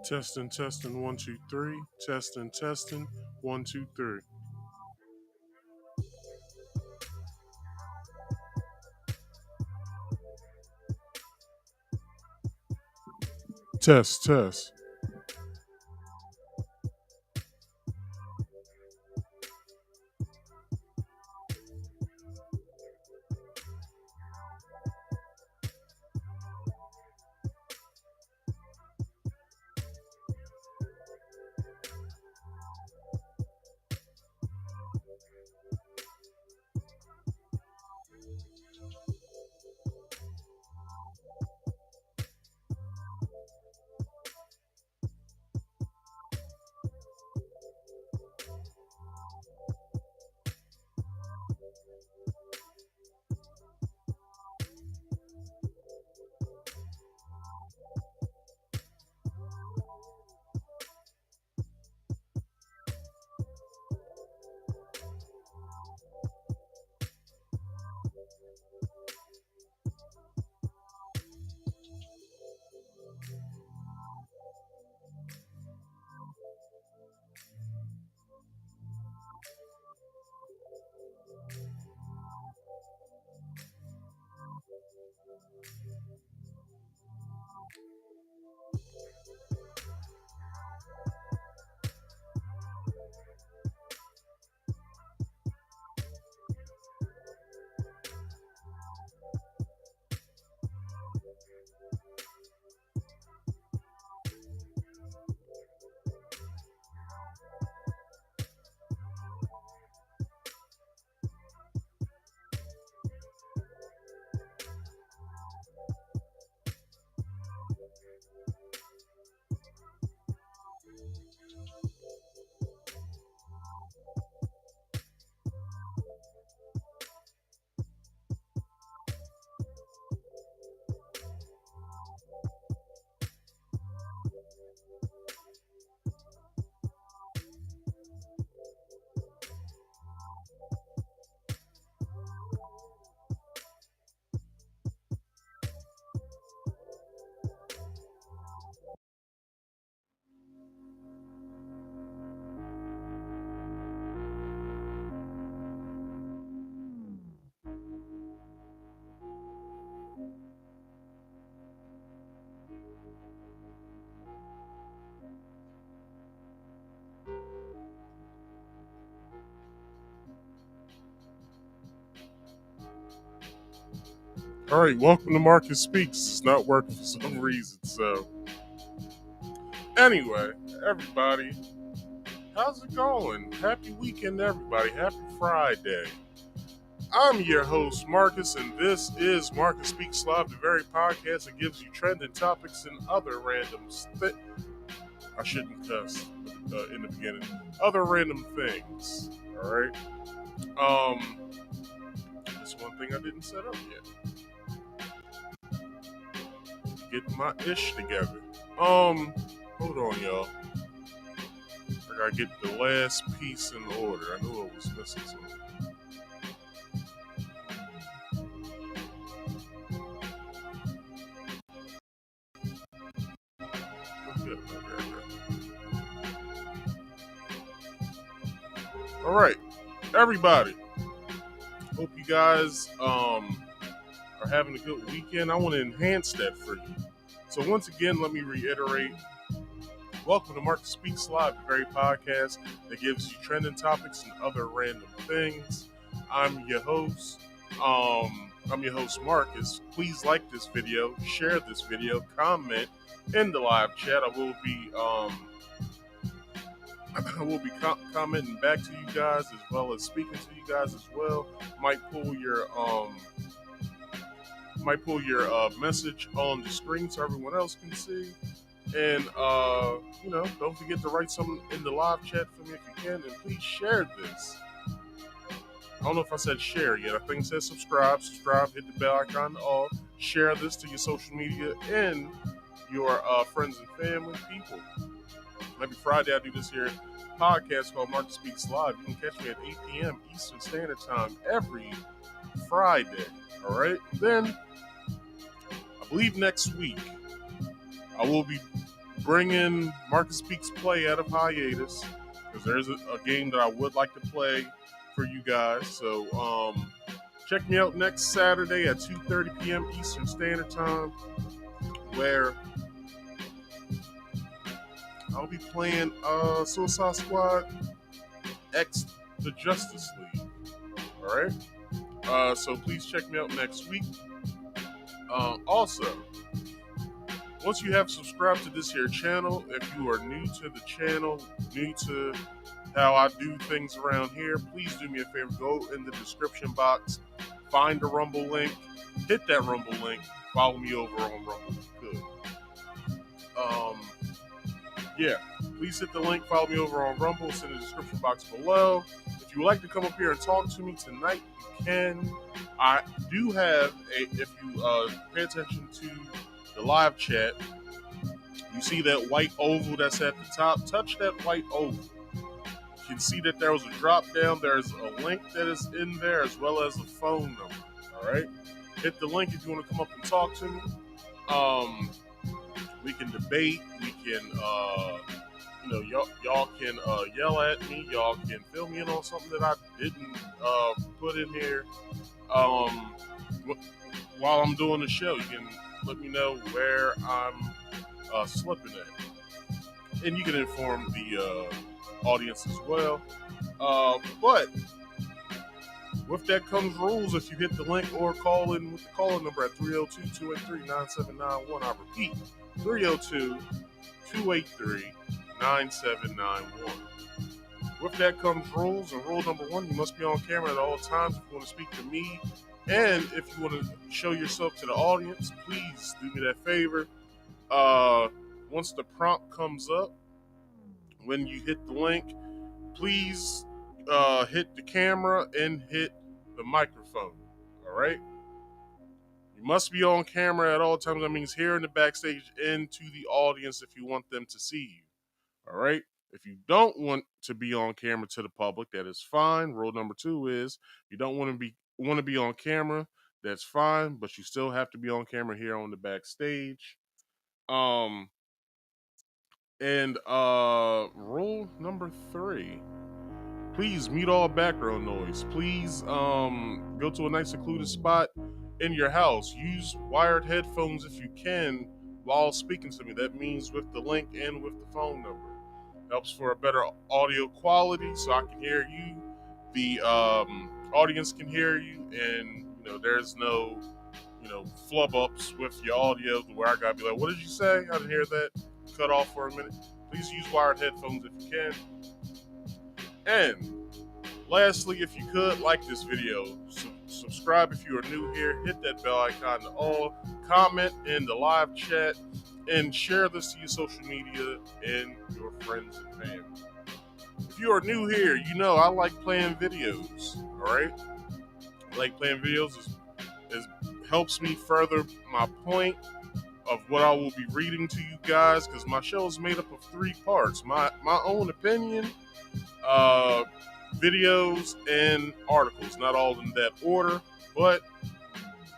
Testing, testing, 1, 2, 3. Testing, testing, 1, 2, 3. Test, test. All right, welcome to Marcus Speaks. It's not working for some reason. So, anyway, everybody, how's it going? Happy weekend, everybody. Happy Friday. I'm your host, Marcus, and this is Marcus Speaks Live, the very podcast that gives you trending topics and other random I shouldn't cuss in the beginning. Other random things. All right. That's one thing I didn't set up yet. Getting my ish together. Hold on, y'all. I gotta get the last piece in order. I knew I was missing something. All right, everybody. Hope you guys are having a good weekend. I want to enhance that for you. So once again, let me reiterate. Welcome to Marcus Speaks Live, the very podcast that gives you trending topics and other random things. I'm your host. I'm your host, Marcus. Please like this video, share this video, comment in the live chat. I will be commenting back to you guys as well as speaking to you guys as well. Might pull your message on the screen so everyone else can see. And don't forget to write something in the live chat for me if you can, and please share this. I don't know if I said share yet. I think it says subscribe, hit the bell icon all. Share this to your social media and your friends and family, people. Every Friday I do this here podcast called Marcus Speaks Live. You can catch me at 8 p.m. Eastern Standard Time every Friday. All right? Then, I believe next week, I will be bringing Marcus Speaks Play out of hiatus because there's a game that I would like to play for you guys. So, check me out next Saturday at 2:30 p.m. Eastern Standard Time, where I'll be playing Suicide Squad X the Justice League. Alright? So please check me out next week. Also, once you have subscribed to this here channel, if you are new to the channel, new to how I do things around here, please do me a favor. Go in the description box, find the Rumble link, hit that Rumble link, follow me over on Rumble if you could. Yeah, please hit the link, follow me over on Rumble, it's in the description box below. If you would like to come up here and talk to me tonight, you can. I do have if you pay attention to the live chat, you see that white oval that's at the top, touch that white oval. You can see that there was a drop down, there's a link that is in there as well as a phone number, all right? Hit the link if you want to come up and talk to me. We can debate. We can, y'all can yell at me. Y'all can fill me in on something that I didn't put in here. While I'm doing the show, you can let me know where I'm slipping at, and you can inform the audience as well. But with that comes rules. If you hit the link or call in with the calling number at 302-283-9791. I repeat, 302-283-9791. With that comes rules, and rule number 1, you must be on camera at all times if you want to speak to me. And if you want to show yourself to the audience, please do me that favor. Once the prompt comes up, when you hit the link, please hit the camera and hit the microphone. All right? You must be on camera at all times. That means here in the backstage and to the audience if you want them to see you. All right? If you don't want to be on camera to the public, that is fine. Rule number 2 is you don't want to be on camera, that's fine, but you still have to be on camera here on the backstage. Rule number 3. Please mute all background noise. Please go to a nice secluded spot in your house. Use wired headphones if you can while speaking to me. That means with the link and with the phone number. Helps for a better audio quality so I can hear you. The audience can hear you, and there's no flub ups with your audio to where I gotta be like, what did you say? I didn't hear that. Cut off for a minute. Please use wired headphones if you can. And lastly, if you could, like this video, subscribe if you are new here, hit that bell icon to all, comment in the live chat, and share this to your social media and your friends and family. If you are new here, you know I like playing videos, alright? I like playing videos. It helps me further my point of what I will be reading to you guys, because my show is made up of 3 parts. My own opinion, videos, and articles. Not all in that order, but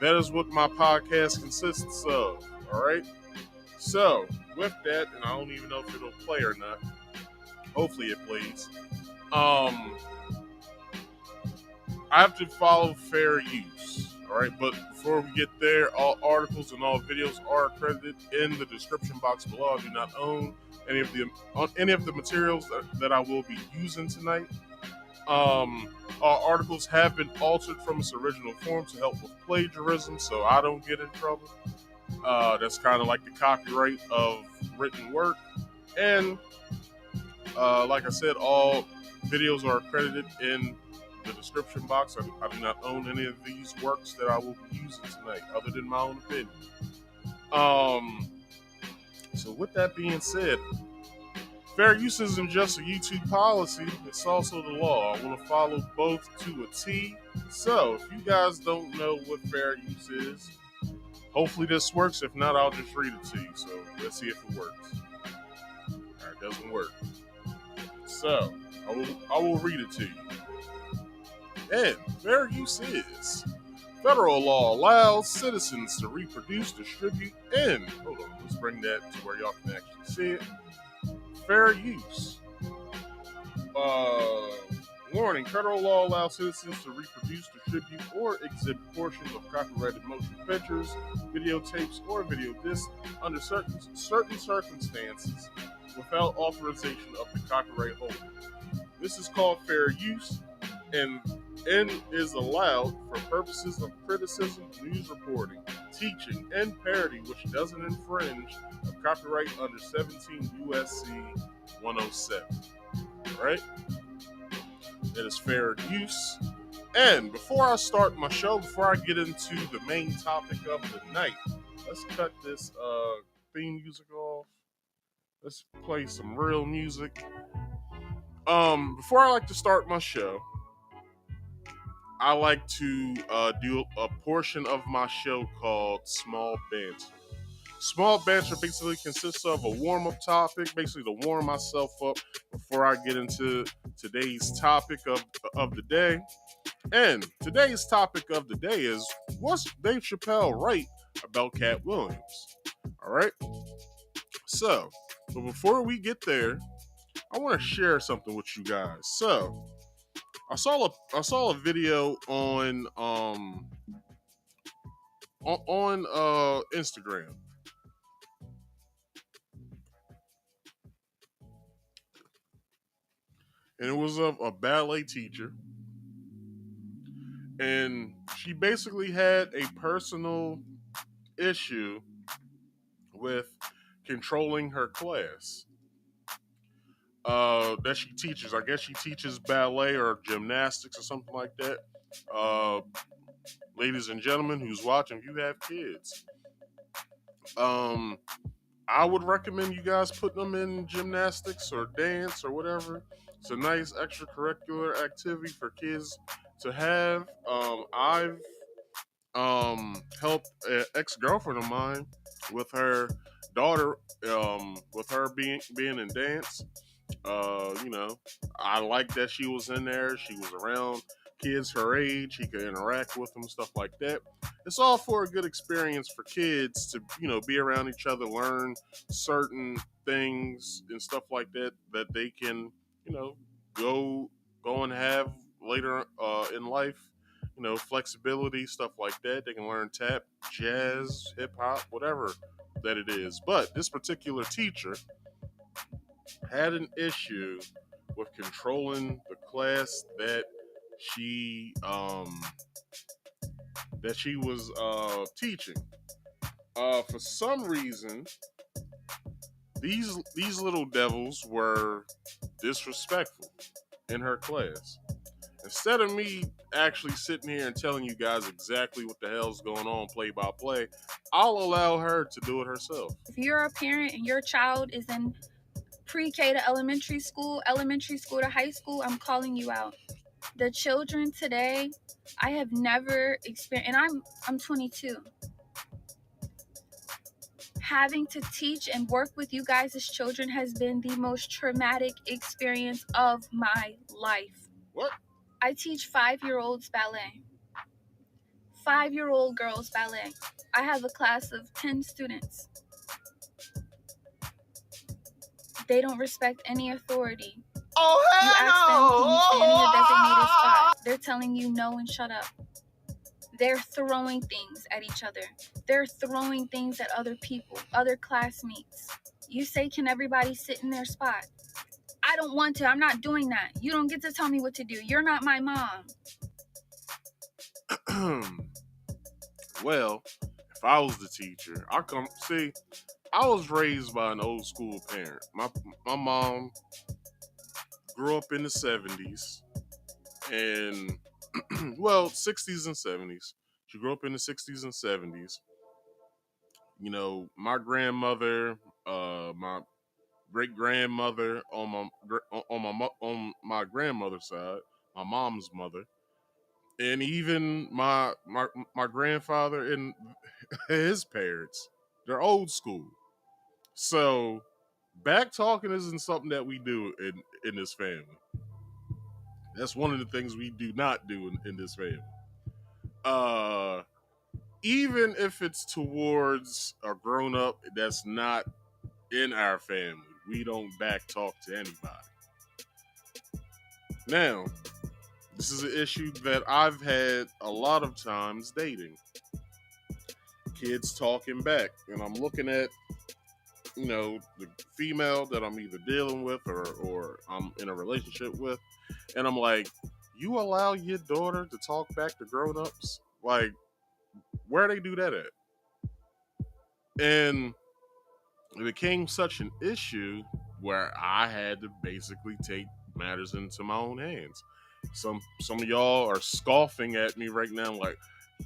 that is what my podcast consists of. Alright? So, with that, and I don't even know if it'll play or not. Hopefully it plays. I have to follow fair use. Alright, but before we get there, all articles and all videos are accredited in the description box below. I do not own any of the materials that I will be using tonight. All articles have been altered from its original form to help with plagiarism, so I don't get in trouble. That's kind of like the copyright of written work. And like I said, all videos are accredited in the description box. I do not own any of these works that I will be using tonight, other than my own opinion. So with that being said, fair use isn't just a YouTube policy, it's also the law. I want to follow both to a T. So if you guys don't know what fair use is, hopefully this works. If not, I'll just read it to you. So let's see if it works. Alright, it doesn't work. So I will read it to you. And fair use is: federal law allows citizens to reproduce, distribute, and hold on, let's bring that to where y'all can actually see it. Fair use. Warning: federal law allows citizens to reproduce, distribute, or exhibit portions of copyrighted motion pictures, videotapes, or video discs under certain circumstances without authorization of the copyright holder. This is called fair use, and is allowed for purposes of criticism, news reporting, teaching, and parody, which doesn't infringe of copyright under 17 USC 107. Right? That is fair use. And before I start my show, before I get into the main topic of the night, let's cut this theme music off. Let's play some real music. Before I like to start my show, I like to do a portion of my show called Small Banter. Small Banter basically consists of a warm-up topic, basically to warm myself up before I get into today's topic of the day. And today's topic of the day is, what's Dave Chappelle right about Katt Williams? All right? So, but before we get there, I want to share something with you guys. So, I saw a video on Instagram, and it was of a ballet teacher, and she basically had a personal issue with controlling her class that she teaches. I guess she teaches ballet or gymnastics or something like that. Ladies and gentlemen who's watching, if you have kids, I would recommend you guys putting them in gymnastics or dance or whatever. It's a nice extracurricular activity for kids to have. I've helped an ex-girlfriend of mine with her daughter, with her being in dance. I like that she was in there. She was around kids her age. She could interact with them, stuff like that. It's all for a good experience for kids to, be around each other, learn certain things and stuff like that that they can, go and have later in life. Flexibility, stuff like that. They can learn tap, jazz, hip hop, whatever that it is. But this particular teacher had an issue with controlling the class that she that she was teaching. For some reason, these little devils were disrespectful in her class. Instead of me actually sitting here and telling you guys exactly what the hell's going on play by play, I'll allow her to do it herself. If you're a parent and your child is in pre-K to elementary school to high school, I'm calling you out. The children today, I have never experienced, and I'm 22. Having to teach and work with you guys as children has been the most traumatic experience of my life. What? I teach 5-year-olds ballet. 5-year-old girls ballet. I have a class of 10 students. They don't respect any authority. Oh, you ask them, can you stand in your designated spot? They're telling you no and shut up. They're throwing things at each other. They're throwing things at other people, other classmates. You say, can everybody sit in their spot? I don't want to. I'm not doing that. You don't get to tell me what to do. You're not my mom. Well, if I was the teacher, I was raised by an old school parent. My mom grew up in the 70s and well, 60s and 70s. She grew up in the 60s and 70s. You know, my grandmother, my great grandmother on my grandmother's side, my mom's mother, and even my grandfather and his parents. They're old school. So back talking isn't something that we do in this family. That's one of the things we do not do in this family. Even if it's towards a grown up that's not in our family, we don't back talk to anybody. Now, this is an issue that I've had a lot of times dating. Kids talking back, and I'm looking at, the female that I'm either dealing with or I'm in a relationship with, and I'm like, you allow your daughter to talk back to grown-ups? Like, where they do that at? And it became such an issue where I had to basically take matters into my own hands. Some of y'all are scoffing at me right now, like,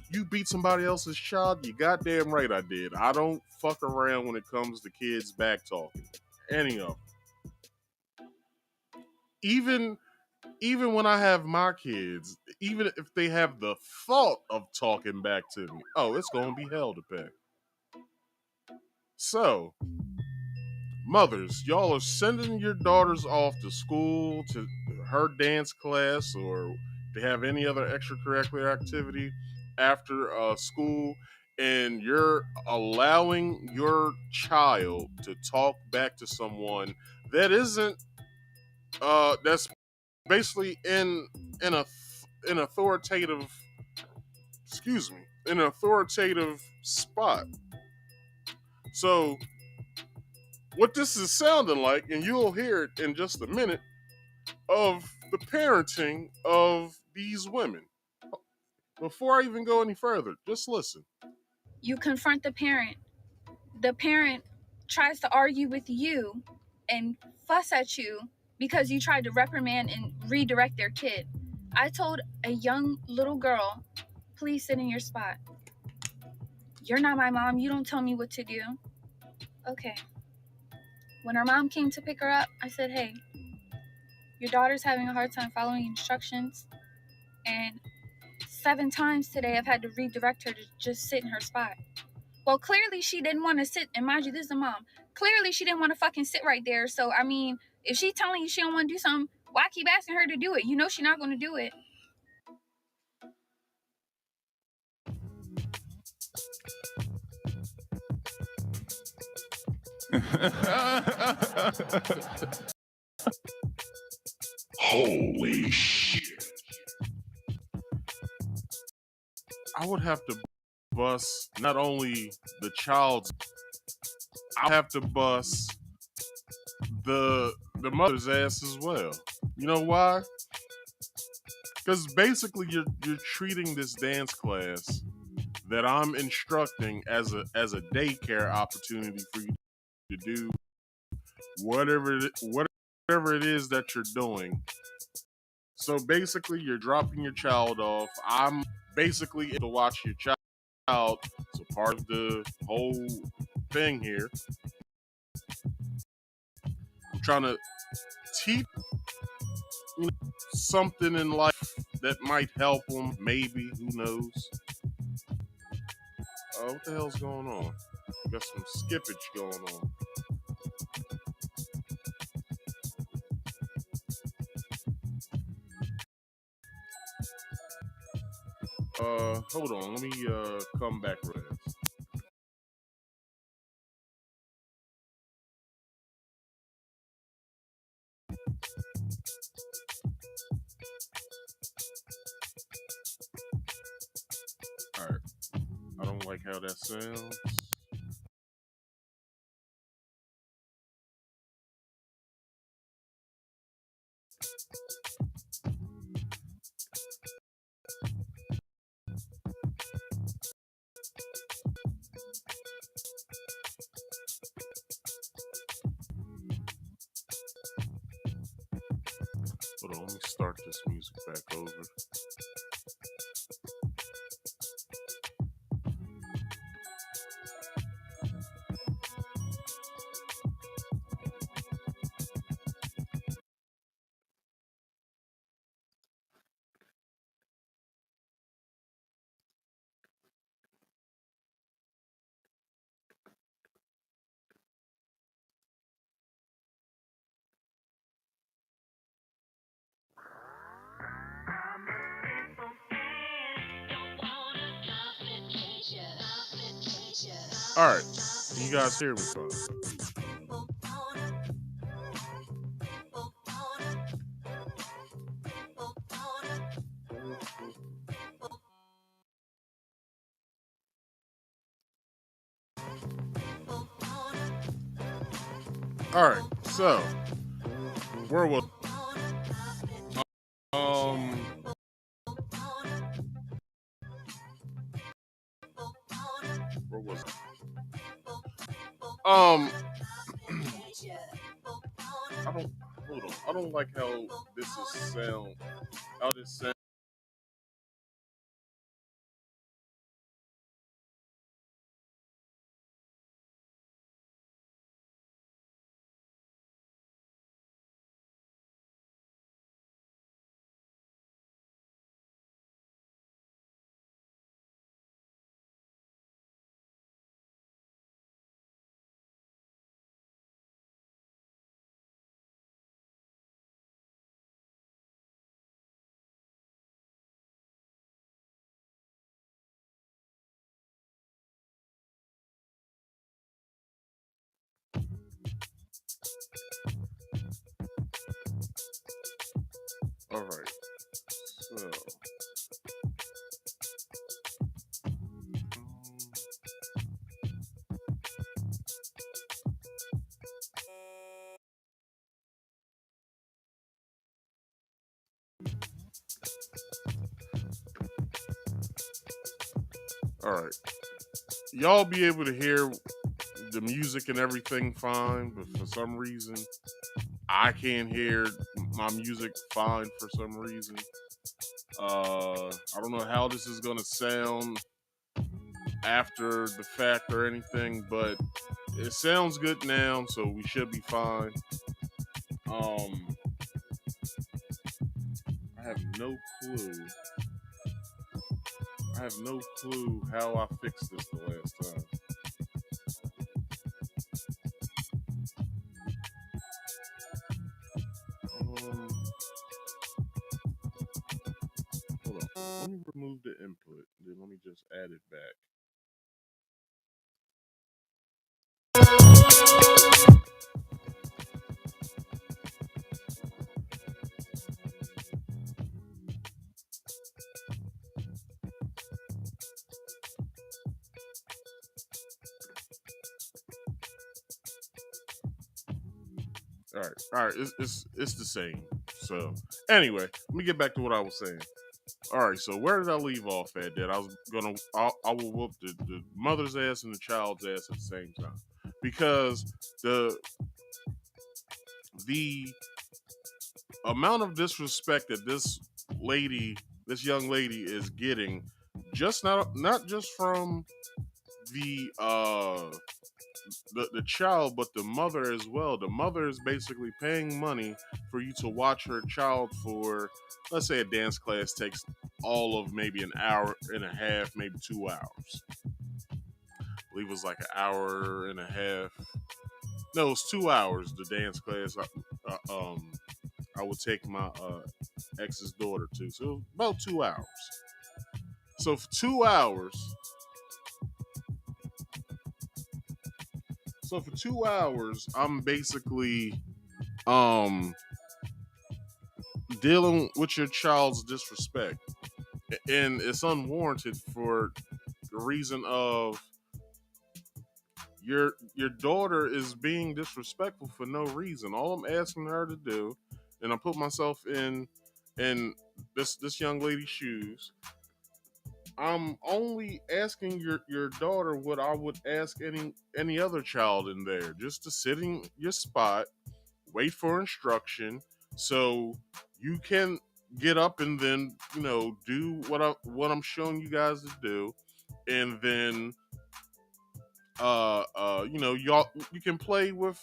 you beat somebody else's child? You goddamn right I did. I don't fuck around when it comes to kids back talking. Any of them. Even when I have my kids, even if they have the thought of talking back to me, oh, it's gonna be hell to pay. So, mothers, y'all are sending your daughters off to school, to her dance class, or to have any other extracurricular activity after school, and you're allowing your child to talk back to someone that isn't that's basically in an authoritative in an authoritative spot. So what this is sounding like, and you'll hear it in just a minute, of the parenting of these women. Before I even go any further, just listen. You confront the parent. The parent tries to argue with you and fuss at you because you tried to reprimand and redirect their kid. I told a young little girl, please sit in your spot. You're not my mom. You don't tell me what to do. Okay. When her mom came to pick her up, I said, hey, your daughter's having a hard time following instructions. And 7 times today I've had to redirect her to just sit in her spot. Well, clearly she didn't want to sit, and mind you, this is a mom. Clearly she didn't want to fucking sit right there. So, I mean, if she's telling you she don't want to do something, why keep asking her to do it? You know she's not going to do it. Holy shit. I would have to bust not only the child's, I have to bust the mother's ass as well. You know why? Because basically you're treating this dance class that I'm instructing as a daycare opportunity for you to do whatever it is that you're doing. So basically, you're dropping your child off. I'm basically to watch your child. So part of the whole thing here, I'm trying to teach something in life that might help them. Maybe, who knows? What the hell's going on? We got some skippage going on. Hold on. Let me come back real fast. All right. I don't like how that sounds. Hold on, let me start this music back over. All right, you guys hear me fine? All right, so where was um where was it? I don't hold on. I don't like how this is sound. How this sound. All right, so. All right, y'all be able to hear the music and everything fine, but for some reason, I can't hear my music fine for some reason. I don't know how this is gonna sound after the fact or anything, but it sounds good now, so we should be fine. Um, I have no clue. I have no clue how I fixed this the last time. Hold on. Let me remove the input. Then let me just add it back. All right. It's the same. So anyway, let me get back to what I was saying. all right. So where did I leave off at? That I will whoop the mother's ass and the child's ass at the same time, because the amount of disrespect that this young lady is getting, just not just from the the child, but the mother as well. The mother is basically paying money for you to watch her child for, let's say, a dance class takes all of maybe an hour and a half, maybe 2 hours. I believe it was like an hour and a half. No, it's 2 hours. The dance class. I would take my ex's daughter to, so about 2 hours. So for 2 hours, I'm basically um dealing with your child's disrespect, and it's unwarranted for the reason of your daughter is being disrespectful for no reason. All I'm asking her to do, and I put myself in this young lady's shoes. I'm only asking your daughter what I would ask any other child in there, just to sit in your spot, wait for instruction, so you can get up and then do what I'm showing you guys to do, and then y'all you can play with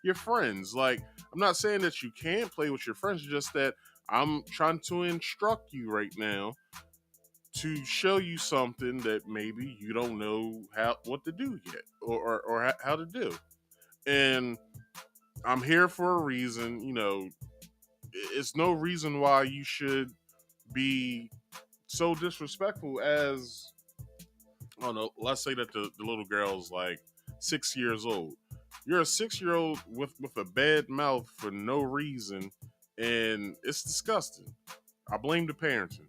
your friends. Like, I'm not saying that you can't play with your friends, just that I'm trying to instruct you right now to show you something that maybe you don't know what to do yet, or how to do. And I'm here for a reason. It's no reason why you should be so disrespectful as, I don't know, let's say that the little girl's like 6 years old. You're a 6 year old with a bad mouth for no reason, and it's disgusting. I blame the parenting.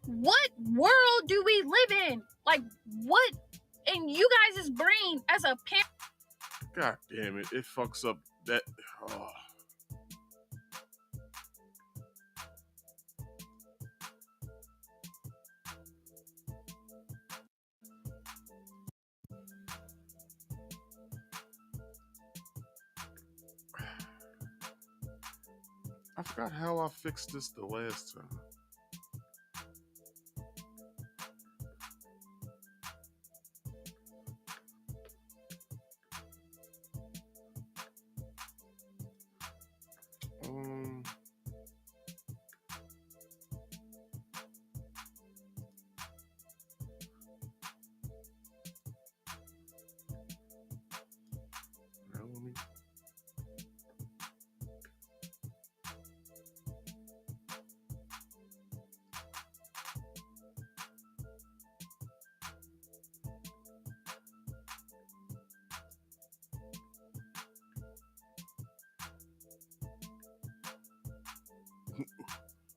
What world do we live in? Like, what in you guys' brain as a parent? God damn it! It fucks up that. Oh. I forgot how I fixed this the last time.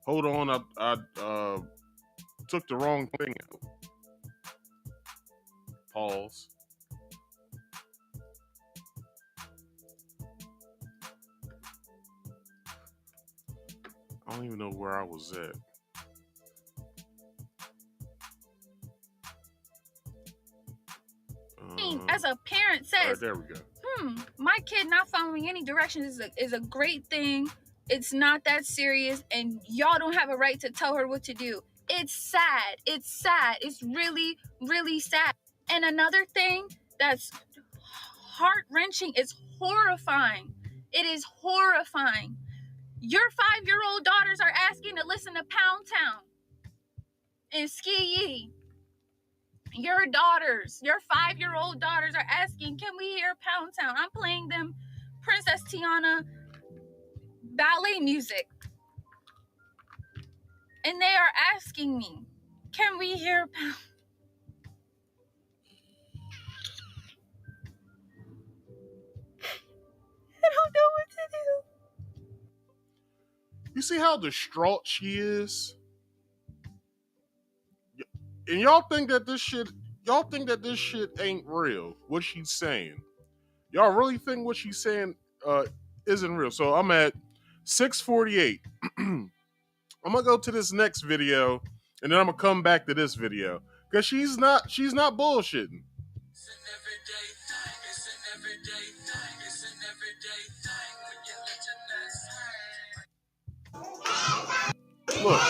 Hold on, I took the wrong thing out. Pause. I don't even know where I was at. As a parent says, right, there we go. My kid not following any directions is a great thing. It's not that serious, and y'all don't have a right to tell her what to do. It's sad. It's sad. It's really, really sad. And another thing that's heart-wrenching is horrifying. It is horrifying. Your 5-year-old daughters are asking to listen to Pound Town and Ski Yee. Your 5-year-old daughters are asking, can we hear Pound Town? I'm playing them Princess Tiana ballet music. And they are asking me, can we hear Pound? I don't know what to do. You see how distraught she is? And y'all think that this shit ain't real, what she's saying. Y'all really think what she's saying isn't real. So I'm at 6:48. I'm gonna go to this next video, and then I'm gonna come back to this video because she's not bullshitting. Look.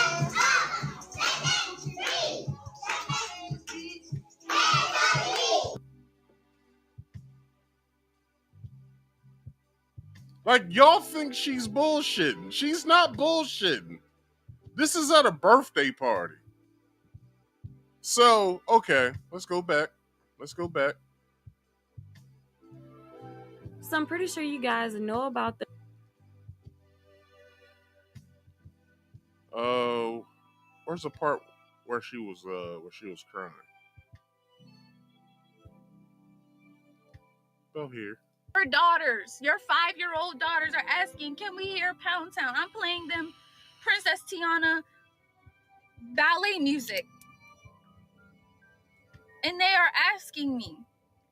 Like, y'all think she's bullshitting. She's not bullshitting. This is at a birthday party. So, okay, let's go back. So I'm pretty sure you guys know about the where's the part where she was crying? Go here. Your daughters, your 5-year-old daughters are asking, can we hear Pound Town? I'm playing them Princess Tiana ballet music. And they are asking me,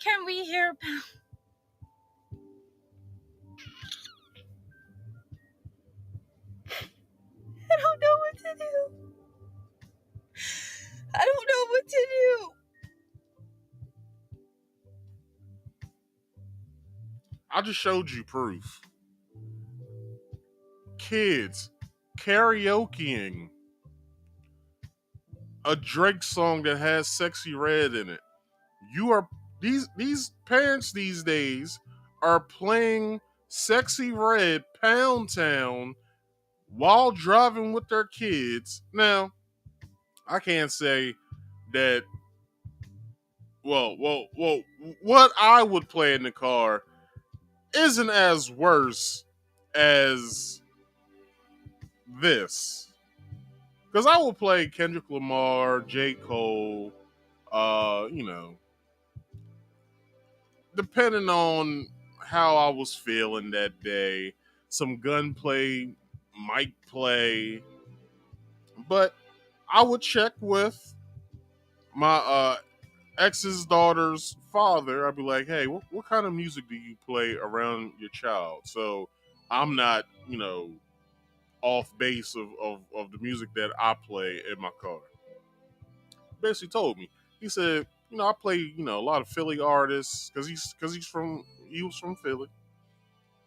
can we hear Pound? I don't know what to do. I don't know what to do. I just showed you proof. Kids karaokeing a Drake song that has Sexy Red in it. You are these parents these days are playing Sexy Red Pound Town while driving with their kids. Now, I can't say that well, what I would play in the car isn't as worse as this. Because I will play Kendrick Lamar, J. Cole, depending on how I was feeling that day. Some gunplay might play. But I would check with my ex's daughter's father. I'd be like, hey, what kind of music do you play around your child? So I'm not, off base of the music that I play in my car. Basically told me. He said, I play, a lot of Philly artists because he was from Philly.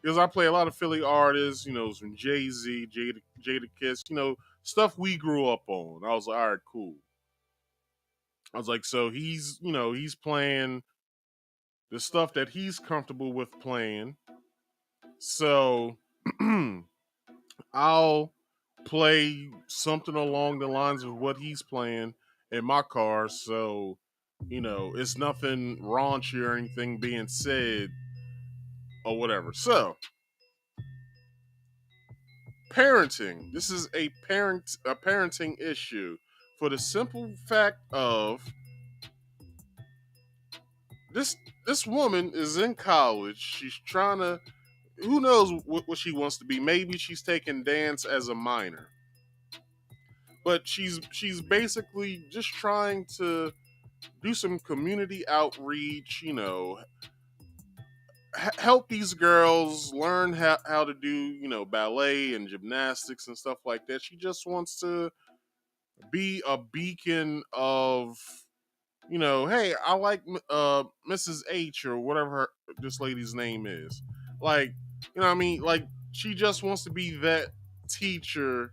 Because I play a lot of Philly artists, some Jay-Z, Jada Kiss, stuff we grew up on. I was like, all right, cool. I was like, so he's playing the stuff that he's comfortable with playing. So I'll play something along the lines of what he's playing in my car. So, it's nothing raunchy or anything being said or whatever. So, parenting. This is a parenting issue for the simple fact of this woman is in college. She's trying to who knows what she wants to be. Maybe she's taking dance as a minor. But she's basically just trying to do some community outreach, help these girls learn how to do, ballet and gymnastics and stuff like that. She just wants to be a beacon of, hey, I like Mrs. H or whatever this lady's name is. Like, you know what I mean? Like, she just wants to be that teacher,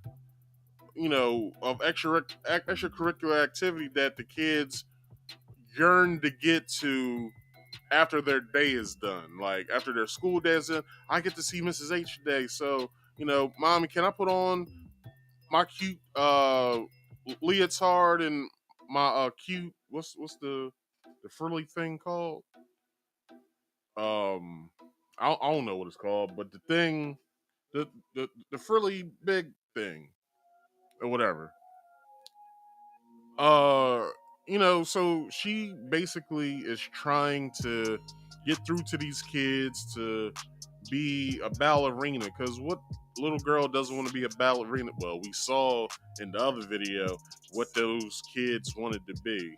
of extracurricular activity that the kids yearn to get to after their day is done. Like, after their school day is done, I get to see Mrs. H today. So, mommy, can I put on my cute leotard and my cute what's the frilly thing called? I don't know what it's called, but the thing, the frilly big thing or whatever. Uh, so she basically is trying to get through to these kids to be a ballerina. Because what little girl doesn't want to be a ballerina? Well, we saw in the other video what those kids wanted to be.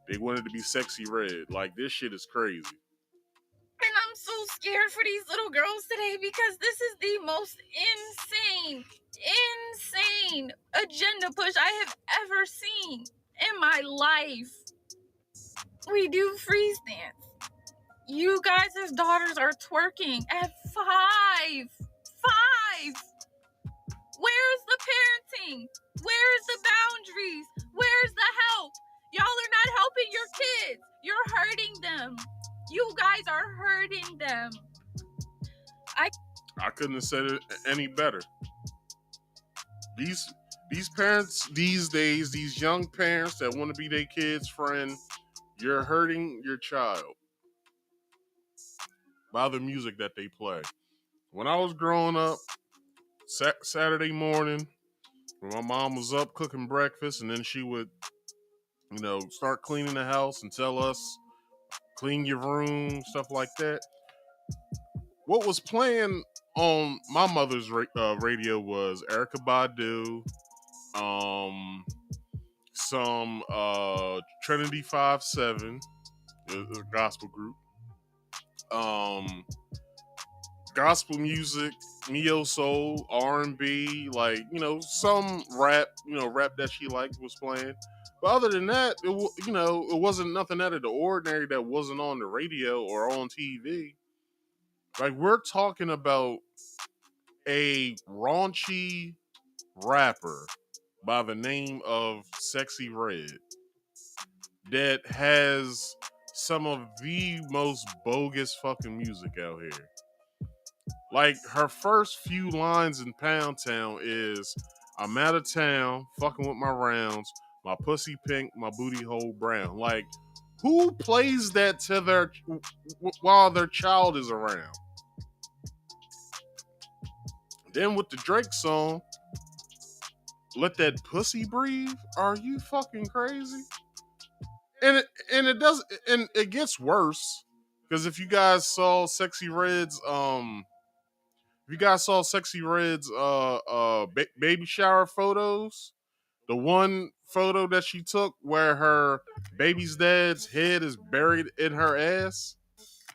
They wanted to be Sexy Red. Like, this shit is crazy. And I'm so scared for these little girls today because this is the most insane agenda push I have ever seen in my life. We do freeze dance. You guys' daughters are twerking at 5. 5. Where's the parenting? Where's the boundaries? Where's the help? Y'all are not helping your kids. You're hurting them. You guys are hurting them. I couldn't have said it any better. These parents these days, these young parents that want to be their kid's friend, you're hurting your child by the music that they play. When I was growing up, Saturday morning, when my mom was up cooking breakfast, and then she would, start cleaning the house and tell us, clean your room, stuff like that. What was playing on my mother's radio was Erykah Badu, some Trinity 5-7, a gospel group, gospel music, neo soul, R&B, some rap, rap that she liked was playing. But other than that, it wasn't nothing out of the ordinary that wasn't on the radio or on TV. Like, we're talking about a raunchy rapper by the name of Sexy Red that has some of the most bogus fucking music out here. Like, her first few lines in Pound Town is, I'm out of town, fucking with my rounds, my pussy pink, my booty hole brown. Like, who plays that to while their child is around? Then with the Drake song, Let That Pussy Breathe, are you fucking crazy? And it gets worse, because if you guys saw Sexy Red's baby shower photos, the one photo that she took where her baby's dad's head is buried in her ass,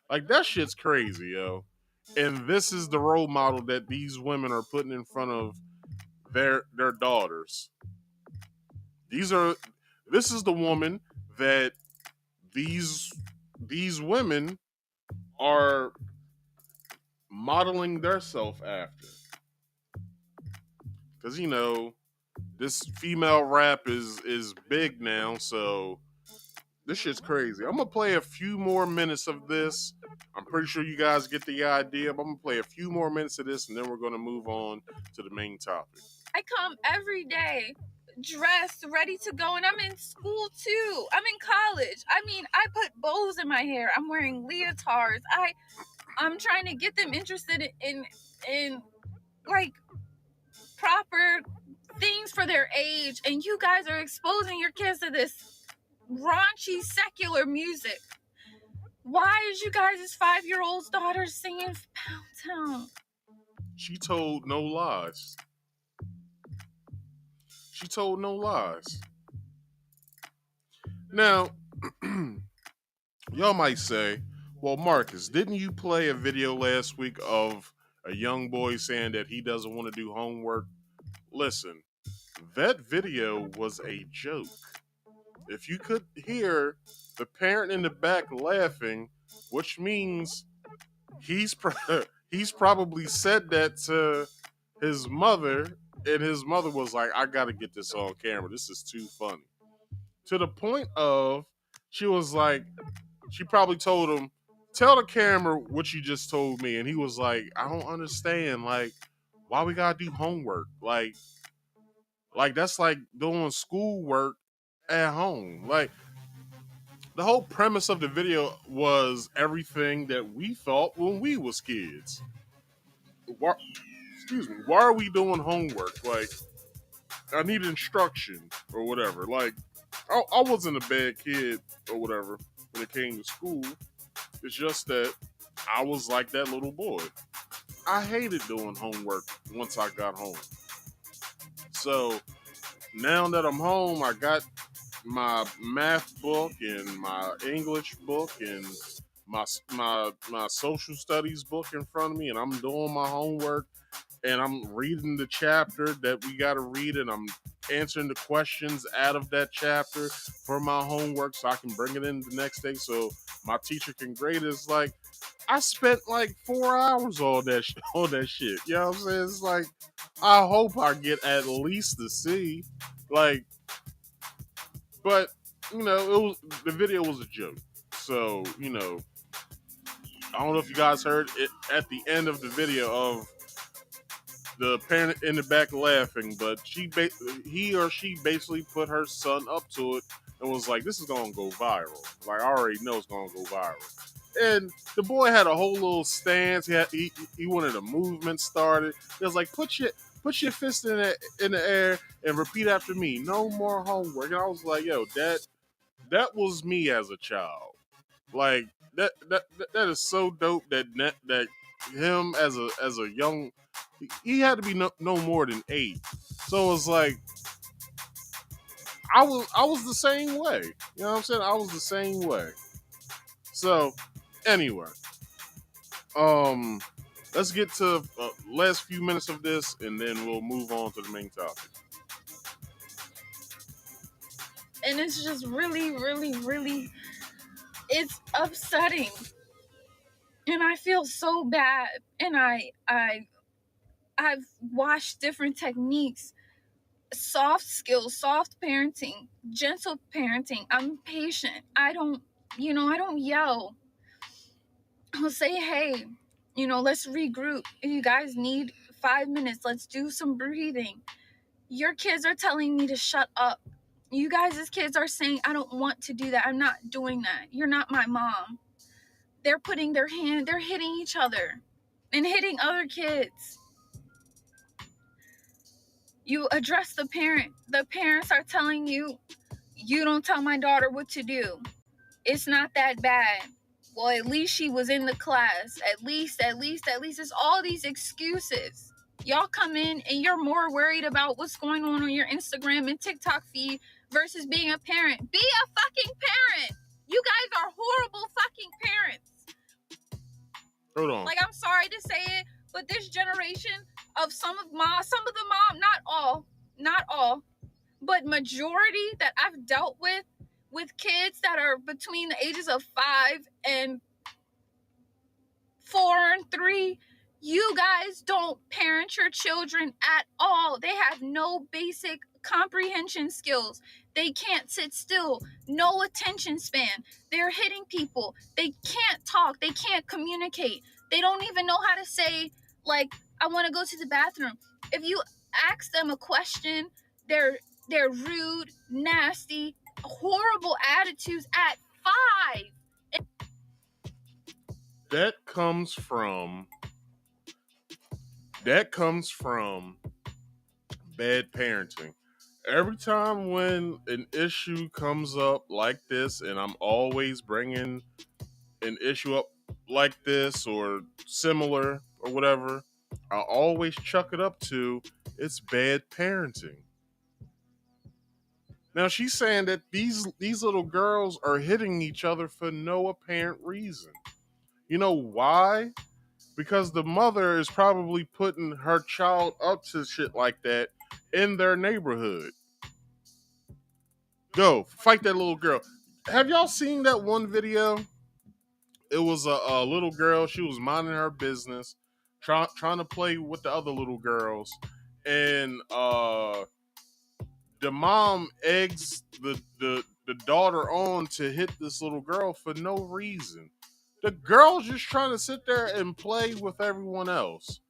like, that shit's crazy, yo. And this is the role model that these women are putting in front of their daughters. This is the woman that these women are modeling themselves after. Because, this female rap is big now, so this shit's crazy. I'm going to play a few more minutes of this. I'm pretty sure you guys get the idea, but I'm going to play a few more minutes of this, and then we're going to move on to the main topic. I come every day dressed, ready to go, and I'm in school too. I'm in college. I mean, I put bows in my hair. I'm wearing leotards. I'm trying to get them interested in like proper things for their age, and you guys are exposing your kids to this raunchy secular music. Why is you guys' 5-year-old's daughter singing Pound Town? She told no lies. She told no lies. Now, y'all might say, well, Marcus, didn't you play a video last week of a young boy saying that he doesn't want to do homework? Listen, that video was a joke. If you could hear the parent in the back laughing, which means he's probably said that to his mother, and his mother was like, I gotta get this on camera. This is too funny. To the point of, she was like, she probably told him, tell the camera what you just told me. And he was like, I don't understand. Like, why we gotta do homework? Like that's like doing schoolwork at home. Like, the whole premise of the video was everything that we thought when we was kids. Why are we doing homework? Like, I need instruction or whatever. Like, I wasn't a bad kid or whatever when it came to school. It's just that I was like that little boy. I hated doing homework once I got home. So now that I'm home, I got my math book and my English book, and my social studies book in front of me, and I'm doing my homework, and I'm reading the chapter that we got to read, and I'm answering the questions out of that chapter for my homework, so I can bring it in the next day, so my teacher can grade it. It's like I spent like 4 hours on that on that shit. You know what I'm saying? It's like I hope I get at least the C. Like, but the video was a joke. So I don't know if you guys heard it at the end of the video of the parent in the back laughing, but he or she basically put her son up to it and was like, "This is gonna go viral." Like, I already know it's gonna go viral. And the boy had a whole little stance. He wanted a movement started. It was like, put your fist in the air and repeat after me. No more homework. And I was like, yo, that was me as a child. Like that is so dope that him as a young, he had to be no more than 8. So it was like I was the same way. You know what I'm saying? I was the same way. So anyway, um, let's get to last few minutes of this, and then we'll move on to the main topic. And it's just really, really, really, it's upsetting. And I feel so bad. And I've watched different techniques, soft skills, soft parenting, gentle parenting. I'm patient. I don't yell. I'll say, hey, let's regroup. If you guys need 5 minutes, let's do some breathing. Your kids are telling me to shut up. You guys as kids are saying, I don't want to do that. I'm not doing that. You're not my mom. They're putting they're hitting each other and hitting other kids. You address the parent. The parents are telling you, you don't tell my daughter what to do. It's not that bad. Well, at least she was in the class. At least. It's all these excuses. Y'all come in and you're more worried about what's going on your Instagram and TikTok feed versus being a parent. Be a fucking parent. You guys are horrible fucking parents. Hold on. Like, I'm sorry to say it, but this generation of some of the mom, not all, but majority that I've dealt with kids that are between the ages of 5 and 4 and 3, you guys don't parent your children at all. They have no basic comprehension skills. They can't sit still. No attention span. They're hitting people. They can't talk. They can't communicate. They don't even know how to say, like, I want to go to the bathroom. If you ask them a question, they're rude, nasty, horrible attitudes at 5. That comes from bad parenting. Every time when an issue comes up like this, and I'm always bringing an issue up like this or similar or whatever, I always chuck it up to it's bad parenting. Now she's saying that these little girls are hitting each other for no apparent reason. You know why? Because the mother is probably putting her child up to shit like that in their neighborhood. Go fight that little girl. Have y'all seen that one video? It was a little girl. She was minding her business, trying to play with the other little girls, and the mom eggs the daughter on to hit this little girl for no reason. The girl's just trying to sit there and play with everyone else.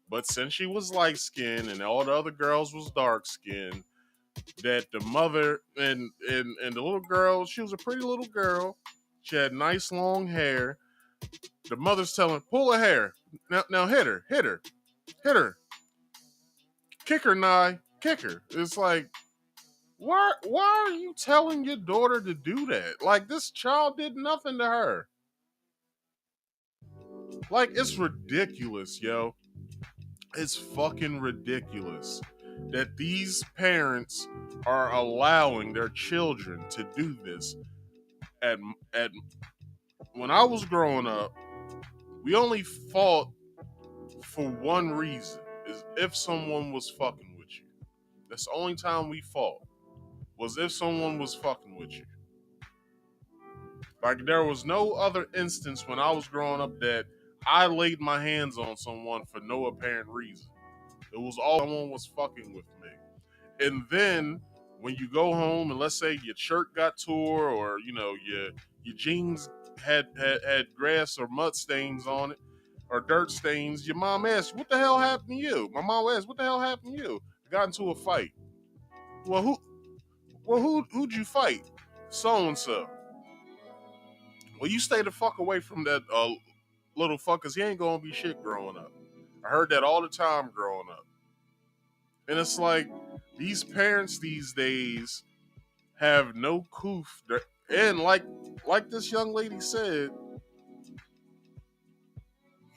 But since she was light skinned and all the other girls was dark skinned, that the mother and the little girl, she was a pretty little girl. She had nice long hair. The mother's telling, pull her hair. Now hit her. Kick her, Nye. Kick her. It's like, why are you telling your daughter to do that? Like, this child did nothing to her. Like, it's ridiculous, yo. It's fucking ridiculous that these parents are allowing their children to do this at when I was growing up, we only fought for one reason: is if someone was fucking with you. That's the only time we fought, was if someone was fucking with you. Like, there was no other instance when I was growing up that I laid my hands on someone for no apparent reason. It was all someone was fucking with me. And then when you go home and let's say your shirt got tore, or your jeans had grass or mud stains on it or dirt stains, your mom asks, "What the hell happened to you?" My mom asks, "What the hell happened to you?" Got into a fight. Well, who'd you fight? So and so. Well, you stay the fuck away from that little fuckers. He ain't gonna be shit growing up. I heard that all the time growing up. And it's like, these parents these days have no coof. And like this young lady said,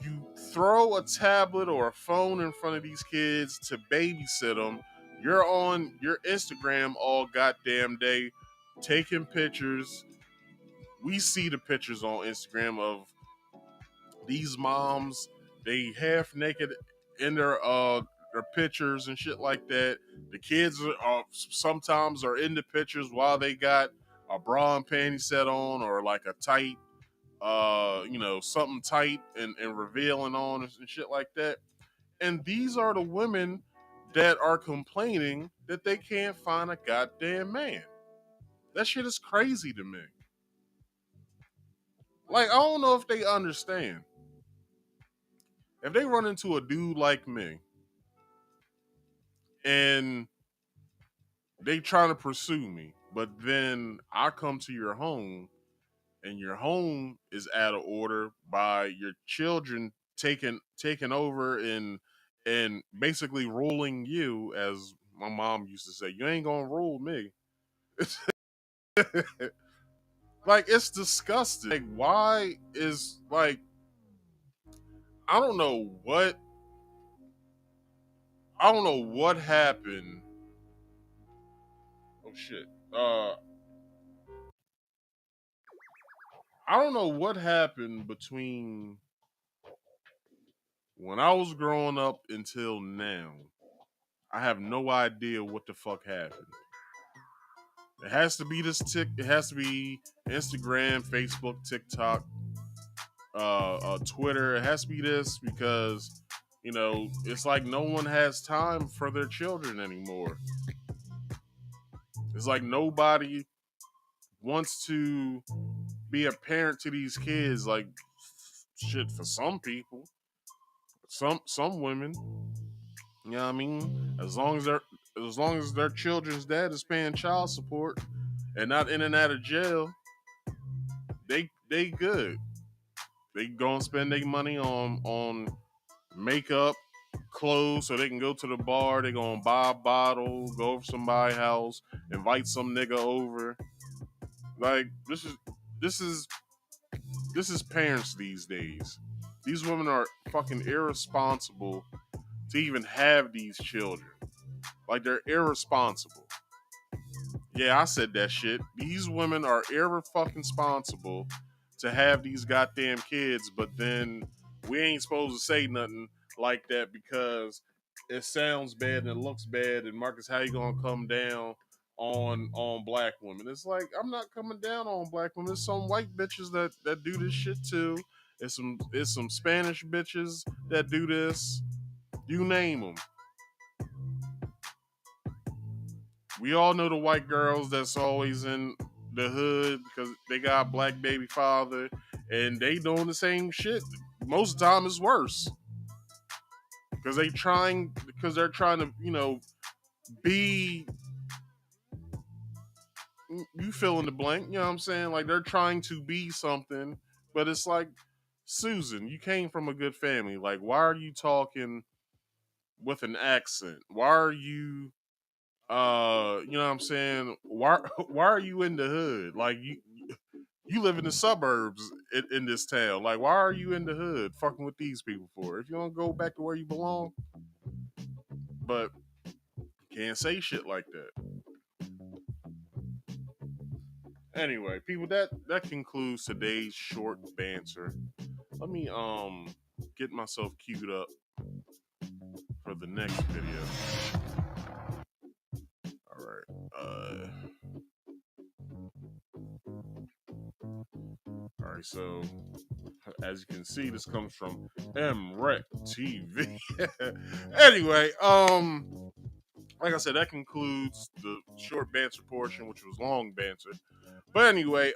you throw a tablet or a phone in front of these kids to babysit them. You're on your Instagram all goddamn day taking pictures. We see the pictures on Instagram of these moms, they half naked in their pictures and shit like that. The kids are sometimes are in the pictures while they got a bra and panty set on, or like a tight something tight and revealing on and shit like that. And these are the women that are complaining that they can't find a goddamn man. That shit is crazy to me. Like, I don't know if they understand. If they run into a dude like me and they trying to pursue me, but then I come to your home and your home is out of order by your children taking over and basically ruling you, as my mom used to say, you ain't gonna rule me. Like, it's disgusting. Like, why is like, I don't know what happened. Oh shit. I don't know what happened between when I was growing up until now. I have no idea what the fuck happened. It has to be it has to be Instagram, Facebook, TikTok, Twitter. It has to be this because it's like no one has time for their children anymore. It's like nobody wants to be a parent to these kids. Like, shit, for some people, some women, you know what I mean? As long as their children's dad is paying child support and not in and out of jail, they good. They gonna spend their money on makeup, clothes, so they can go to the bar. They gonna buy a bottle, go over somebody's house, invite some nigga over. Like, this is this is parents these days. These women are fucking irresponsible to even have these children. Like, they're irresponsible. Yeah, I said that shit. These women are irresponsible to have these goddamn kids, but then we ain't supposed to say nothing like that because it sounds bad and it looks bad. And Marcus, how you gonna come down on black women? It's like, I'm not coming down on black women. There's some white bitches that do this shit too. It's some Spanish bitches that do this. You name them. We all know the white girls that's always in the hood because they got a black baby father and they doing the same shit. Most of the time it's worse. Because they're trying to, be, you fill in the blank, you know what I'm saying? Like, they're trying to be something, but it's like, Susan, you came from a good family. Like, why are you talking with an accent? Why are you you know what I'm saying? Why are you in the hood? Like, you live in the suburbs in this town. Like, why are you in the hood fucking with these people for? If you don't go back to where you belong, but can't say shit like that. Anyway, people, that concludes today's short banter. Let me get myself queued up for the next video. All right. All right. So, as you can see, this comes from MREC TV. Anyway, like I said, that concludes the short banter portion, which was long banter. But anyway,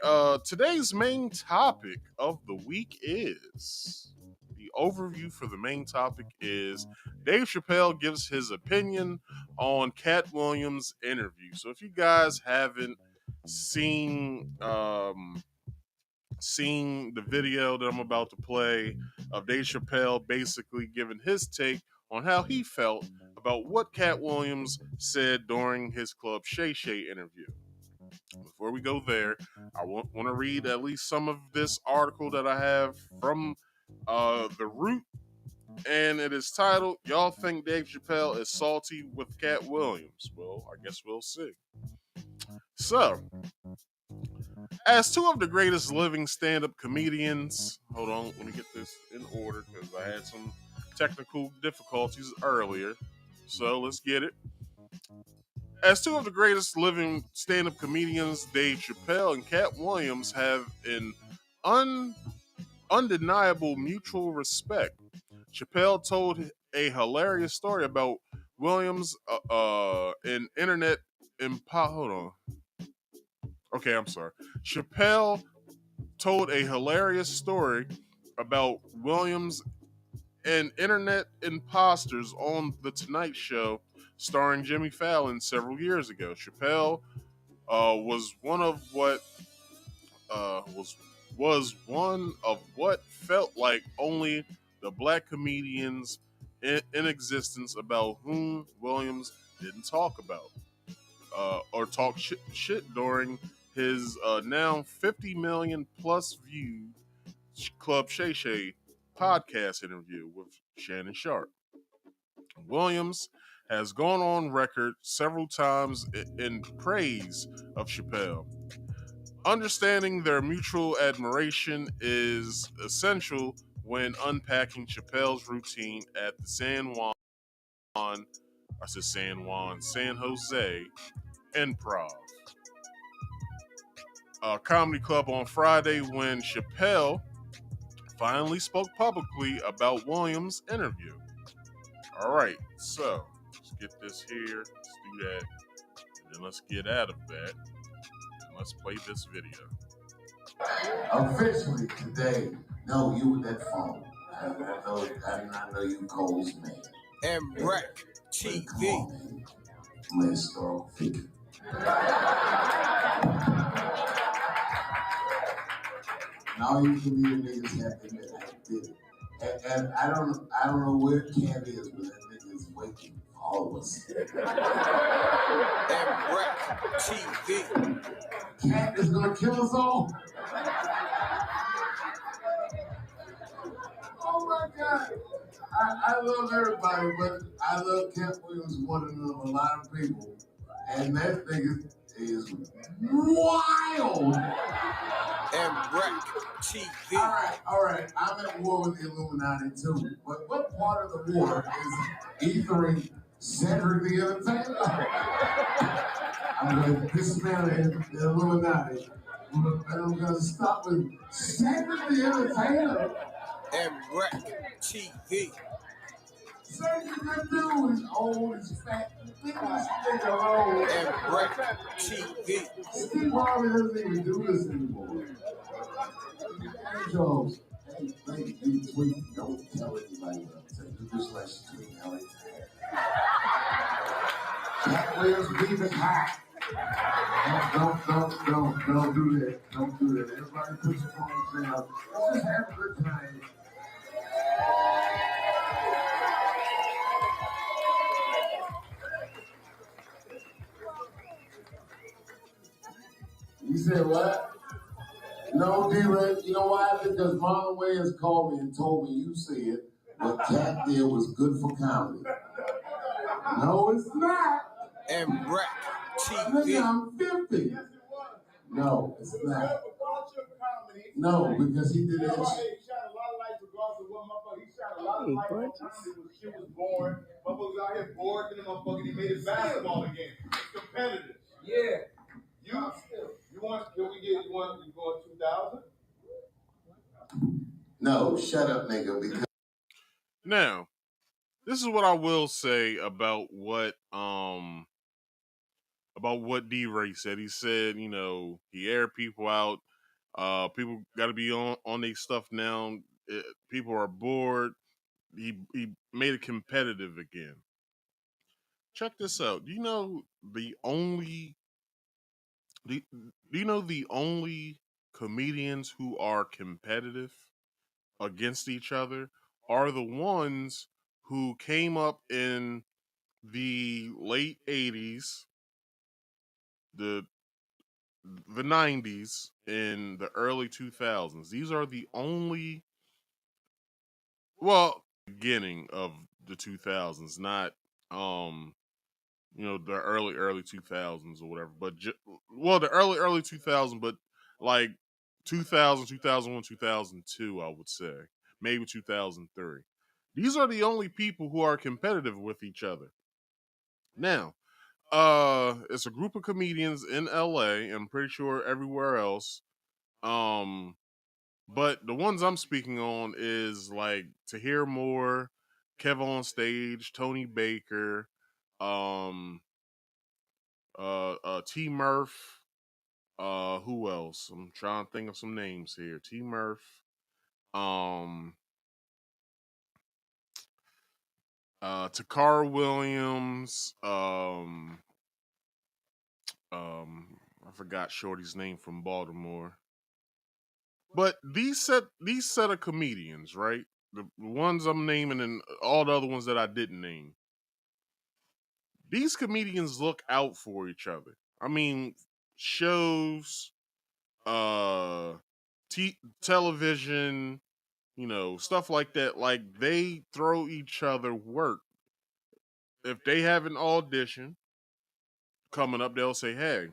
today's main topic of the week is the overview for the main topic is Dave Chappelle gives his opinion on Katt Williams' interview. So if you guys haven't seen seen the video that I'm about to play of Dave Chappelle basically giving his take on how he felt about what Katt Williams said during his Club Shay Shay interview. Before we go there, I want to read at least some of this article that I have from The Root, and it is titled, "Y'all Think Dave Chappelle is Salty with Katt Williams?" Well, I guess we'll see. So, as two of the greatest living stand-up comedians, hold on, let me get this in order because I had some technical difficulties earlier. So let's get it. As two of the greatest living stand-up comedians, Dave Chappelle and Katt Williams have an undeniable mutual respect. Chappelle told a hilarious story about Williams in internet hold on. Okay, I'm sorry. Chappelle told a hilarious story about Williams and internet imposters on The Tonight Show starring Jimmy Fallon several years ago. Chappelle was one of what felt like only the black comedians in existence about whom Williams didn't talk about or talk shit during his now 50 million plus viewed Club Shay Shay podcast interview with Shannon Sharp. Williams has gone on record several times in praise of Chappelle. Understanding their mutual admiration is essential when unpacking Chappelle's routine at the San Jose Improv Comedy Club on Friday when Chappelle finally spoke publicly about Williams' interview. All right, so let's get this here, let's do that, and then let's get out of that, and let's play this video. Officially today, no, you with that phone. I did not know you Cole's man. MREC TV. I'm a historical figure. And all you comedian niggas have to admit I did it. And I don't know where Katt is, but that nigga is waiting for all of us. MREC TV. Katt is gonna kill us all. Oh my God. I love everybody, but I love Katt Williams more than a lot of people. And that nigga is wild. MREC TV. All right. I'm at war with the Illuminati too. But what part of the war is ethering Cedric the Entertainer? I'm going to dismantle the Illuminati. And I'm going to stop with Cedric the Entertainer. MREC TV. Cedric the dude is old, he's fat. Leave this nigga alone. MREC TV. Steve Harvey doesn't even do this anymore. Angels, hey, you tweet, don't tell anybody what I'm saying. You just let you tweet how it's Katt Williams, beef is hot. Don't do that. Don't do that. Everybody put your phones down. Let's just have a good time. You said what? No, DeRay. You know why? Because MonDeRAYS called me and told me you said what Katt did was good for comedy. No, it's not. MREC Nigga, TV. I'm 50. No, it's not. No, because he did it. He shot a lot of lights regardless of what motherfucker. He shot a lot of lights on time shit was born. Motherfuckers out here bored and the motherfucker he made it basketball again. It's competitive. Yeah. You want, can we get, you want 2,000? No, shut up, nigga, because Now, this is what I will say about what DeRay said. He said, you know, he aired people out. People got to be on their stuff now. People are bored. He made it competitive again. Check this out. Do you know the only comedians who are competitive against each other are the ones who came up in the late 80s, the 90s, and the early 2000s. These are the only, well, beginning of the 2000s, not you know, the early 2000s or whatever, but well, the early 2000s, but like 2000, 2001, 2002, I would say, maybe 2003. These are the only people who are competitive with each other. Now, it's a group of comedians in LA. I'm pretty sure everywhere else. Um, but the ones I'm speaking on is like To Hear More, Kev on Stage, Tony Baker, um, T Murph. Who else? I'm trying to think of some names here. T Murph. Um, Takara Williams. I forgot Shorty's name from Baltimore. But these set of comedians, right? The ones I'm naming and all the other ones that I didn't name. These comedians look out for each other. I mean, shows, uh, television, you know, stuff like that. Like they throw each other work. If they have an audition coming up, they'll say, "Hey,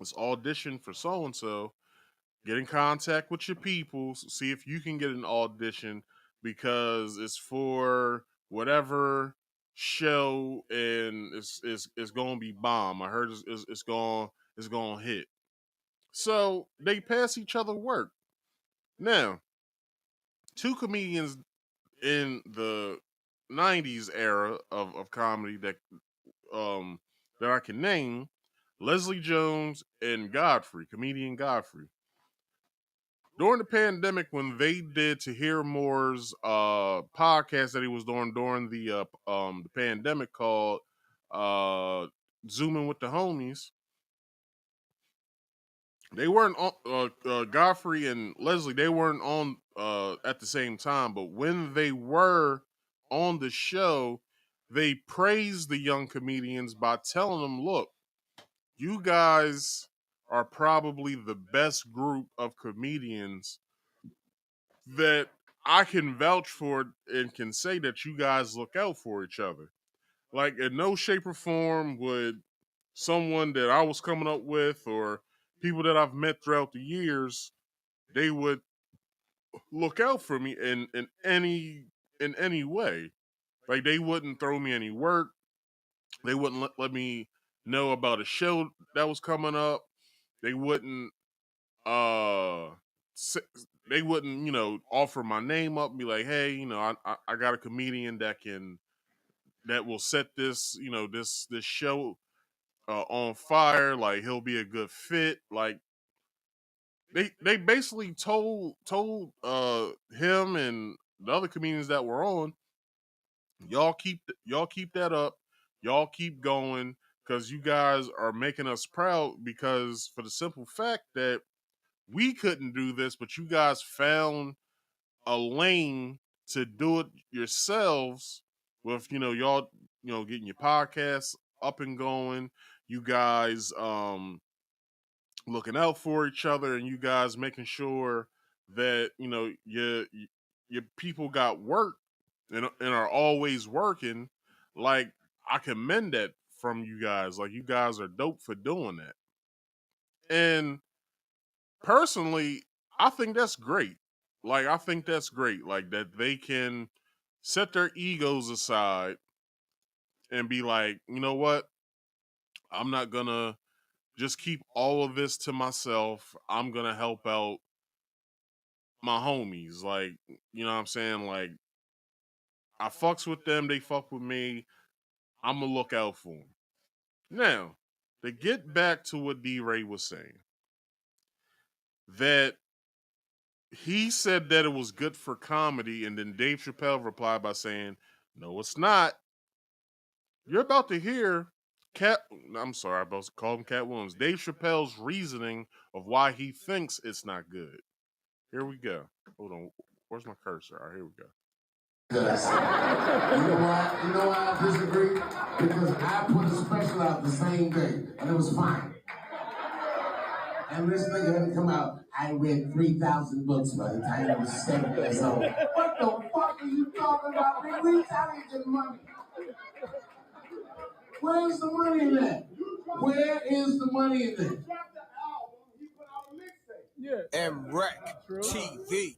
let's audition for so and so. Get in contact with your people, see if you can get an audition because it's for whatever show and it's going to be bomb. I heard it's going to hit." So they pass each other work. Now, two comedians in the 90s era of comedy that I can name, Leslie Jones and Godfrey, comedian Godfrey. During the pandemic, when they did To Hear More's podcast that he was doing during the pandemic called Zooming with the Homies, they weren't on Godfrey and Leslie. They weren't on at the same time, but when they were on the show, they praised the young comedians by telling them, "Look, you guys are probably the best group of comedians that I can vouch for and can say that you guys look out for each other. Like, in no shape or form would someone that I was coming up with or people that I've met throughout the years, they would look out for me in any way. Like, they wouldn't throw me any work. They wouldn't let me know about a show that was coming up. They wouldn't uh they wouldn't, you know, offer my name up and be like, "Hey, you know, I got a comedian that will set this, you know, this show on fire. Like, he'll be a good fit." Like, they basically told him and the other comedians that were on, y'all keep that up, y'all keep going, because you guys are making us proud, because for the simple fact that we couldn't do this, but you guys found a lane to do it yourselves with, you know, y'all, you know, getting your podcast up and going, you guys looking out for each other, and you guys making sure that, you know, your people got work and are always working. Like, I commend that from you guys. Like, you guys are dope for doing that. And personally, I think that's great. Like, I think that's great. Like, that they can set their egos aside and be like, you know what? I'm not gonna just keep all of this to myself. I'm gonna help out my homies. Like, you know what I'm saying? Like, I fucks with them, they fuck with me. I'm gonna look out for them. Now, to get back to what DeRay was saying, that he said that it was good for comedy, and then Dave Chappelle replied by saying, "No, it's not." You're about to hear I'm sorry, I about to call him Katt Williams. Dave Chappelle's reasoning of why he thinks it's not good. Here we go. Hold on. Where's my cursor? All right, here we go. Because you know why I disagree? Because I put a special out the same day, and it was fine. And this nigga hadn't come out. I read 3,000 books by the time I was 7 years old. What the fuck are you talking about, man? We telling you the money. Where's the money in that? Where is the money in that? MREC TV.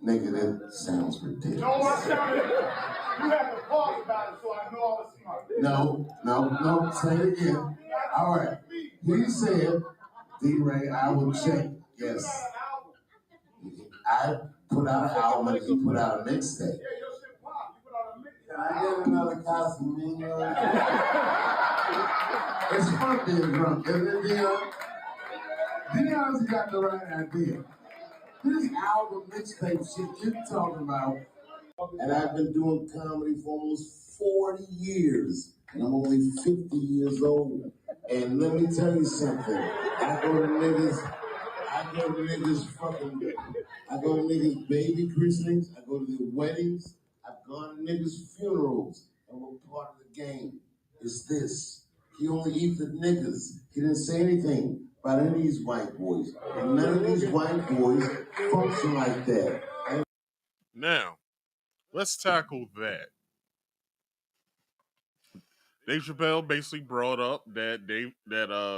Nigga, that sounds ridiculous. No, I sounded. You had to pause about it so I know I was smart. No, say it again. All right. He said, DeRay, I will check. Yes. I put out an album and he put out a mixtape. Yeah, your shit pop. You put out a mixtape. Can I get another Casamigos? It's fun being drunk, isn't it, Deon? Deon's got the right idea. This album mixtape shit you're talking about, and I've been doing comedy for almost 40 years, and I'm only 50 years old. And let me tell you something. I go to niggas' baby christenings, I go to their weddings, I've gone to niggas' funerals, and we're part of the game. It's this. He only eats the niggas. He didn't say anything about any of these white boys. And none of these white boys function like that. Now, let's tackle that. Dave Chappelle basically brought up that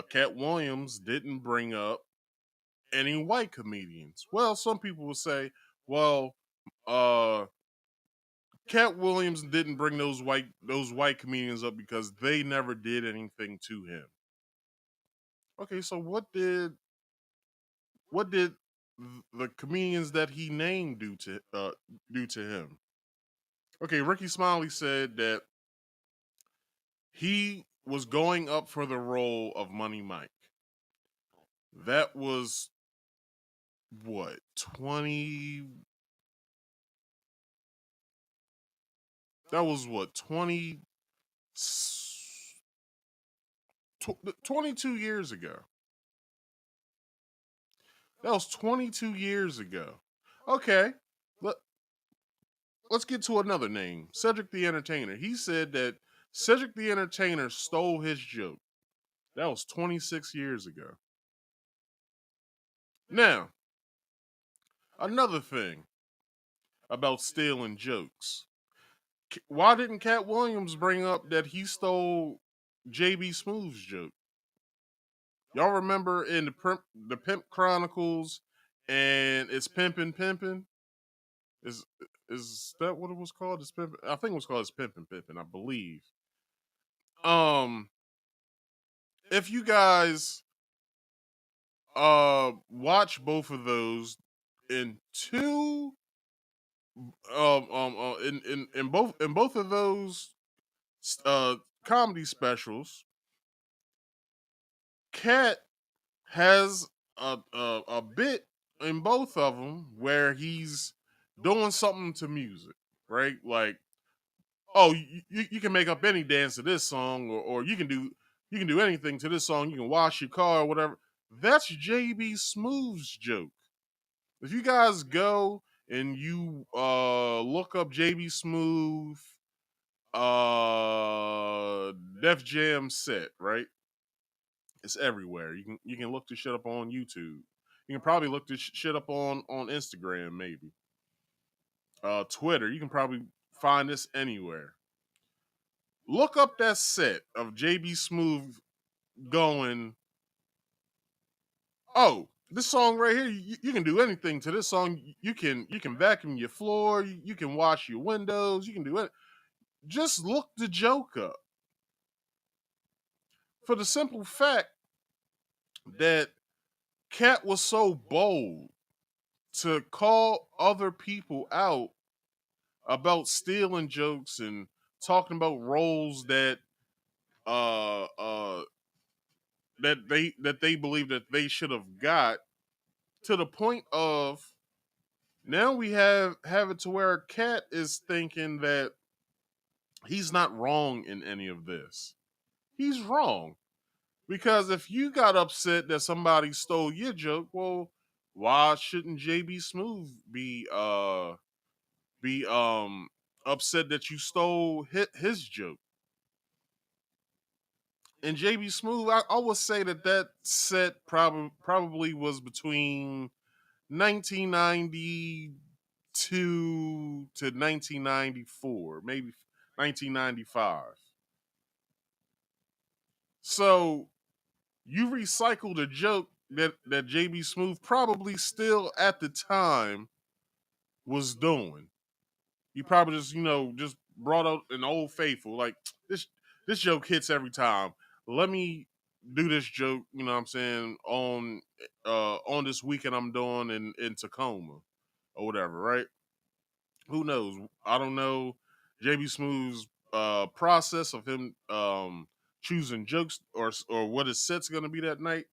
Katt Williams didn't bring up any white comedians. Well, some people will say, well, Katt Williams didn't bring those white comedians up because they never did anything to him. Okay, so what did the comedians that he named do to him? Okay, Ricky Smiley said that he was going up for the role of Money Mike. That was what, 20 that was what, 22 years ago. That was 22 years ago. Okay, let's get to another name, Cedric the Entertainer. He said that Cedric the Entertainer stole his joke. That was 26 years ago. Now, another thing about stealing jokes. Why didn't Katt Williams bring up that he stole JB Smooth's joke? Y'all remember in the Pimp Chronicles and It's Pimpin' Pimpin'? Is that what it was called? It's Pimpin'? I think it was called It's Pimpin' Pimpin', I believe. If you guys watch both of those in both of those comedy specials, Katt has a bit in both of them where he's doing something to music, right? Like, oh, you can make up any dance to this song, or you can do anything to this song. You can wash your car or whatever. That's JB Smooth's joke. If you guys go and you look up JB Smooth Def Jam set, right? It's everywhere. You can look this shit up on YouTube. You can probably look this shit up on Instagram, maybe. Twitter. You can probably find this anywhere. Look up that set of JB Smooth going, oh, this song right here, you can do anything to this song. You can vacuum your floor, you can wash your windows, you can do it. Just look the joke up. For the simple fact that Katt was so bold to call other people out about stealing jokes and talking about roles that uh uh that they believe that they should have got, to the point of now we have it to where Katt is thinking that he's not wrong in any of this. He's wrong. Because if you got upset that somebody stole your joke, well, why shouldn't JB Smooth be upset that you stole his joke? And JB Smooth, I would say that set probably was between 1992 to 1994, maybe 1995. So you recycled a joke that JB Smooth probably still at the time was doing. He probably just brought out an old faithful. Like, this joke hits every time. Let me do this joke, you know what I'm saying, on this weekend I'm doing in Tacoma or whatever, right? Who knows? I don't know JB Smooth's process of him choosing jokes or what his set's gonna be that night.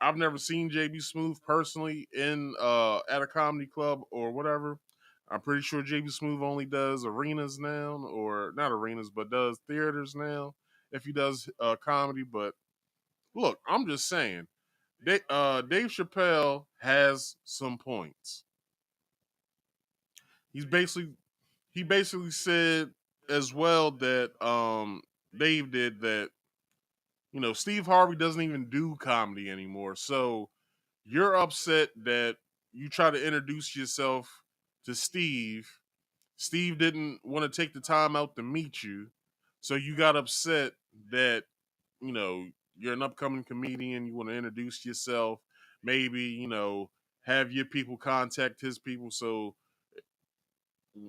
I've never seen JB Smooth personally in at a comedy club or whatever. I'm pretty sure JB Smooth only does arenas now, or not arenas, but does theaters now if he does comedy. But look, I'm just saying, Dave Chappelle has some points. He basically said as well that Dave did that, Steve Harvey doesn't even do comedy anymore. So you're upset that you try to introduce yourself to Steve. Steve didn't want to take the time out to meet you. So you got upset that, you're an upcoming comedian. You want to introduce yourself. Maybe, have your people contact his people. So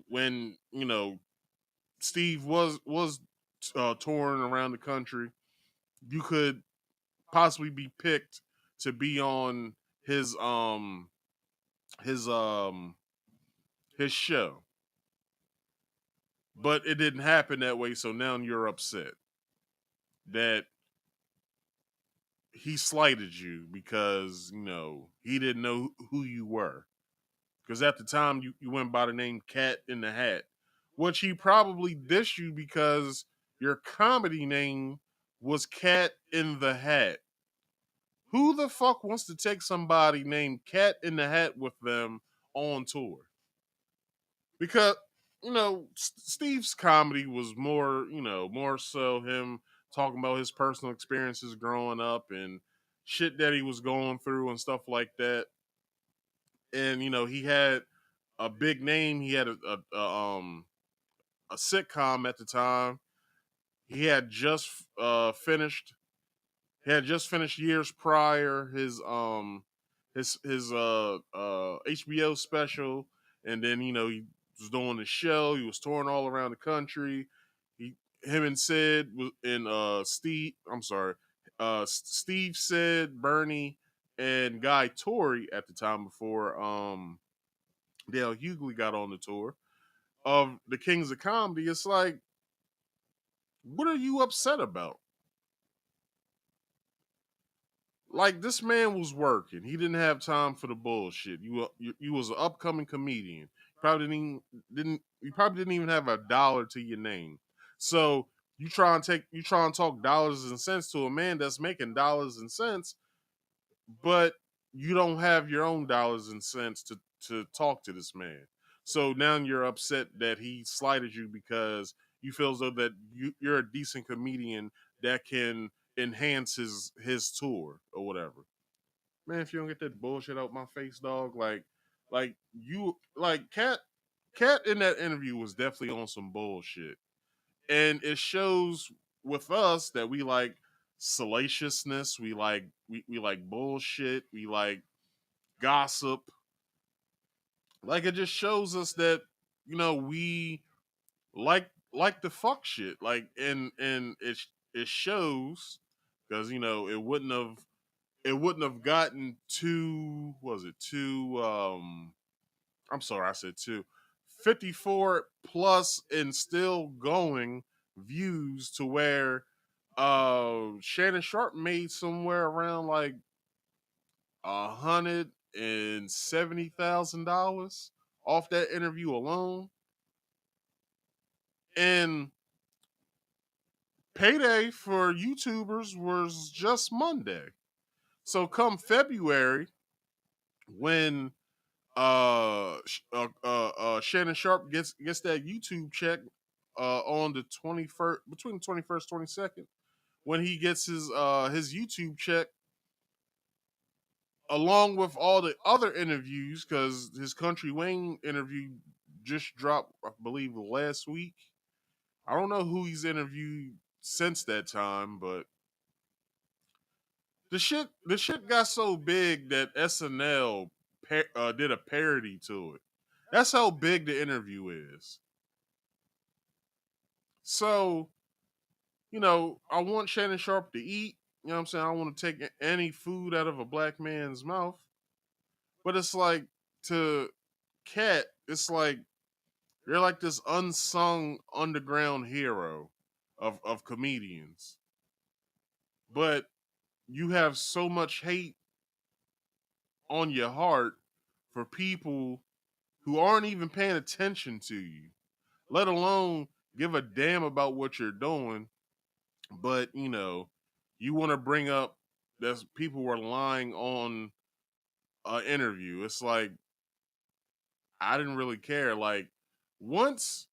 when, Steve was touring around the country, you could possibly be picked to be on his his um his show. But it didn't happen that way, so now you're upset that he slighted you because, he didn't know who you were. Because at the time you went by the name Cat in the Hat, which he probably dissed you because your comedy name was Cat in the Hat. Who the fuck wants to take somebody named Cat in the Hat with them on tour? Because Steve's comedy was more so him talking about his personal experiences growing up and shit that he was going through and stuff like that. And he had a big name. He had a sitcom at the time. He had just finished. He had just finished years prior his HBO special, and then he was doing the show. He was touring all around the country. Him and Sid was in Steve. I'm sorry, Steve, Sid, Bernie, and Guy Torrey at the time before Dale Hughley got on the tour of the Kings of Comedy. It's like, what are you upset about? Like, this man was working. He didn't have time for the bullshit. You was an upcoming comedian. You probably didn't even have $1 to your name. So you try and talk dollars and cents to a man that's making dollars and cents, but you don't have your own dollars and cents to talk to this man. So now you're upset that he slighted you because you feel as though that you're a decent comedian that can enhance his tour or whatever. Man, if you don't get that bullshit out my face, dog, like Katt in that interview was definitely on some bullshit. And it shows with us that we like salaciousness. We like bullshit. We like gossip. Like it just shows us that we like the fuck shit. Like and it shows because it wouldn't have gotten two, was it two, I'm sorry, I said two, 54 plus and still going views to where Shannon Sharp made somewhere around like $170,000 off that interview alone. And payday for YouTubers was just Monday. So come February, when Shannon Sharp gets that YouTube check on the 21st, between the 21st 22nd, when he gets his YouTube check along with all the other interviews, because his Country Wayne interview just dropped, I believe, last week. I don't know who he's interviewed since that time, but the shit got so big that SNL did a parody to it. That's how big the interview is. So, I want Shannon Sharp to eat. You know what I'm saying? I want to take any food out of a black man's mouth. But it's like, to Katt, it's like you're like this unsung underground hero of comedians. But you have so much hate on your heart for people who aren't even paying attention to you, let alone give a damn about what you're doing. But you want to bring up that people were lying on an interview. It's like, I didn't really care. Like, once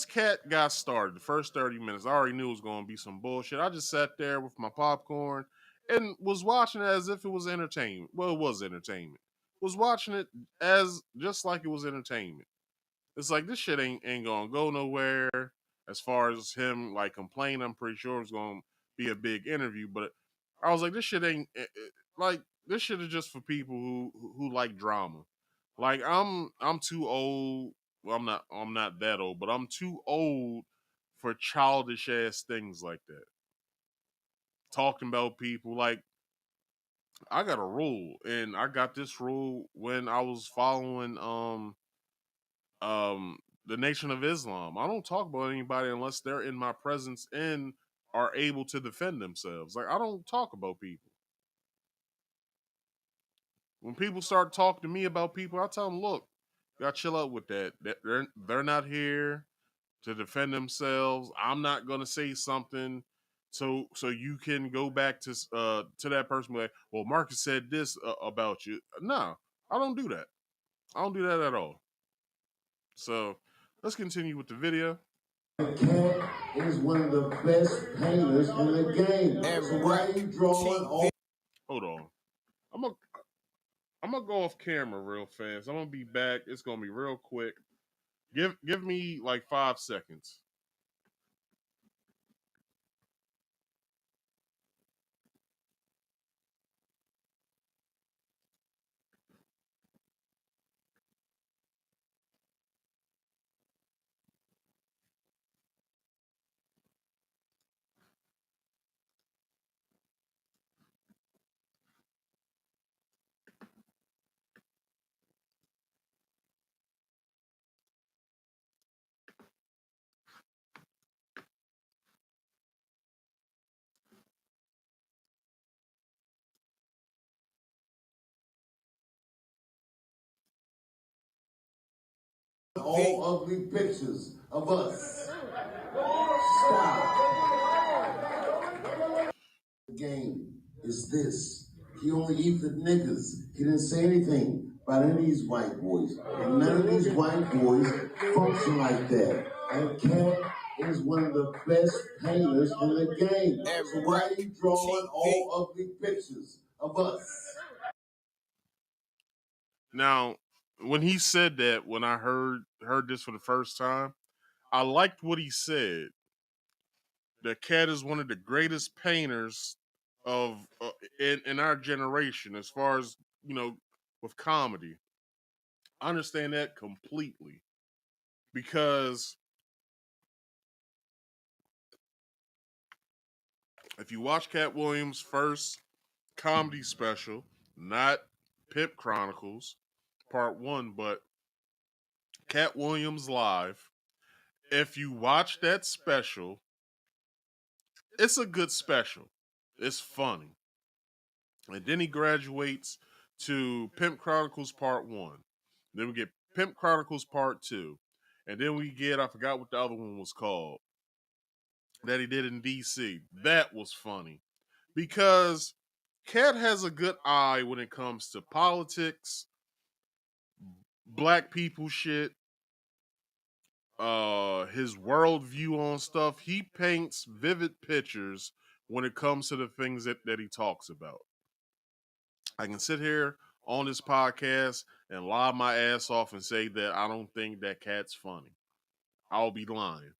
Katt got started, the first 30 minutes, I already knew it was going to be some bullshit. I just sat there with my popcorn and was watching it as if it was entertainment. Well, it was entertainment. Was watching it as just like it was entertainment. It's like, this shit ain't gonna go nowhere. As far as him like complaining, I'm pretty sure it's gonna be a big interview. But I was like, this shit ain't like, this shit is just for people who like drama. Like, I'm too old. Well, I'm not that old, but I'm too old for childish ass things like that. Talking about people, like, I got a rule, and I got this rule when I was following the Nation of Islam. I don't talk about anybody unless they're in my presence and are able to defend themselves. Like, I don't talk about people. When people start talking to me about people, I tell them, look, you gotta chill out with that. They're not here to defend themselves. I'm not gonna say something so you can go back to that person like, well, Marcus said this about you. No, I don't do that. I don't do that at all. So let's continue with the video. Katt is one of the best painters in the game. So why are you drawing all? Hold on. I'm gonna go off camera real fast. I'm gonna be back. It's gonna be real quick. Give me like 5 seconds. All ugly pictures of us. Stop. The game is this. He only eats the niggas. He didn't say anything about any of these white boys. And none of these white boys function like that. And Katt is one of the best painters in the game. So why are you drawing all ugly pictures of us? Now, when he said that, when I heard this for the first time, I liked what he said. that Katt is one of the greatest painters of in our generation, as far as with comedy. I understand that completely because if you watch Katt Williams' first comedy special, not Pimp Chronicles Part 1, but Katt Williams Live, if you watch that special, it's a good special. It's funny. And then he graduates to Pimp Chronicles Part 1. Then we get Pimp Chronicles Part 2. And then we get, I forgot what the other one was called, that he did in DC. That was funny. Because Katt has a good eye when it comes to politics, black people shit, his worldview on stuff. He paints vivid pictures when it comes to the things that he talks about. I can sit here on this podcast and lie my ass off and say that I don't think that Katt's funny. I'll be lying.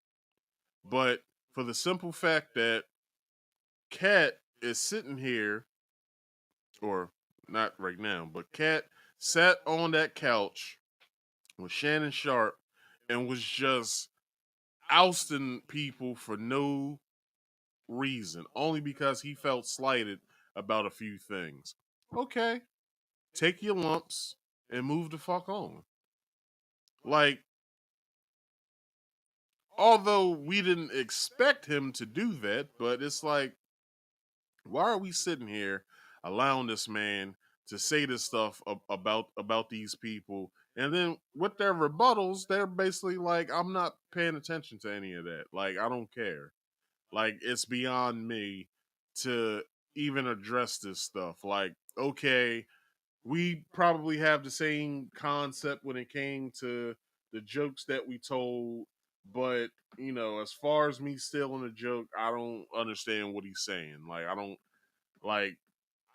But for the simple fact that Katt is sitting here, or not right now, but Katt sat on that couch with Shannon Sharpe and was just ousting people for no reason, only because he felt slighted about a few things. Okay, take your lumps and move the fuck on. Like, although we didn't expect him to do that, but it's like, why are we sitting here allowing this man to say this stuff about these people, and then with their rebuttals, they're basically like, I'm not paying attention to any of that. Like, I don't care. Like, it's beyond me to even address this stuff. Like, okay, we probably have the same concept when it came to the jokes that we told, but as far as me stealing a joke, I don't understand what he's saying. Like, I don't like.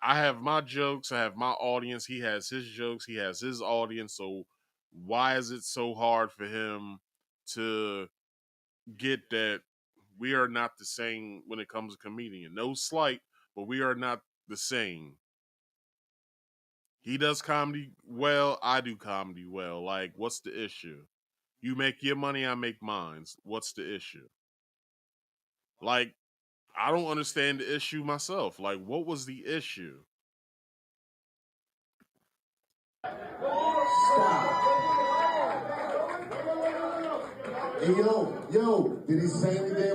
I have my jokes, I have my audience. He has his jokes, he has his audience. So why is it so hard for him to get that we are not the same when it comes to comedian? No slight, but we are not the same. He does comedy well, I do comedy well. Like, what's the issue? You make your money, I make mine. What's the issue? Like, I don't understand the issue myself. Like, what was the issue? Stop. Hey, yo, did he say anything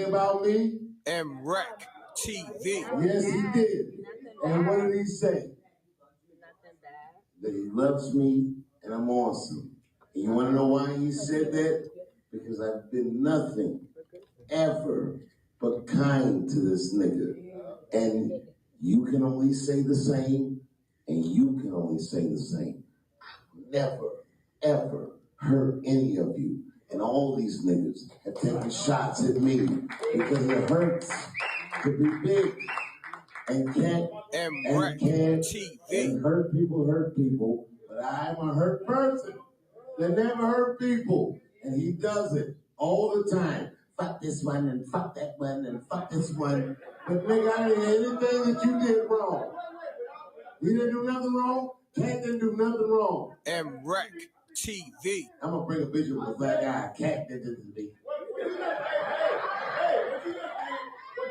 about me? MREC TV. Yes, he did. And what did he say? That he loves me and I'm awesome. And you want to know why he said that? Because I've been nothing ever but kind to this nigga. And you can only say the same, and you can only say the same. Never, ever hurt any of you. And all these niggas have taken shots at me because it hurts to be big. And can't and hurt people, but I'm a hurt person that never hurt people. And he does it all the time. Fuck this one and fuck that one and fuck this one. But nigga, I didn't hear anything that you did wrong. You didn't do nothing wrong? Katt didn't do nothing wrong. MREC TV. I'm gonna bring a picture of a black guy. Katt did this to me. What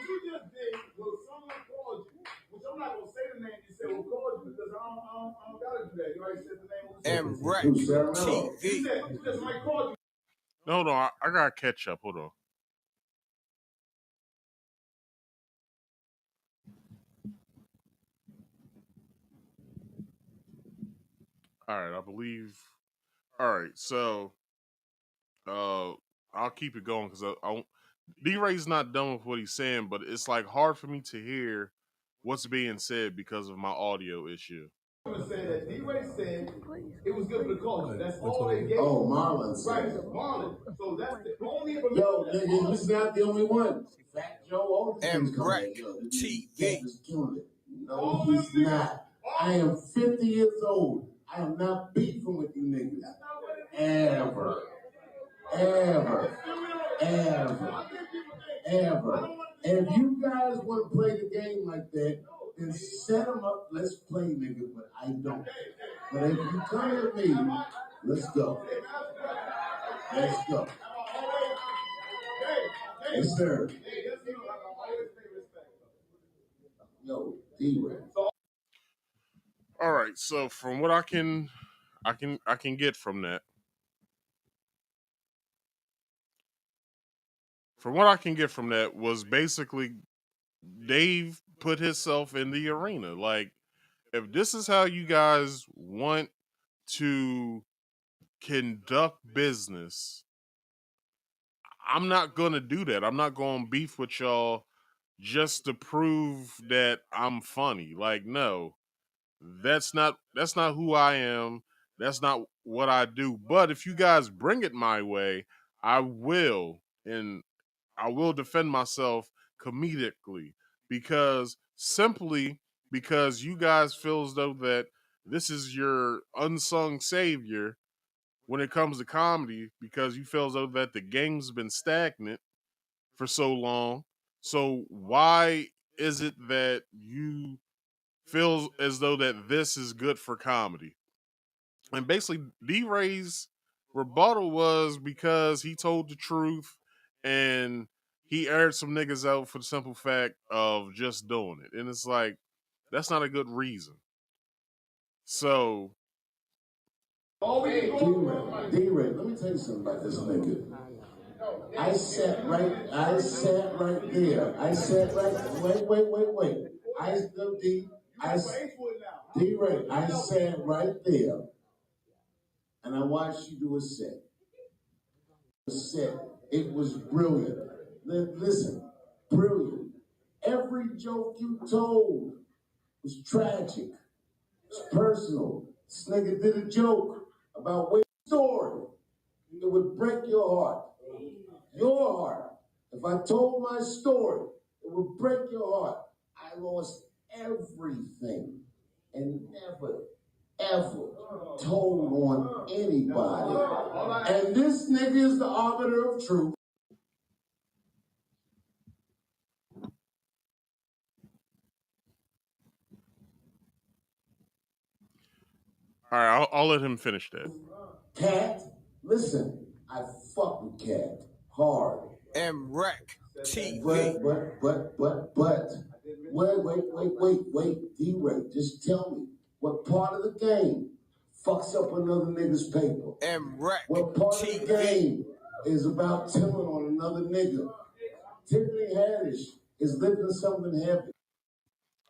you just did was someone called you, which I'm not gonna say the name. You said who called you because I don't gotta do that. You already said the name. MREC TV. You just might call you. No, I gotta catch up. Hold on. All right, I believe. All right, so I'll keep it going because DeRay's not done with what he's saying, but it's like hard for me to hear what's being said because of my audio issue. I'm gonna say that DeRay said it was good for the culture. That's all they gave. Oh, Marlon. Right, Marlon. So that's the only information. Yo, nigga, he's not the only one. Fat Joe, all the things come MREC TV. Is killing it. No, he's not. I am 50 years old. I am not beefing with you niggas. Ever. ever. And if you guys want to play the game like that, then set them up. Let's play, nigga, but I don't. But if you come at me, let's go. Let's go. Yes, sir. Yo, DeRay. All right, so from what I can get from that, was basically Dave put himself in the arena. Like, if this is how you guys want to conduct business, I'm not gonna do that. I'm not gonna beef with y'all just to prove that I'm funny. Like, no, that's not who I am. That's not what I do. But if you guys bring it my way, I will, and I will defend myself comedically, because simply because you guys feel as though that this is your unsung savior when it comes to comedy, because you feel as though that the game's been stagnant for so long. So why is it that you feel as though that this is good for comedy? And basically, DeRay's rebuttal was because he told the truth and he aired some niggas out for the simple fact of just doing it. And it's like, that's not a good reason. So, DeRay, let me tell you something about this nigga. I sat right there. I sat right. Wait. DeRay, I sat right there, and I watched you do a set. It was brilliant. Listen, brilliant. Every joke you told was tragic. It's personal. This nigga did a joke about Wade's story. It would break your heart. Your heart. If I told my story, it would break your heart. I lost everything and never, ever told on anybody. And this nigga is the arbiter of truth. all right, I'll let him finish that. Katt, listen, I fuck with Katt hard. MREC TV. But, wait, DeRay, just tell me, what part of the game fucks up another nigga's paper? MREC What part TV. of the game is about tilling on another nigga? Tiffany Haddish is lifting something heavy.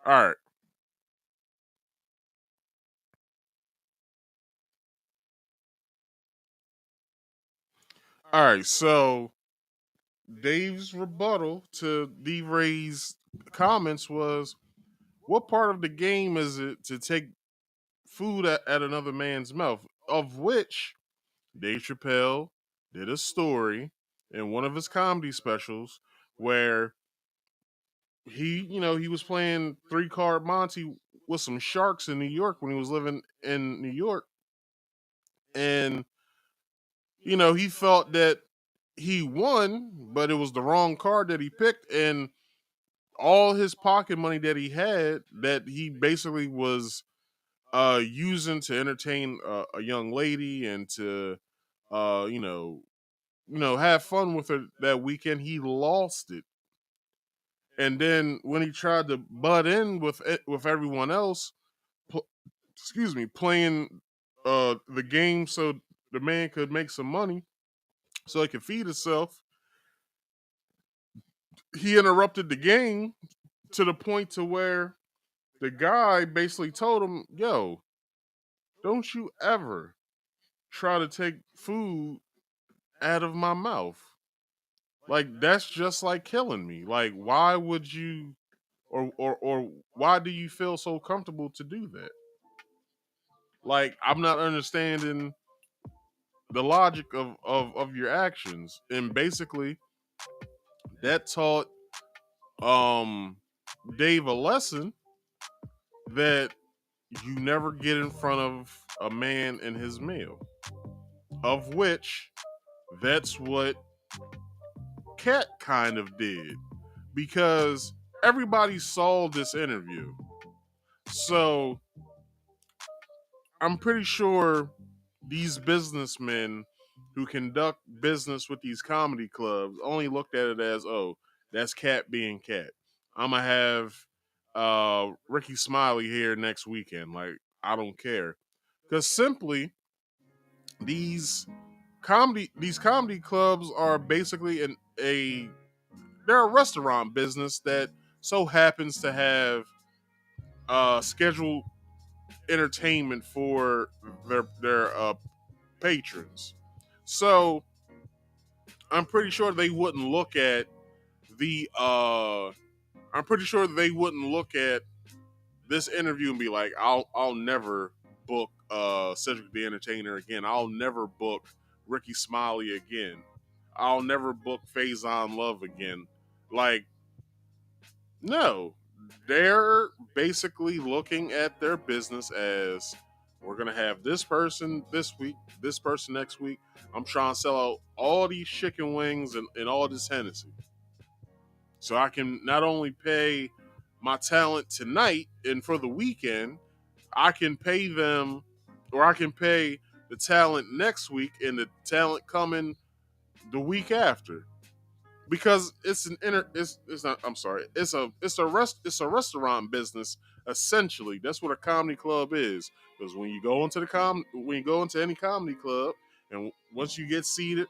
All right. All right, so Dave's rebuttal to DeRay's comments was, what part of the game is it to take food at another man's mouth? Of which Dave Chappelle did a story in one of his comedy specials where he was playing 3-card Monty with some sharks in New York when he was living in New York. And, he felt that he won, but it was the wrong card that he picked. And all his pocket money that he had, that he basically was using to entertain a young lady and to have fun with her that weekend, he lost it. And then when he tried to butt in with everyone else, playing the game so the man could make some money so he could feed himself, he interrupted the game to the point to where the guy basically told him, yo, don't you ever try to take food out of my mouth. Like, that's just like killing me. Like, why would you, or why do you feel so comfortable to do that? Like, I'm not understanding the logic of your actions. And basically, that taught Dave a lesson that you never get in front of a man in his meal. Of which, that's what Katt kind of did, because everybody saw this interview. So I'm pretty sure these businessmen who conduct business with these comedy clubs only looked at it as, oh, that's Katt being Katt. I'm gonna have Ricky Smiley here next weekend. Like, I don't care, because simply these comedy clubs are basically they're a restaurant business that so happens to have scheduled entertainment for their patrons. So I'm pretty sure they wouldn't look at the I'm pretty sure they wouldn't look at this interview and be like, I'll never book Cedric the Entertainer again. I'll never book Ricky Smiley again. I'll never book Faison Love again. Like, no. They're basically looking at their business as, we're gonna have this person this week, this person next week. I'm trying to sell out all these chicken wings and all this Hennessy, so I can not only pay my talent tonight and for the weekend, I can pay them, or I can pay the talent next week and the talent coming the week after. Because it's not, I'm sorry, it's a restaurant business essentially. That's what a comedy club is. Because when you go into any comedy club, and once you get seated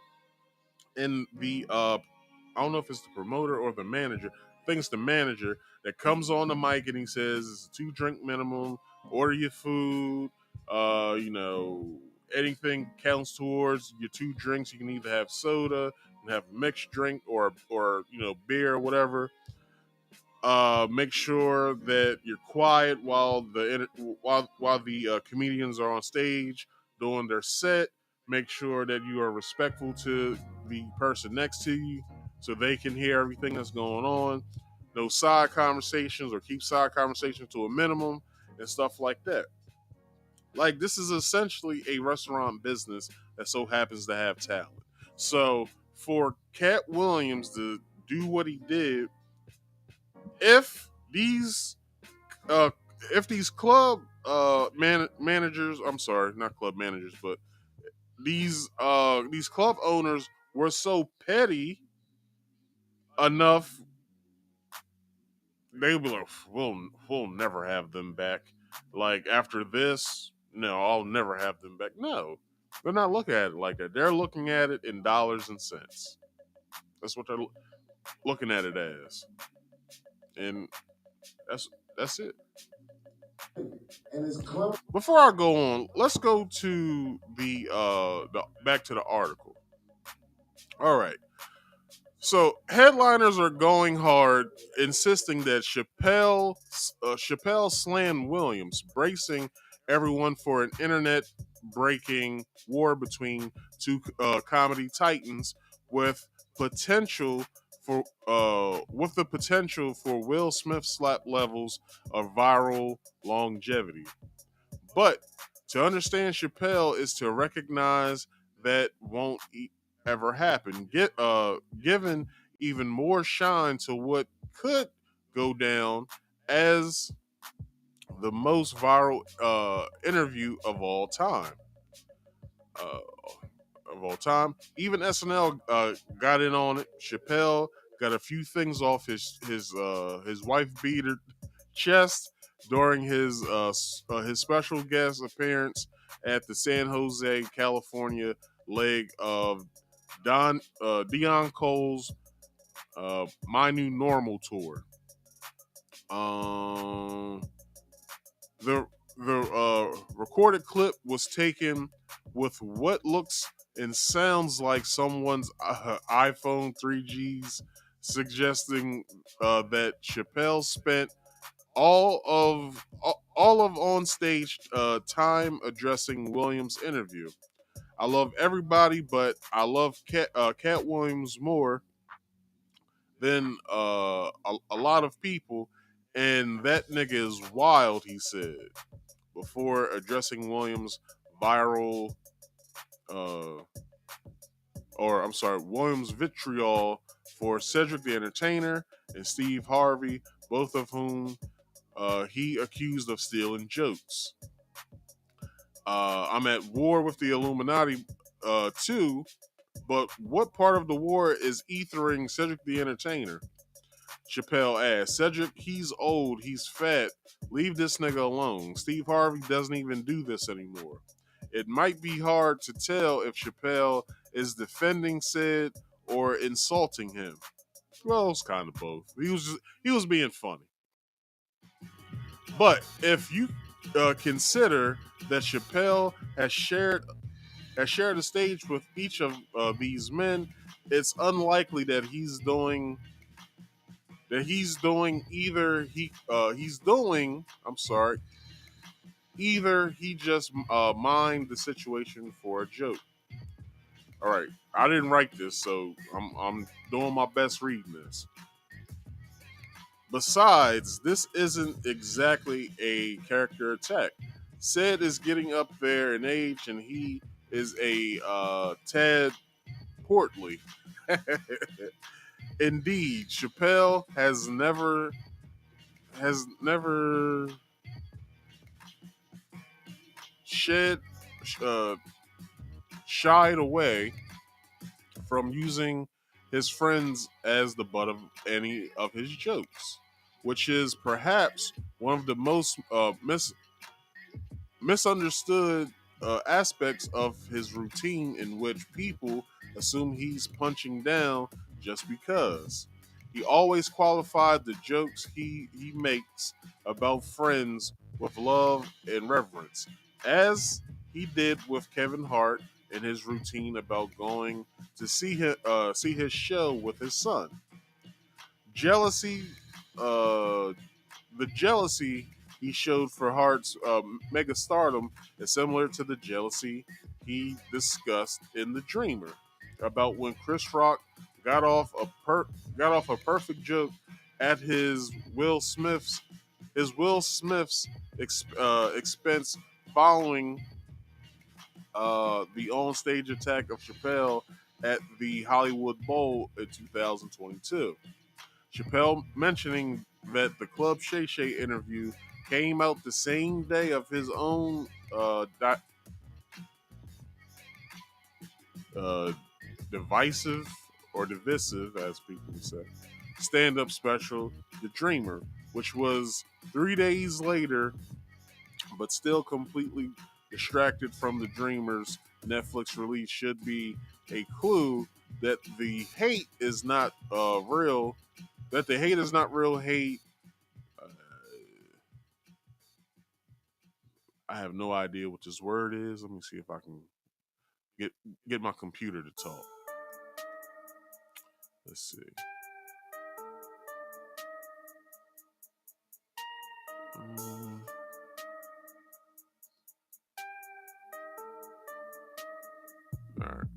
in the I don't know if it's the promoter or the manager. I think it's the manager that comes on the mic and he says it's a 2-drink minimum. Order your food. You know, anything counts towards your 2 drinks. You can either have soda, you can have a mixed drink, or you know, beer or whatever. Make sure that you're quiet while the comedians are on stage doing their set. Make sure that you are respectful to the person next to you, so they can hear everything that's going on. No side conversations, or keep side conversations to a minimum, and stuff like that. Like, this is essentially a restaurant business that so happens to have talent. So for Katt Williams to do what he did, if these uh club managers, I'm sorry, not club managers, but these club owners were so petty enough, they would be like, we'll never have them back. Like, after this, no, I'll never have them back. No, they're not looking at it like that. They're looking at it in dollars and cents. That's what they're looking at it as, and that's it. And his club. Before I go on, let's go to the back to the article. All right. So headliners are going hard, insisting that Chappelle slammed Williams, bracing everyone for an internet-breaking war between two comedy titans, with potential with the potential for Will Smith slap levels of viral longevity. But to understand Chappelle is to recognize that won't ever happen. Given even more shine to what could go down as the most viral interview of all time. Even SNL got in on it. Chappelle got a few things off his wife beater chest during his special guest appearance at the San Jose, California leg of Deon Cole's My New Normal tour. The recorded clip was taken with what looks and sounds like someone's iPhone 3Gs, suggesting that Chappelle spent all of on stage time addressing Williams' interview. I love everybody, but I love Katt Williams more than a lot of people, and that nigga is wild, he said, before addressing Williams' viral Williams' vitriol for Cedric the Entertainer and Steve Harvey, both of whom he accused of stealing jokes. I'm at war with the Illuminati too, but what part of the war is ethering Cedric the Entertainer? Chappelle asked. Cedric, he's old, he's fat. Leave this nigga alone. Steve Harvey doesn't even do this anymore. It might be hard to tell if Chappelle is defending Sid or insulting him. Well, it's kind of both. He was being funny. But if you consider that Chappelle has shared a stage with each of these men, it's unlikely that he's doing either he just mined the situation for a joke. All right, I didn't write this, so I'm doing my best reading this. Besides, this isn't exactly a character attack. Sid is getting up there in age, and he is a tad portly. Indeed, Chappelle has never shied away from using his friends as the butt of any of his jokes, which is perhaps one of the most misunderstood aspects of his routine, in which people assume he's punching down just because. He always qualified the jokes he makes about friends with love and reverence, as he did with Kevin Hart in his routine about going to see his show with his son. Jealousy, the jealousy he showed for Hart's mega stardom is similar to the jealousy he discussed in The Dreamer about when Chris Rock got off a perfect joke at his Will Smith's expense following the on-stage attack of Chappelle at the Hollywood Bowl in 2022. Chappelle mentioning that the Club Shay Shay interview came out the same day of his own divisive, or divisive as people say, stand-up special, The Dreamer, which was 3 days later, but still completely distracted from The Dreamer's Netflix release, should be a clue that the hate is not real. That the hate is not real hate. I have no idea what this word is. Let me see if I can get my computer to talk. Let's see. All right.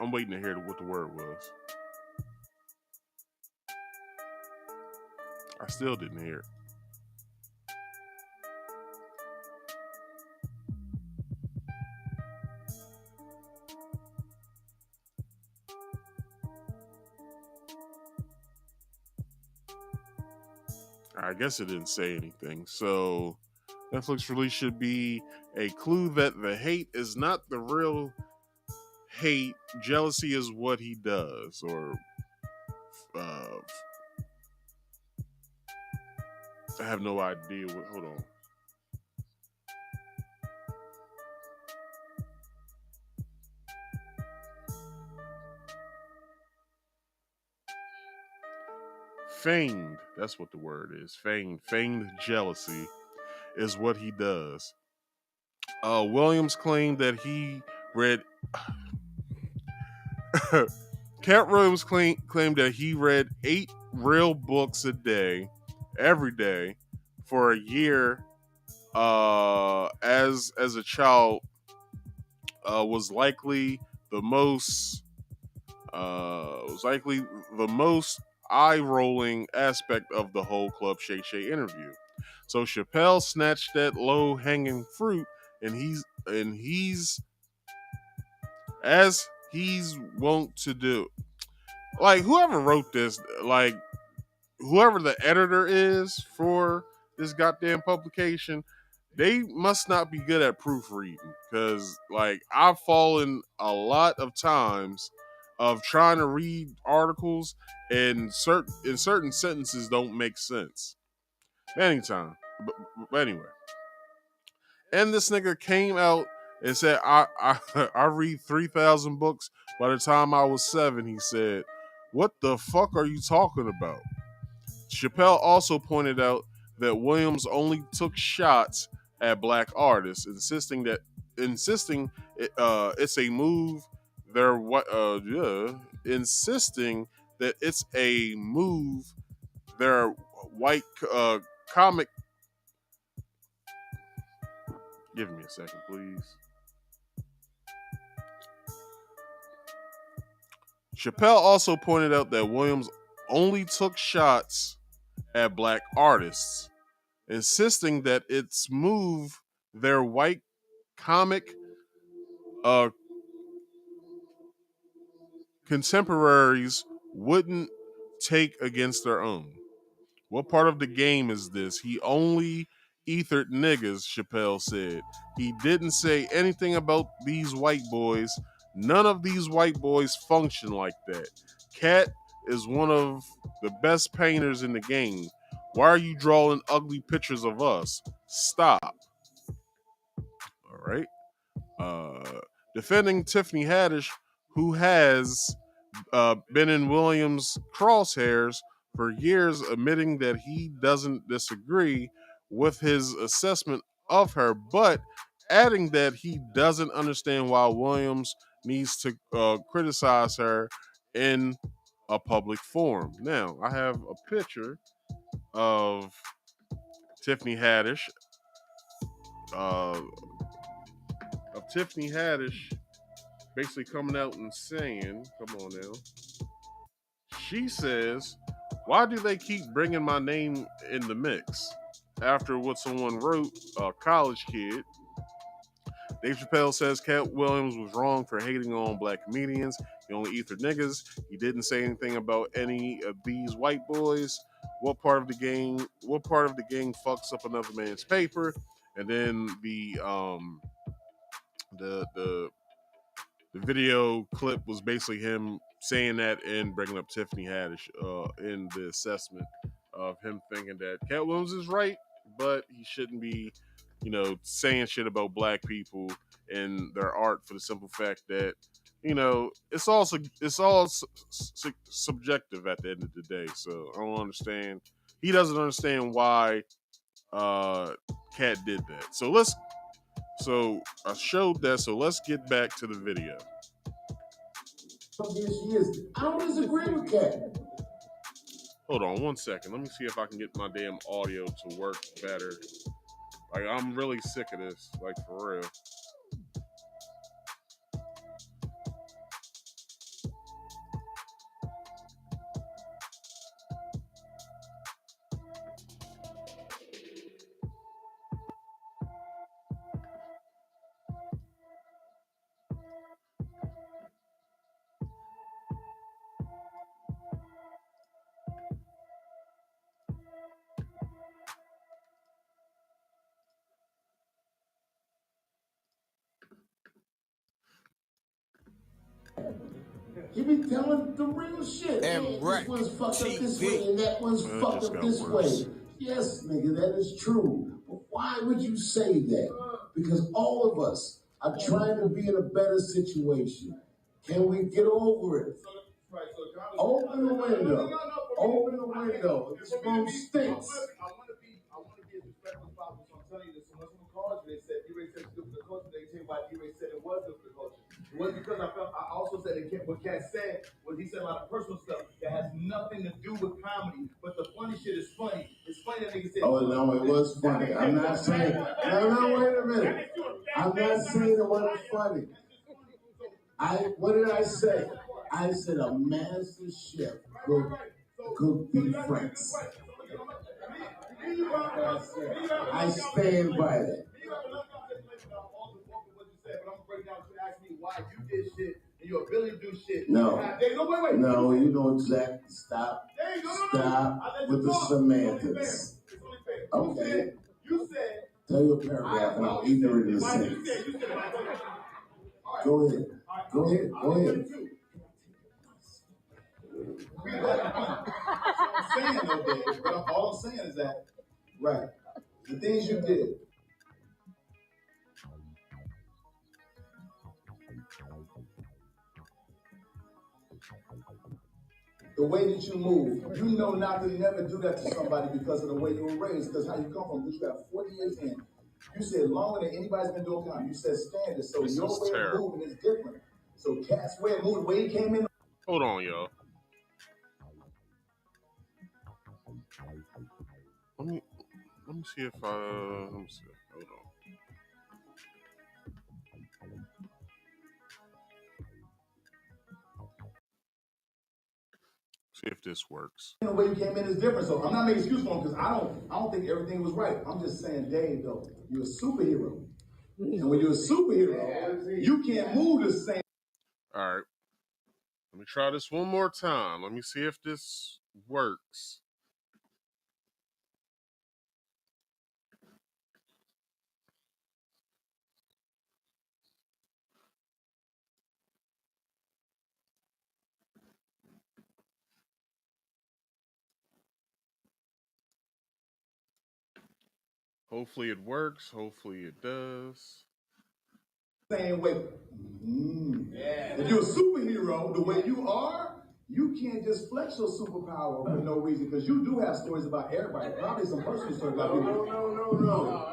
I'm waiting to hear what the word was. I still didn't hear it. I guess it didn't say anything. So Netflix release should be a clue that the hate is not the real hate. Jealousy is what he does, or I have no idea. Hold on. Feigned, that's what the word is. Feigned jealousy is what he does. Williams claimed that he read. Katt Williams claimed that he read 8 real books a day, every day, for a year. As a child, was likely the most eye-rolling aspect of the whole Club Shay Shay interview. So Chappelle snatched that low-hanging fruit and he's as he's wont to do. Like whoever wrote this, like whoever the editor is for this goddamn publication, they must not be good at proofreading, because like I've fallen a lot of times of trying to read articles and certain sentences don't make sense. Anytime, but anyway, and this nigga came out and said, I read 3,000 books by the time I was 7. He said, "What the fuck are you talking about?" Chappelle also pointed out that Williams only took shots at black artists, insisting it's a move. Insisting that it's a move. Their white comic. Give me a second, please. Chappelle also pointed out that Williams only took shots at black artists, insisting that its move their white comic contemporaries wouldn't take against their own. What part of the game is this? He only ethered niggas, Chappelle said. He didn't say anything about these white boys. None of these white boys function like that. Katt is one of the best painters in the game. Why are you drawing ugly pictures of us? Stop. All right. Defending Tiffany Haddish, who has been in Williams' crosshairs for years, admitting that he doesn't disagree with his assessment of her, but adding that he doesn't understand why Williams needs to criticize her in a public forum. Now, I have a picture of Tiffany Haddish. Basically coming out and saying, come on now. She says, why do they keep bringing my name in the mix? After what someone wrote, a college kid. Dave Chappelle says Katt Williams was wrong for hating on black comedians. He only ethered niggas. He didn't say anything about any of these white boys. What part of the gang fucks up another man's paper? And then the video clip was basically him saying that and bringing up Tiffany Haddish in the assessment of him thinking that Katt Williams is right, but he shouldn't be, saying shit about black people and their art for the simple fact that, it's all subjective at the end of the day. So I don't understand. He doesn't understand why Katt did that. So I showed that. So let's get back to the video. I don't disagree with Katt. Hold on 1 second. Let me see if I can get my damn audio to work better. Like, I'm really sick of this. Like, for real. You be telling the real shit. And This one's fucked up this way and that one's fucked up this way. Yes, nigga, that is true. But why would you say that? Because all of us are trying to be in a better situation. Can we get over it? Open the window. Open the window. This room stinks. I want to be as respectful as possible, so I'm telling you this. So when someone called you, they said DeRay said it's good for the culture. They tell you why DeRay said it was good for the culture. It wasn't because I also said what Katt said was he said a lot of personal stuff that has nothing to do with comedy, but the funny shit is funny. It's funny that nigga said. Oh no, it was funny. I'm not saying. No, wait a minute. I'm not saying it wasn't funny. What did I say? I said a master chef could be Franks. I stand by that. your ability to do shit. No. Wait. No, you know exactly. Stop. Stop with the semantics. Okay. You said. Tell your paragraph and I'm ignorant in the sentence. Go ahead. All I'm saying is that, right, the things you did. The way that you move, you know not to never do that to somebody because of the way you were raised, because how you come from. You got 40 years in. You said longer than anybody's been doing time. You said standard, so this your way of moving is different. So Katt's way of moving, the way he came in. Hold on, y'all. Let me see if let me see. Hold on. See if this works. The way you came in is different, so I'm not making excuse for him because I don't think everything was right. I'm just saying, Dave, though, you're a superhero, and when you're a superhero, you can't move the same. All right. Let me try this one more time. Let me see if this works. Hopefully it works. Hopefully it does. Same way. If you're a superhero, the way you are, you can't just flex your superpower for no reason because you do have stories about everybody. Probably some personal stories about people. No.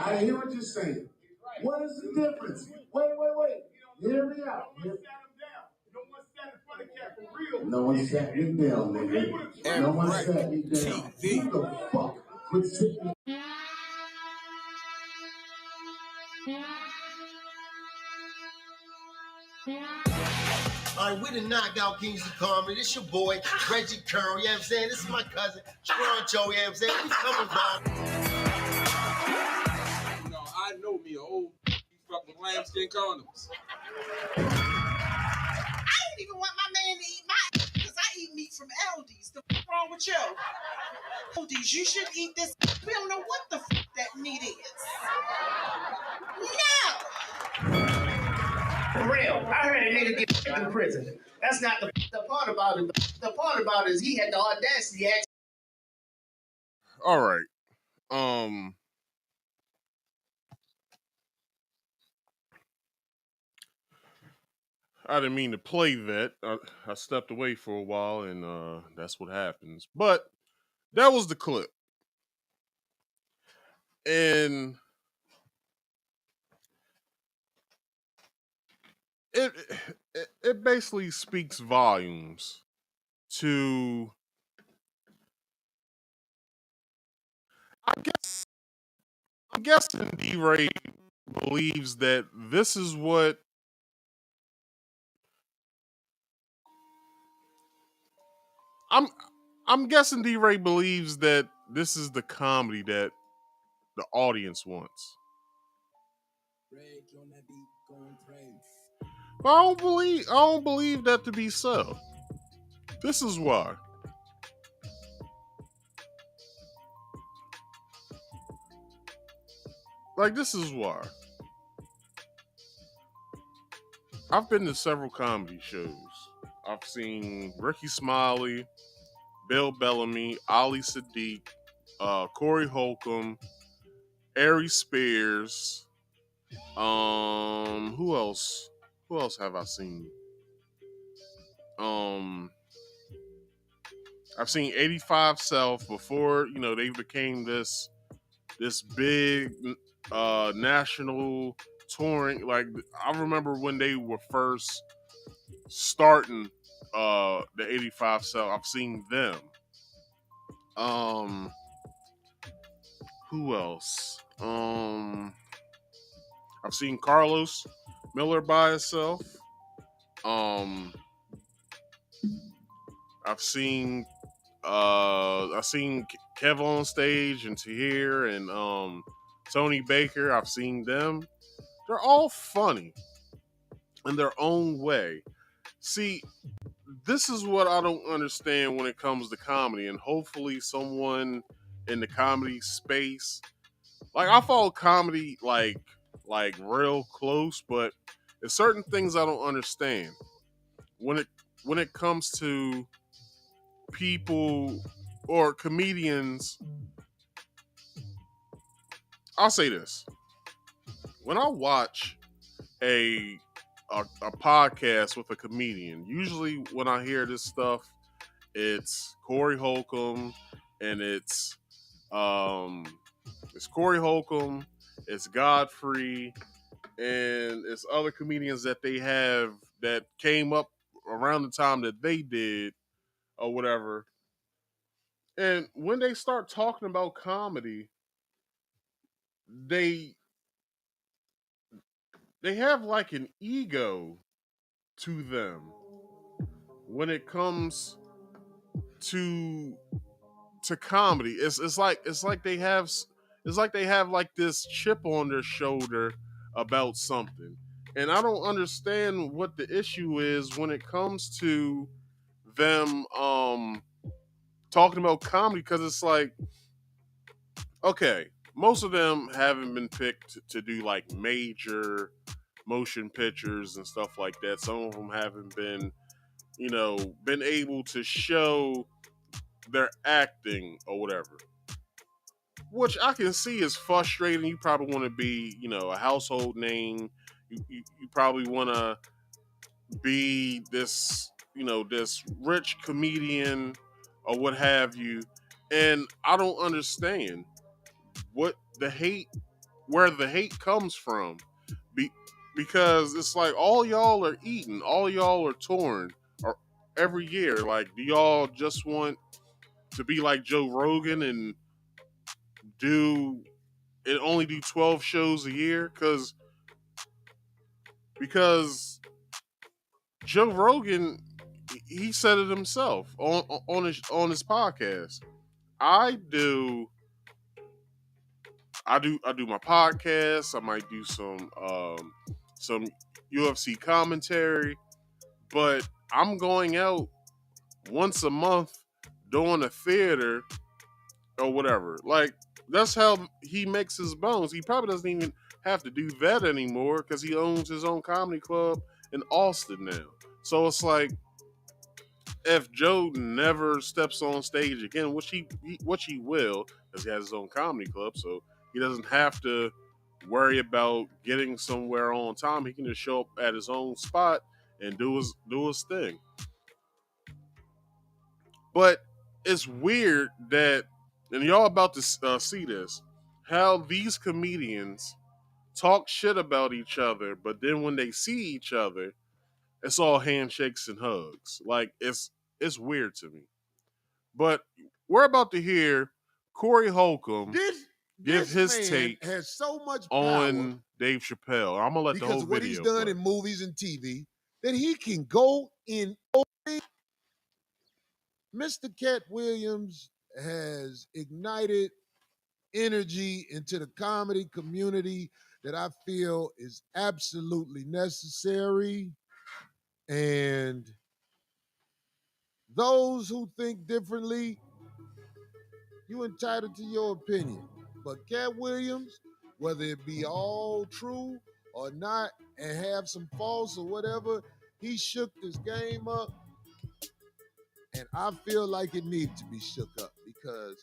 I hear what you're saying. What is the difference? Wait. Hear me out. No one sat me down, nigga. No one sat me down. Who the fuck would sit me? All right, we the Knockout Kings of Comedy. This your boy, Reggie Curry, you know what I'm saying? This is my cousin, Toronto, you know what I'm saying? We coming down. You know, I know me, old fuck with lambskin condoms. I don't even want my man to eat mine, because I eat meat from Aldi's. The f wrong with you? Aldi's, you should eat this. We don't know what the f that meat is. No! For real, I heard a nigga get put in prison. That's not the part about it. The part about it is he had the audacity to ask. All right. I didn't mean to play that. I stepped away for a while, and that's what happens. But that was the clip, and it basically speaks volumes to. I'm guessing DeRay believes that this is what. I'm guessing DeRay believes that this is the comedy that the audience wants. But I don't believe that to be so. This is why. Like, this is why. I've been to several comedy shows. I've seen Ricky Smiley, Bill Bellamy, Ali Sadiq, Corey Holcomb, Ari Spears. Who else? Who else have I seen? I've seen 85 South before, they became this big national touring. Like, I remember when they were first starting the 85 South. I've seen them. Who else? I've seen Carlos Miller by himself. I've seen Kev on stage and Tahir and Tony Baker. I've seen them. They're all funny. in their own way. See, this is what I don't understand when it comes to comedy, and hopefully someone in the comedy space, like I follow comedy like real close, but there's certain things I don't understand when it comes to people or comedians. I'll say this: when I watch a podcast with a comedian, usually when I hear this stuff, it's Corey Holcomb, and it's Corey Holcomb, it's Godfrey, and it's other comedians that they have that came up around the time that they did or whatever. And when they start talking about comedy, they they have like an ego to them when it comes to comedy. It's like they have like this chip on their shoulder about something. And I don't understand what the issue is when it comes to them talking about comedy, because it's like, okay, most of them haven't been picked to do like major motion pictures and stuff like that. Some of them haven't been, been able to show their acting or whatever, which I can see is frustrating. You probably want to be, a household name. You probably want to be this, this rich comedian or what have you. And I don't understand what the hate, where the hate comes from. Be, because it's like all y'all are eating, all y'all are touring or every year. Like, do y'all just want to be like Joe Rogan and only do 12 shows a year? Because Joe Rogan, he said it himself on his podcast. I do my podcast. I might do some UFC commentary, but I'm going out once a month doing a theater or whatever. Like, that's how he makes his bones. He probably doesn't even have to do that anymore because he owns his own comedy club in Austin now. So it's like, if Joe never steps on stage again, which he will, because he has his own comedy club, so he doesn't have to worry about getting somewhere on time. He can just show up at his own spot and do his thing. But it's weird that, and y'all about to see this, how these comedians talk shit about each other, but then when they see each other, it's all handshakes and hugs. Like, it's weird to me. But we're about to hear Corey Holcomb give his take has so much on Dave Chappelle. I'm gonna let the whole video because what he's done play. in movies and TV that he can go in. Mr. Katt Williams has ignited energy into the comedy community that I feel is absolutely necessary. And those who think differently, you entitled to your opinion. But Katt Williams, whether it be all true or not, and have some false or whatever, he shook this game up. And I feel like it needed to be shook up because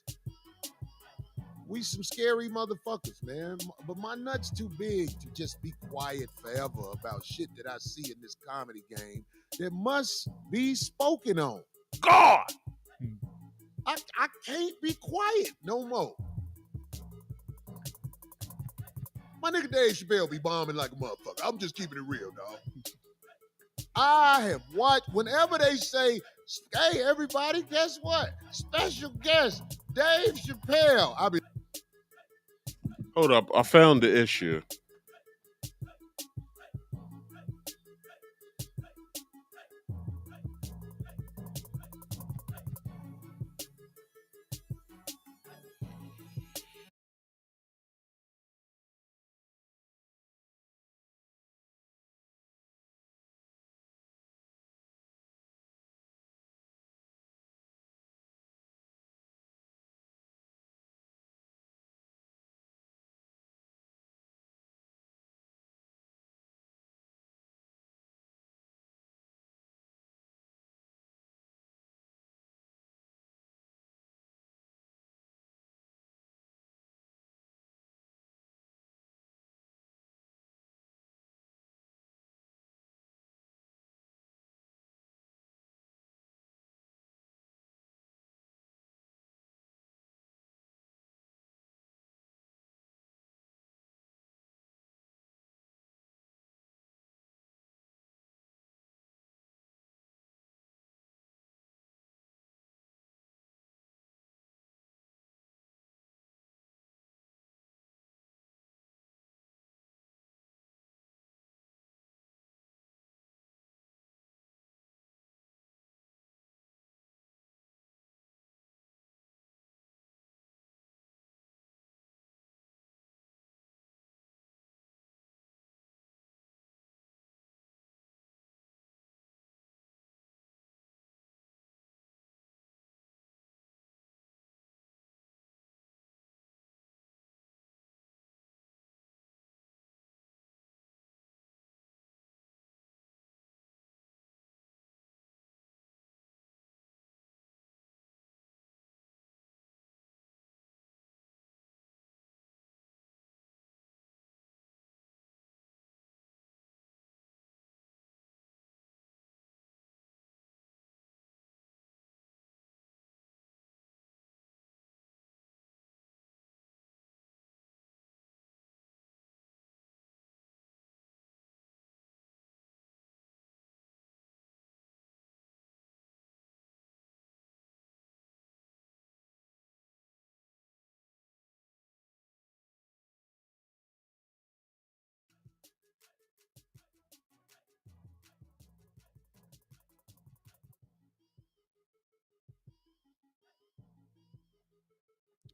we some scary motherfuckers, man. But my nut's too big to just be quiet forever about shit that I see in this comedy game that must be spoken on. God! I can't be quiet no more. My nigga Dave Chappelle be bombing like a motherfucker. I'm just keeping it real, dog. I have watched, whenever they say, hey, everybody, guess what? Special guest, Dave Chappelle. I be. Hold up, I found the issue.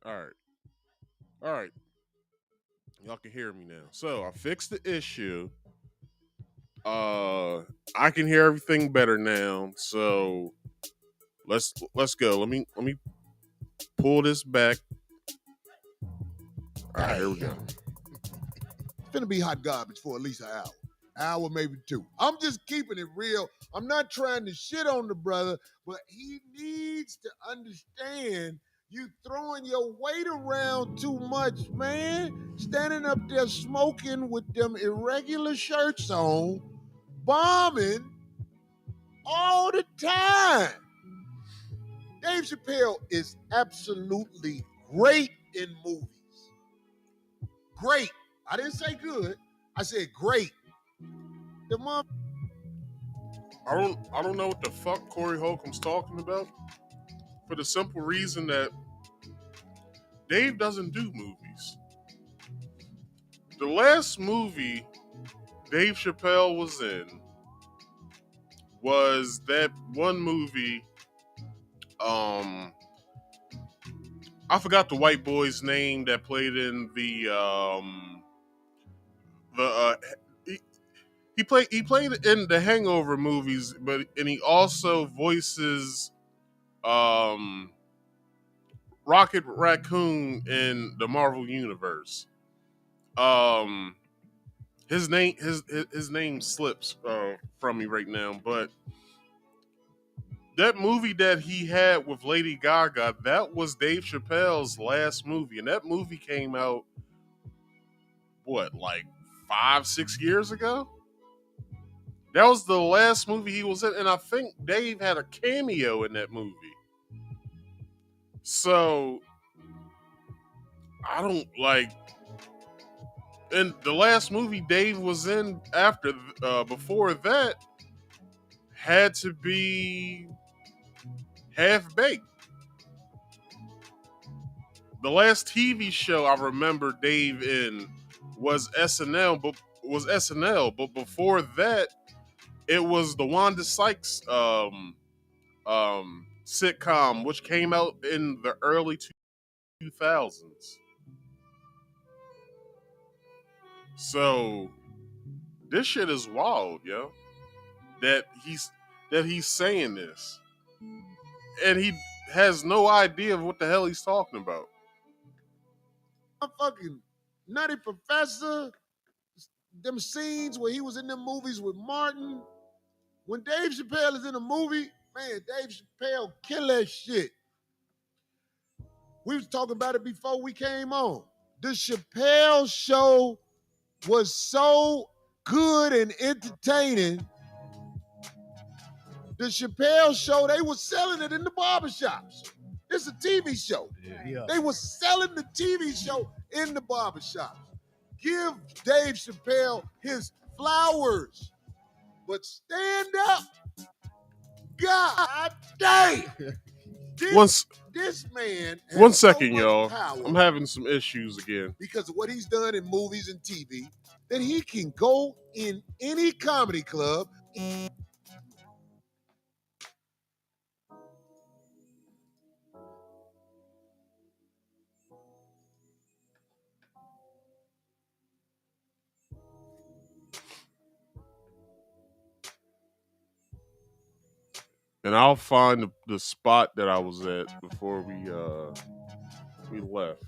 All right. All right. Y'all can hear me now. So I fixed the issue. I can hear everything better now. So let's go. Let me pull this back. All right, here we go. It's finna be hot garbage for at least an hour, maybe two. I'm just keeping it real. I'm not trying to shit on the brother, but he needs to understand you throwing your weight around too much, man. Standing up there smoking with them irregular shirts on, bombing all the time. Dave Chappelle is absolutely great in movies. Great. I didn't say good. I said great. The mom. I don't know what the fuck Corey Holcomb's talking about. For the simple reason that Dave doesn't do movies. The last movie Dave Chappelle was in was that one movie. I forgot the white boy's name that played in he played in the Hangover movies, and he also voices Rocket Raccoon in the Marvel Universe. His name slips from me right now, but that movie that he had with Lady Gaga, that was Dave Chappelle's last movie, and that movie came out like 5-6 years ago. That was the last movie he was in, and I think Dave had a cameo in that movie. So I don't like. And the last movie Dave was in before that had to be Half Baked. The last TV show I remember Dave in was SNL, but before that, it was the Wanda Sykes sitcom, which came out in the early 2000s. So this shit is wild, yo. That he's saying this, and he has no idea of what the hell he's talking about. A fucking Nutty Professor, them scenes where he was in them movies with Martin. When Dave Chappelle is in a movie, man, Dave Chappelle kill that shit. We was talking about it before we came on. The Chappelle show was so good and entertaining. The Chappelle show, they were selling it in the barbershops. It's a TV show. Yeah. They were selling the TV show in the barbershops. Give Dave Chappelle his flowers, but stand up. God damn. This man. One second, so y'all. Power I'm having some issues again. because of what he's done in movies and TV, that he can go in any comedy club. And I'll find the spot that I was at before we left.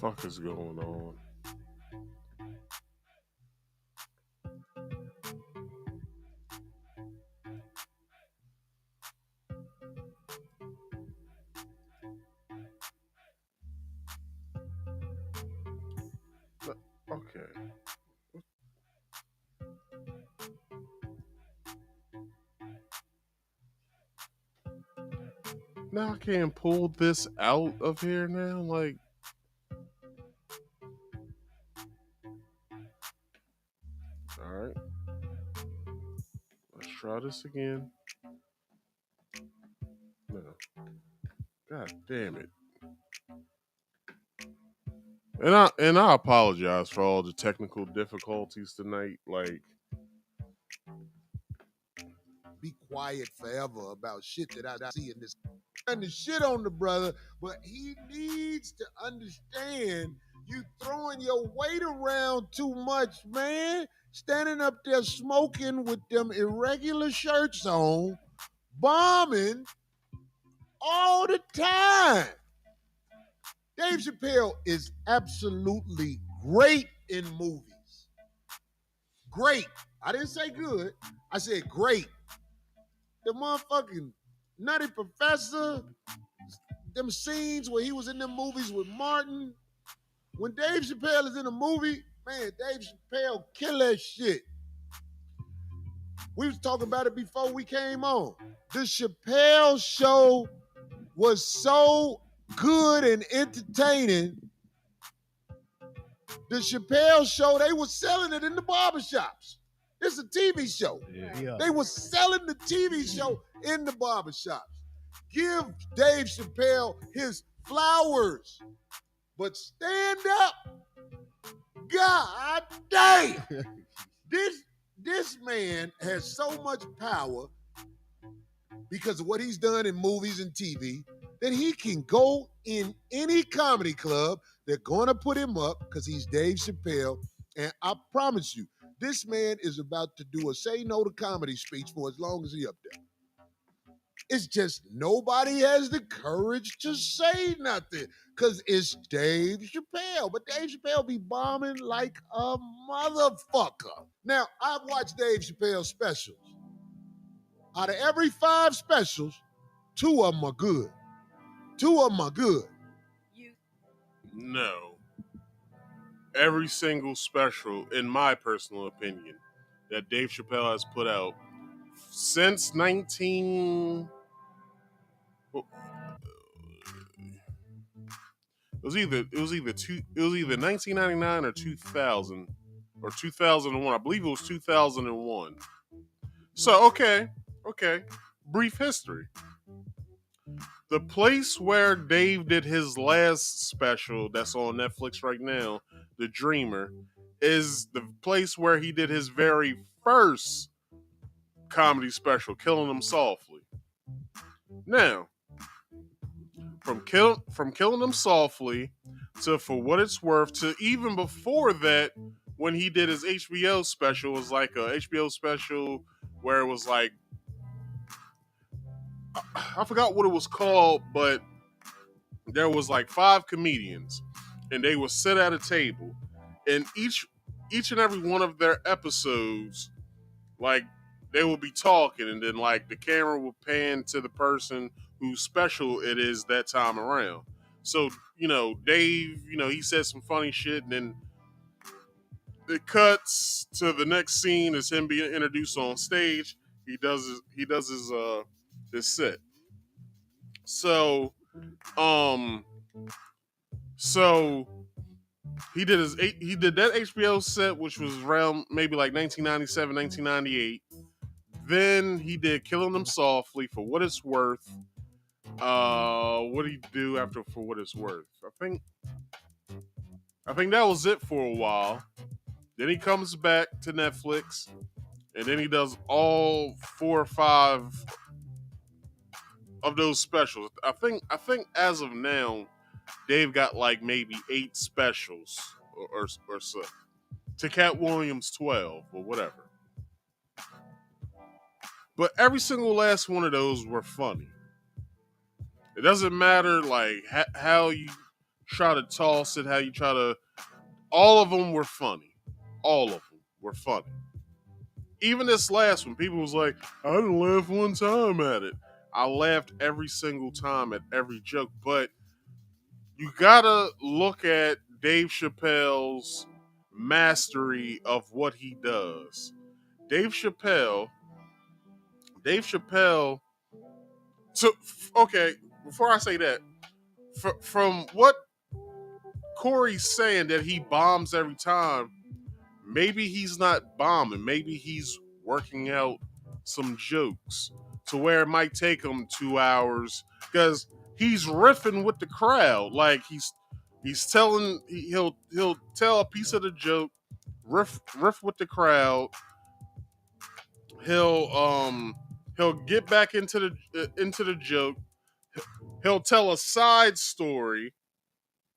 fuck is going on? Okay. Now I can't pull this out of here now. Like, all right. Let's try this again. No. God damn it. And I apologize for all the technical difficulties tonight. Like, be quiet forever about shit that I see in this. And the shit on the brother, but he needs to understand you throwing your weight around too much, man. Standing up there smoking with them irregular shirts on, bombing all the time. Dave Chappelle is absolutely great in movies. Great. I didn't say good. I said great. The motherfucking Nutty Professor, them scenes where he was in them movies with Martin. When Dave Chappelle is in a movie, man, Dave Chappelle kill that shit. We was talking about it before we came on. The Chappelle show was so good and entertaining. The Chappelle show, they were selling it in the barbershops. It's a TV show. Yeah. They were selling the TV show in the barbershops. Give Dave Chappelle his flowers, but stand up. God damn. This man has so much power because of what he's done in movies and TV that he can go in any comedy club. They're going to put him up because he's Dave Chappelle. And I promise you, this man is about to do a say no to comedy speech for as long as he up there. It's just nobody has the courage to say nothing because it's Dave Chappelle. But Dave Chappelle be bombing like a motherfucker. Now, I've watched Dave Chappelle specials. Out of every 5 specials, 2 of them are good. 2 of them are good. no. Every single special, in my personal opinion, that Dave Chappelle has put out since 19... It was either 1999 or 2000 or 2001. I believe it was 2001. So okay. Brief history. The place where Dave did his last special that's on Netflix right now, The Dreamer, is the place where he did his very first comedy special, Killing Them Softly. Now, from Killing Them Softly to For What It's Worth to even before that, when he did his HBO special, it was like a HBO special where it was like, I forgot what it was called, but there was like 5 comedians and they would sit at a table, and each and every one of their episodes, like, they would be talking, and then like the camera would pan to the person whose special it is that time around. So, Dave, he said some funny shit, and then it cuts to the next scene is him being introduced on stage. He does his set. So he did that HBO set, which was around maybe like 1997, 1998. Then he did Killing Them Softly, For What It's Worth. What did he do after For What It's Worth? I think that was it for a while. Then he comes back to Netflix, and then he does all 4 or 5 of those specials. I think as of now, Dave got like maybe 8 specials or so. To Katt Williams 12 or whatever. But every single last one of those were funny. It doesn't matter like how try to toss it, how you try to. All of them were funny. All of them were funny. Even this last one, people was like, I didn't laugh one time at it. I laughed every single time at every joke, but you gotta look at Dave Chappelle's mastery of what he does. Dave Chappelle. So, okay, before I say that, from what Corey's saying that he bombs every time, maybe he's not bombing. Maybe he's working out some jokes to where it might take him 2 hours because he's riffing with the crowd. Like he's telling he'll tell a piece of the joke, riff with the crowd. He'll get back into the joke. He'll tell a side story,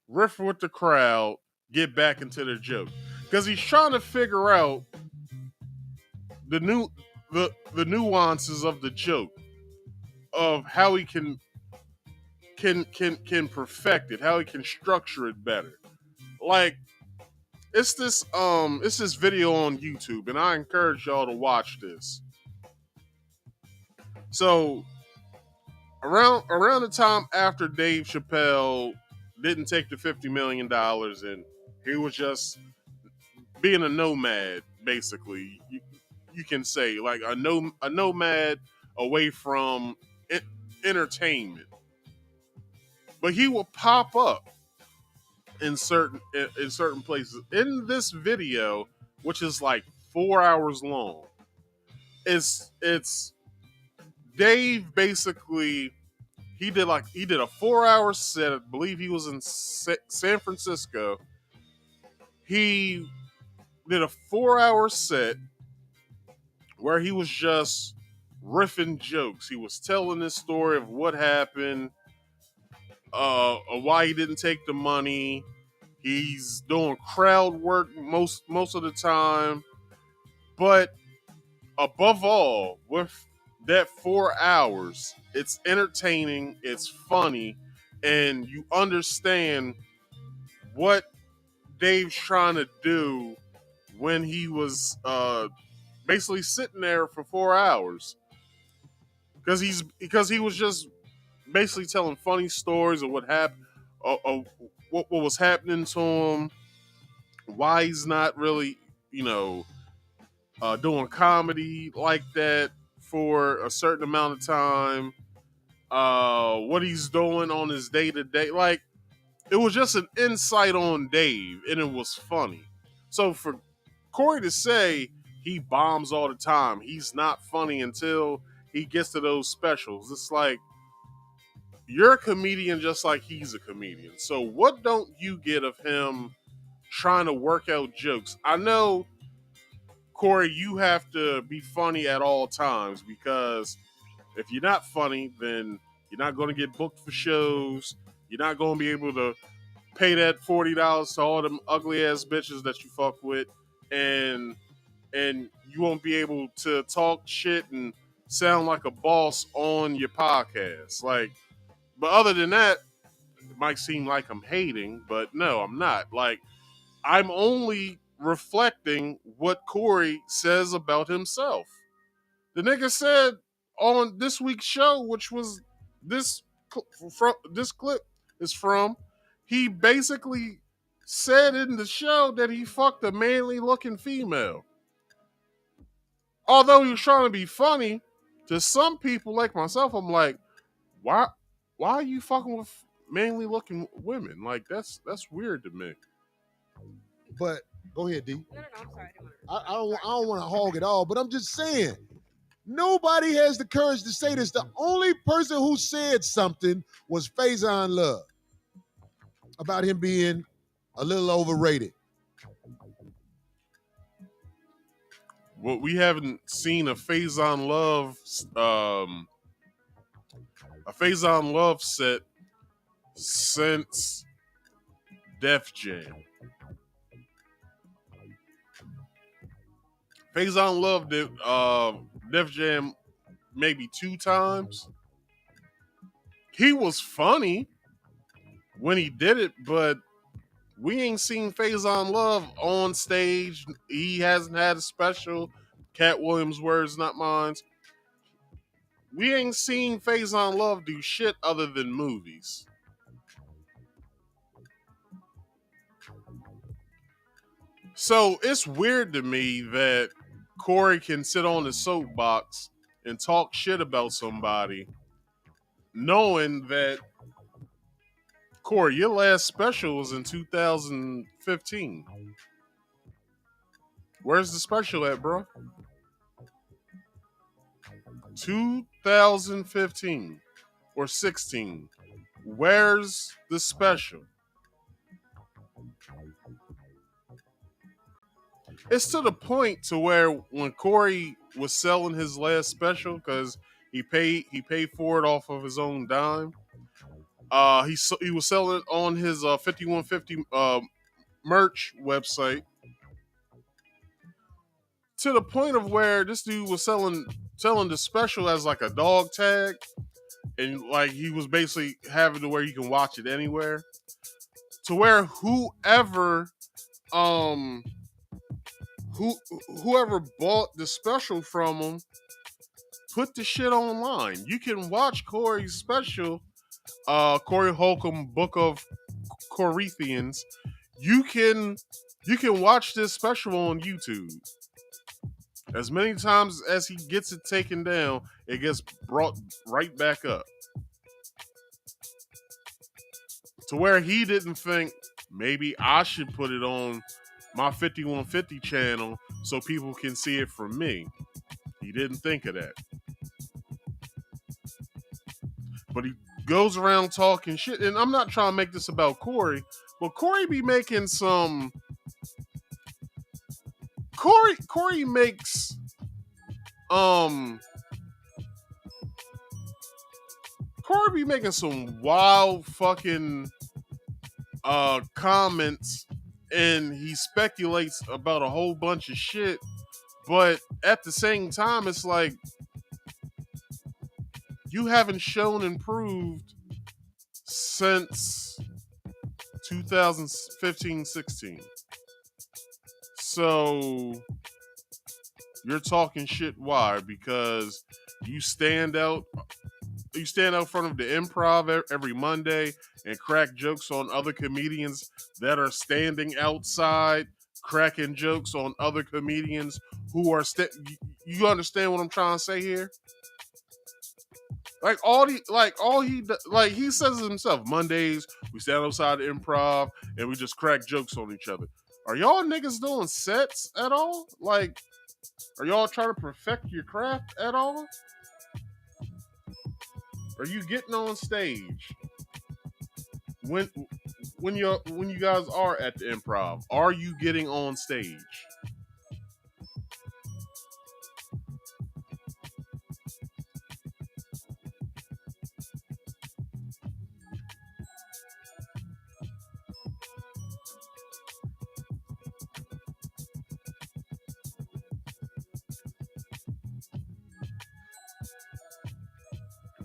riff with the crowd, get back into the joke. Because he's trying to figure out the nuances of the joke, of how he can perfect it, how he can structure it better. Like it's this video on YouTube, and I encourage y'all to watch this. So around the time after Dave Chappelle didn't take the $50 million and he was just being a nomad, basically, you can say, like a nomad away from entertainment. But he will pop up in certain places. In this video, which is like 4 hours long, it's Dave basically he did a 4-hour set. I believe he was in San Francisco. He did a 4-hour set where he was just riffing jokes. He was telling this story of what happened, why he didn't take the money. He's doing crowd work most of the time. But above all, with that 4 hours, it's entertaining, it's funny, and you understand what Dave's trying to do when he was basically sitting there for 4 hours. Because he was just basically telling funny stories of what happened, what was happening to him, why he's not really, doing comedy like that for a certain amount of time, what he's doing on his day-to-day. Like, it was just an insight on Dave, and it was funny. So for Corey to say he bombs all the time, he's not funny until he gets to those specials, it's like, you're a comedian just like he's a comedian. So what don't you get of him trying to work out jokes? I know, Corey, you have to be funny at all times, because if you're not funny, then you're not going to get booked for shows. You're not going to be able to pay that $40 to all them ugly ass bitches that you fuck with, and you won't be able to talk shit and sound like a boss on your podcast. Like, but other than that, it might seem like I'm hating, but no, I'm not. Like, I'm only reflecting what Corey says about himself. The nigga said on this week's show, which was this clip is from, he basically said in the show that he fucked a manly looking female. Although he was trying to be funny, to some people like myself, I'm like, why are you fucking with manly looking women? Like, that's weird to me. But go ahead, D. No, I'm sorry. I don't want to hog it all, but I'm just saying, nobody has the courage to say this. The only person who said something was Faison Love about him being a little overrated. Well, we haven't seen a Faison Love set since Def Jam. Faison Love did Def Jam maybe 2 times. He was funny. when he did it, but we ain't seen Faison Love on stage. He hasn't had a special. Katt Williams' words, not mine. We ain't seen Faison Love do shit other than movies. So it's weird to me that Corey can sit on his soapbox and talk shit about somebody, knowing that, Corey, your last special was in 2015. Where's the special at, bro? 2015 or 16. Where's the special? It's to the point to where when Corey was selling his last special, because he paid for it off of his own dime. He was selling it on his 5150 merch website, to the point of where this dude was selling the special as like a dog tag, and like he was basically having to where you can watch it anywhere, to where whoever bought the special from him put the shit online. You can watch Corey's special, Corey Holcomb Book of Corinthians. You can watch this special on YouTube. As many times as he gets it taken down, it gets brought right back up. To where he didn't think, maybe I should put it on my 5150 channel so people can see it from me. He didn't think of that. But he goes around talking shit, and I'm not trying to make this about Corey, but Corey be making some... Corey makes... Corey be making some wild fucking comments, and he speculates about a whole bunch of shit, but at the same time, it's like, you haven't shown and proved since 2015-16. So you're talking shit. Why? Because you stand out front of the Improv every Monday and crack jokes on other comedians that are standing outside, cracking jokes on other comedians who are you understand what I'm trying to say here? He says it himself. Mondays we stand outside the Improv and we just crack jokes on each other. Are y'all niggas doing sets at all? Like, are y'all trying to perfect your craft at all? Are you getting on stage when you guys are at the Improv? Are you getting on stage?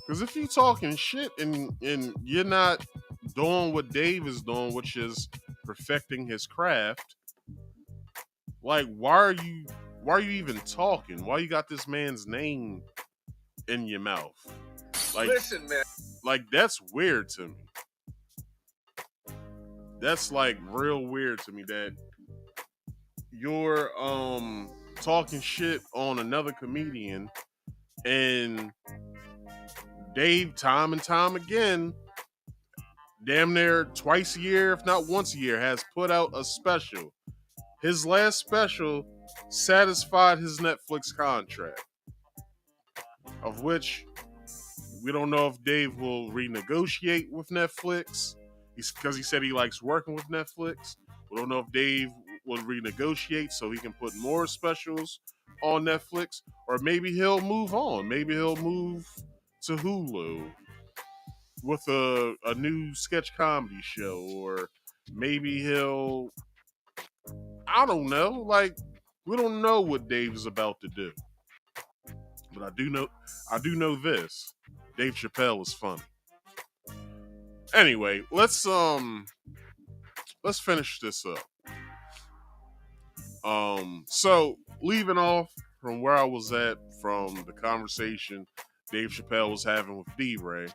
Because if you talking shit and you're not doing what Dave is doing, which is perfecting his craft, like, why are you even talking? Why you got this man's name in your mouth? Like, listen, man. Like, that's weird to me. That's like real weird to me that you're talking shit on another comedian, and Dave, time and time again, damn near twice a year, if not once a year, has put out a special. His last special satisfied his Netflix contract, of which we don't know if Dave will renegotiate with Netflix, because he said he likes working with Netflix. We don't know if Dave will renegotiate so he can put more specials on Netflix, or maybe he'll move on. Maybe he'll move to Hulu with a new sketch comedy show, or maybe he'll, I don't know, like, we don't know what Dave is about to do. But I do know this. Dave Chappelle is funny. Anyway, let's finish this up. So leaving off from where I was at from the conversation Dave Chappelle was having with DeRay,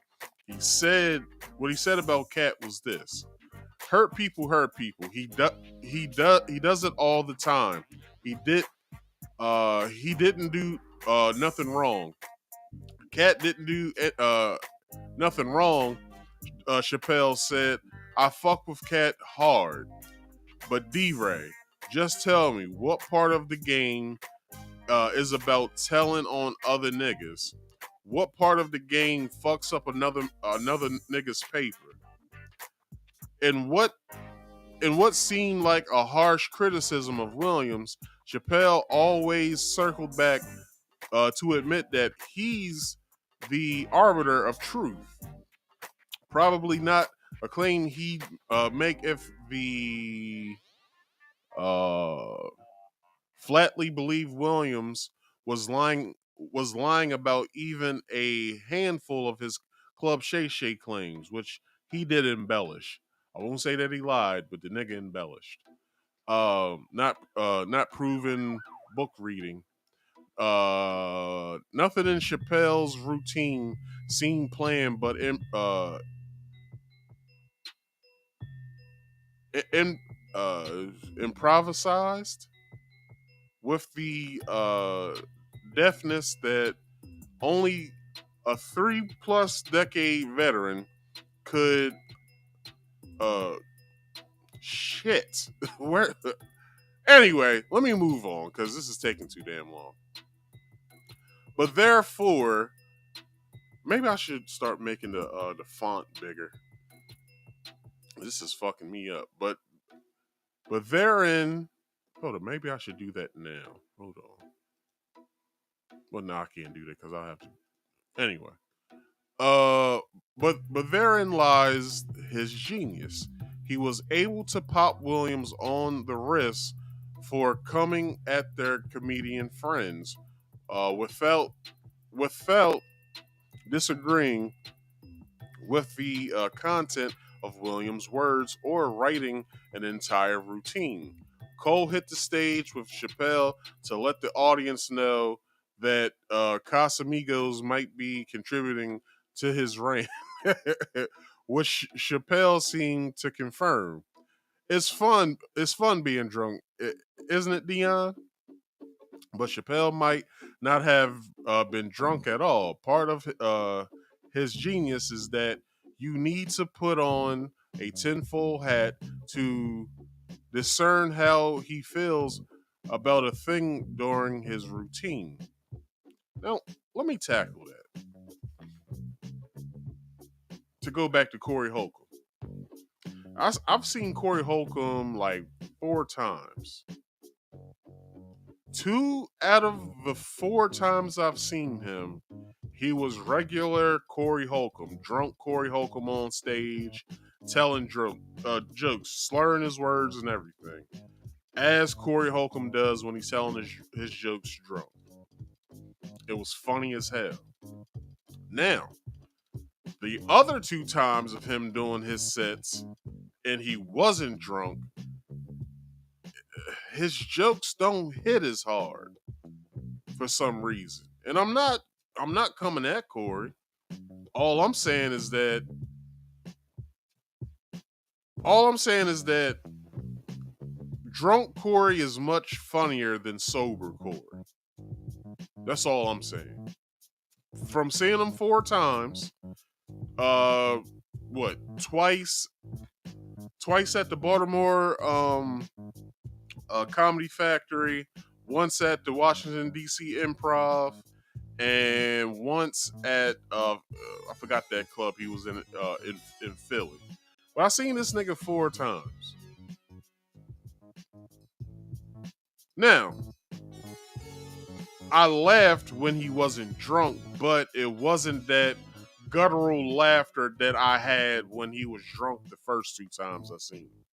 he said what he said about Katt was this: hurt people hurt people. He does it all the time. He didn't do nothing wrong. Katt didn't do nothing wrong. Chappelle said, I fuck with Katt hard. But DeRay, just tell me what part of the game is about telling on other niggas? What part of the game fucks up another nigga's paper? And what seemed like a harsh criticism of Williams, Chappelle always circled back to admit that he's the arbiter of truth. Probably not a claim he'd make if the flatly believed Williams was lying about even a handful of his Club Shay Shay claims, which he did embellish. I won't say that he lied, but the nigga embellished. Not proven book reading. Nothing in Chappelle's routine seemed planned, but improvised with the deftness that only a 3+ decade veteran could shit. Where anyway, let me move on because this is taking too damn long. But therefore, maybe I should start making the font bigger. This is fucking me up. But therein, hold on, maybe I should do that now. Hold on. Well, no, I can't do that because I have to. Anyway, but therein lies his genius. He was able to pop Williams on the wrist for coming at their comedian friends, without disagreeing with the content of Williams' words or writing an entire routine. Cole hit the stage with Chappelle to let the audience know that Casamigos might be contributing to his reign, which Chappelle seemed to confirm. It's fun being drunk, isn't it, Deon? But Chappelle might not have been drunk at all. Part of his genius is that you need to put on a tinfoil hat to discern how he feels about a thing during his routine. Now, let me tackle that. To go back to Corey Holcomb. I've seen Corey Holcomb like 4 times. 2 out of the 4 times I've seen him, he was regular Corey Holcomb, drunk Corey Holcomb on stage, telling jokes, slurring his words and everything, as Corey Holcomb does when he's telling his jokes drunk. It was funny as hell. Now, the other 2 times of him doing his sets and he wasn't drunk, his jokes don't hit as hard for some reason. And I'm not coming at Corey. All I'm saying is that drunk Corey is much funnier than sober Corey. That's all I'm saying. From seeing him 4 times, twice at the Baltimore Comedy Factory, once at the Washington D.C. Improv, and once at I forgot that club he was in Philly. But I seen this nigga 4 times. Now, I laughed when he wasn't drunk, but it wasn't that guttural laughter that I had when he was drunk the first 2 times I seen him.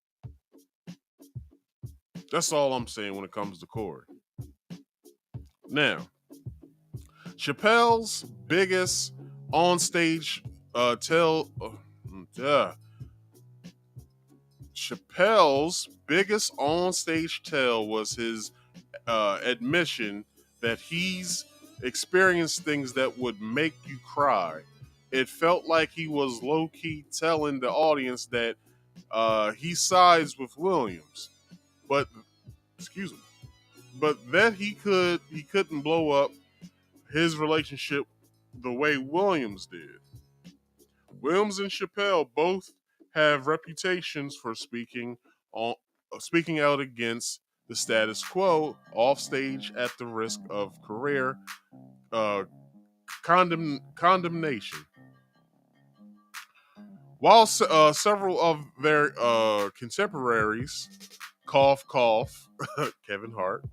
That's all I'm saying when it comes to Corey. Now, Chappelle's biggest onstage Chappelle's biggest onstage tell was his admission that he's experienced things that would make you cry. It felt like he was low-key telling the audience that he sides with Williams, but excuse me, but that he couldn't blow up his relationship the way Williams did. Williams and Chappelle both have reputations for speaking out against the status quo off stage at the risk of career condemnation. While several of their contemporaries, cough cough, Kevin Hart,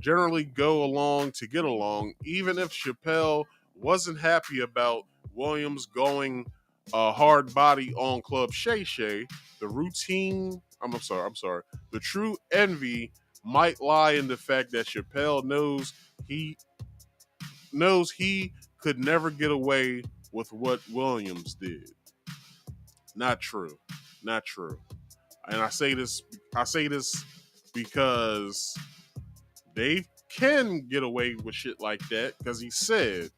generally go along to get along, even if Chappelle wasn't happy about Williams going hard body on Club Shay Shay, the true envy might lie in the fact that Chappelle knows he could never get away with what Williams did. Not true. Not true. And I say this because Dave can get away with shit like that because he said,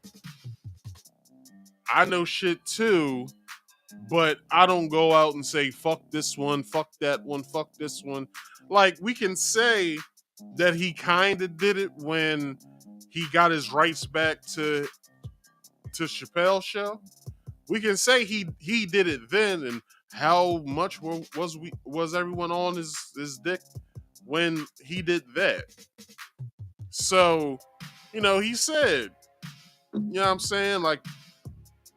I know shit too, but I don't go out and say, fuck this one, fuck that one, fuck this one. Like, we can say that he kind of did it when he got his rights back to Chappelle's show. We can say he did it then, and how much was everyone on his dick when he did that? So, he said, you know what I'm saying? Like,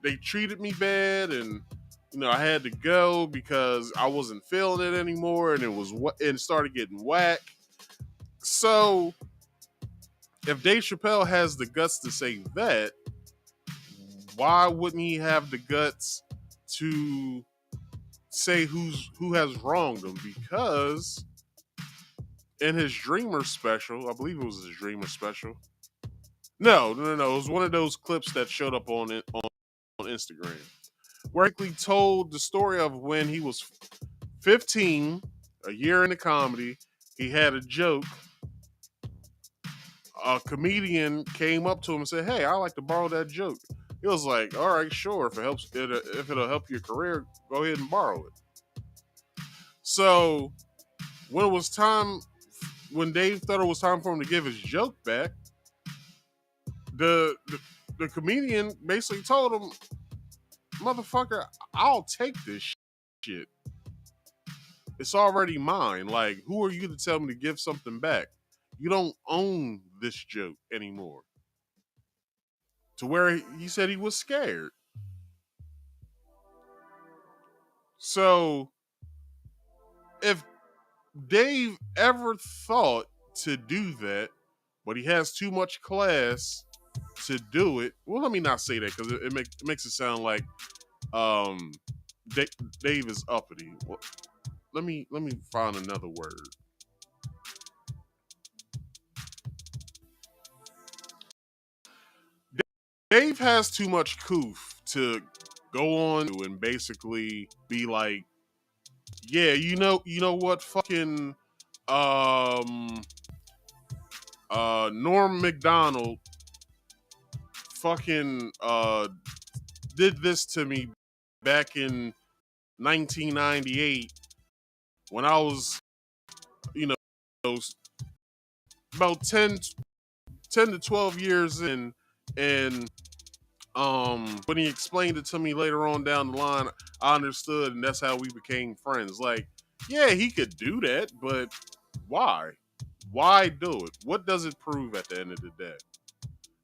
they treated me bad, and I had to go because I wasn't feeling it anymore, and it started getting whack. So, if Dave Chappelle has the guts to say that, why wouldn't he have the guts to say who has wronged him? Because in his Dreamer special, I believe it was his Dreamer special. No. It was one of those clips that showed up on Instagram, where he told the story of when he was 15, a year into comedy. He had a joke. A comedian came up to him and said, "Hey, I'd like to borrow that joke." He was like, "All right, sure. If it'll help your career, go ahead and borrow it." So when Dave thought it was time for him to give his joke back, the comedian basically told him, "Motherfucker, I'll take this shit. It's already mine. Like, who are you to tell me to give something back? You don't own this joke anymore." To where he said he was scared. So, if Dave ever thought to do that, but he has too much class to do it, well, let me not say that because it makes it sound like Dave is uppity. Well, let me find another word. Dave has too much coof to go on and basically be like, yeah, you know what, fucking Norm Macdonald fucking did this to me back in 1998 when I was, about 10 to 12 years in, and when he explained it to me later on down the line, I understood, and that's how we became friends. Like, yeah, he could do that, but why? Why do it? What does it prove at the end of the day?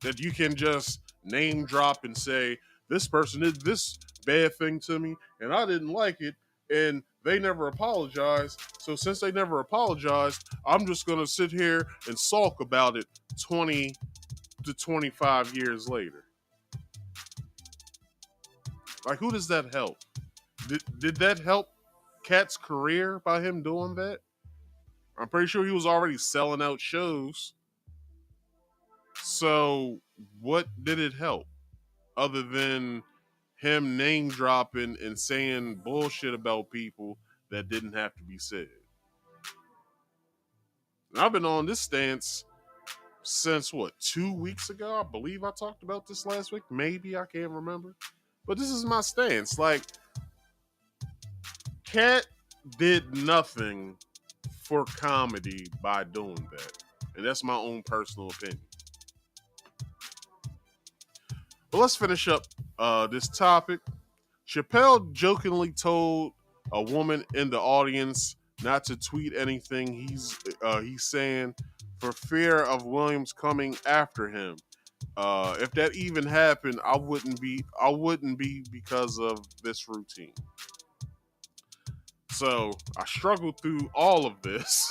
That you can just name drop and say, this person did this bad thing to me, and I didn't like it, and they never apologized. So since they never apologized, I'm just going to sit here and sulk about it 20 to 25 years later. Like, who does that help? Did that help Katt's career by him doing that? I'm pretty sure he was already selling out shows. So what did it help? Other than him name dropping and saying bullshit about people that didn't have to be said. And I've been on this stance since 2 weeks ago? I believe I talked about this last week. Maybe, I can't remember. But this is my stance. Like, Katt did nothing for comedy by doing that. And that's my own personal opinion. But let's finish up this topic. Chappelle jokingly told a woman in the audience not to tweet anything he's saying for fear of Williams coming after him. If that even happened, I wouldn't be because of this routine. So I struggled through all of this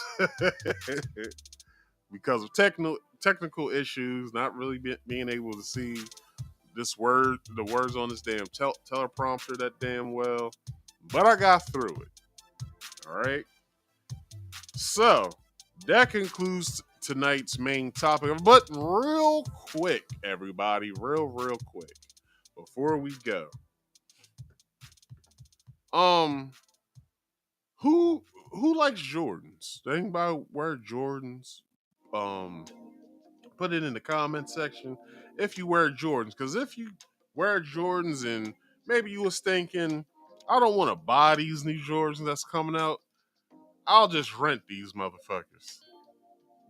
because of technical issues, not really being able to see the words on this damn teleprompter that damn well. But I got through it. All right. So that concludes tonight's main topic. But real quick, everybody, real quick, before we go, who likes Jordans? Does anybody wear Jordans? Put it in the comment section if you wear Jordans. Because if you wear Jordans and maybe you was thinking, I don't want to buy these new Jordans that's coming out, I'll just rent these motherfuckers.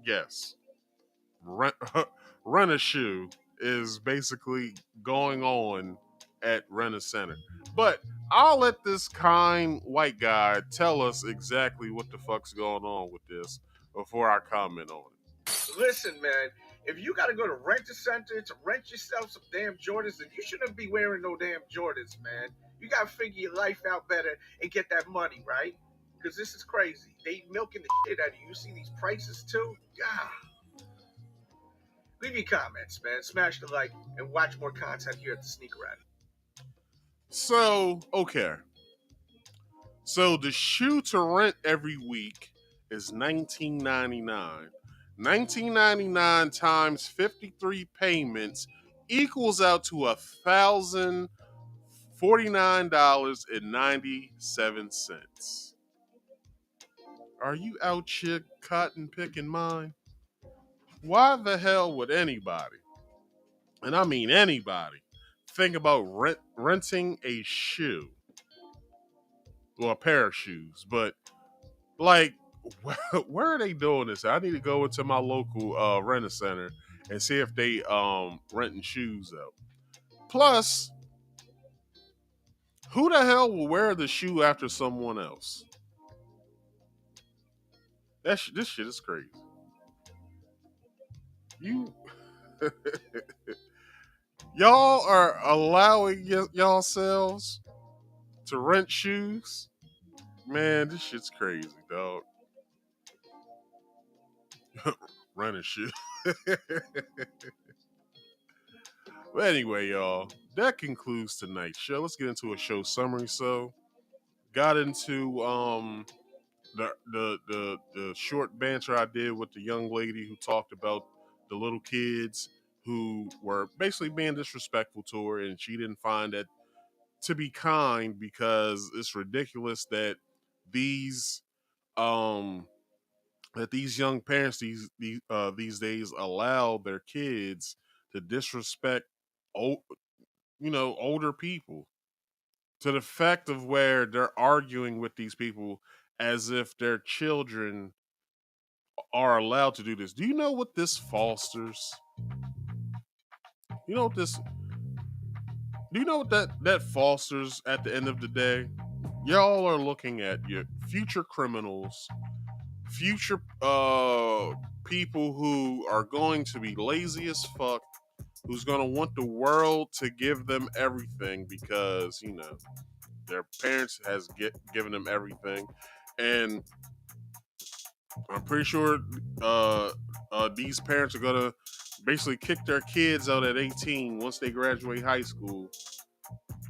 Yes. Rent a shoe is basically going on at Rent-A-Center. But I'll let this kind white guy tell us exactly what the fuck's going on with this before I comment on it. Listen, man, if you got to go to Rent-A-Center to rent yourself some damn Jordans, then you shouldn't be wearing no damn Jordans, man. You got to figure your life out better and get that money, right? Because this is crazy. They milking the shit out of you. You see these prices, too? God. Leave your comments, man. Smash the like and watch more content here at the Sneaker Addict. So, okay. So the shoe to rent every week is $19.99. $19.99 times 53 payments equals out to $1,049.97. Are you out here cotton picking mine? Why the hell would anybody, and I mean anybody, think about renting a shoe? Well, a pair of shoes, but like, where are they doing this? I need to go into my local Rent-A-Center and see if they renting shoes out. Plus, who the hell will wear the shoe after someone else? This shit is crazy. Y'all are allowing yourselves to rent shoes? Man, this shit's crazy, dog. Rent a shoe. But anyway, y'all, that concludes tonight's show. Let's get into a show summary. So, got into the short banter I did with the young lady who talked about the little kids who were basically being disrespectful to her, and she didn't find that to be kind because it's ridiculous that these young parents these days allow their kids to disrespect older people to the fact of where they're arguing with these people as if their children are allowed to do this. Do you know what this fosters? You know what this? Do you know what that fosters at the end of the day? Y'all are looking at your future criminals, future people who are going to be lazy as fuck, who's going to want the world to give them everything because, their parents has given them everything. And I'm pretty sure these parents are going to basically kick their kids out at 18 once they graduate high school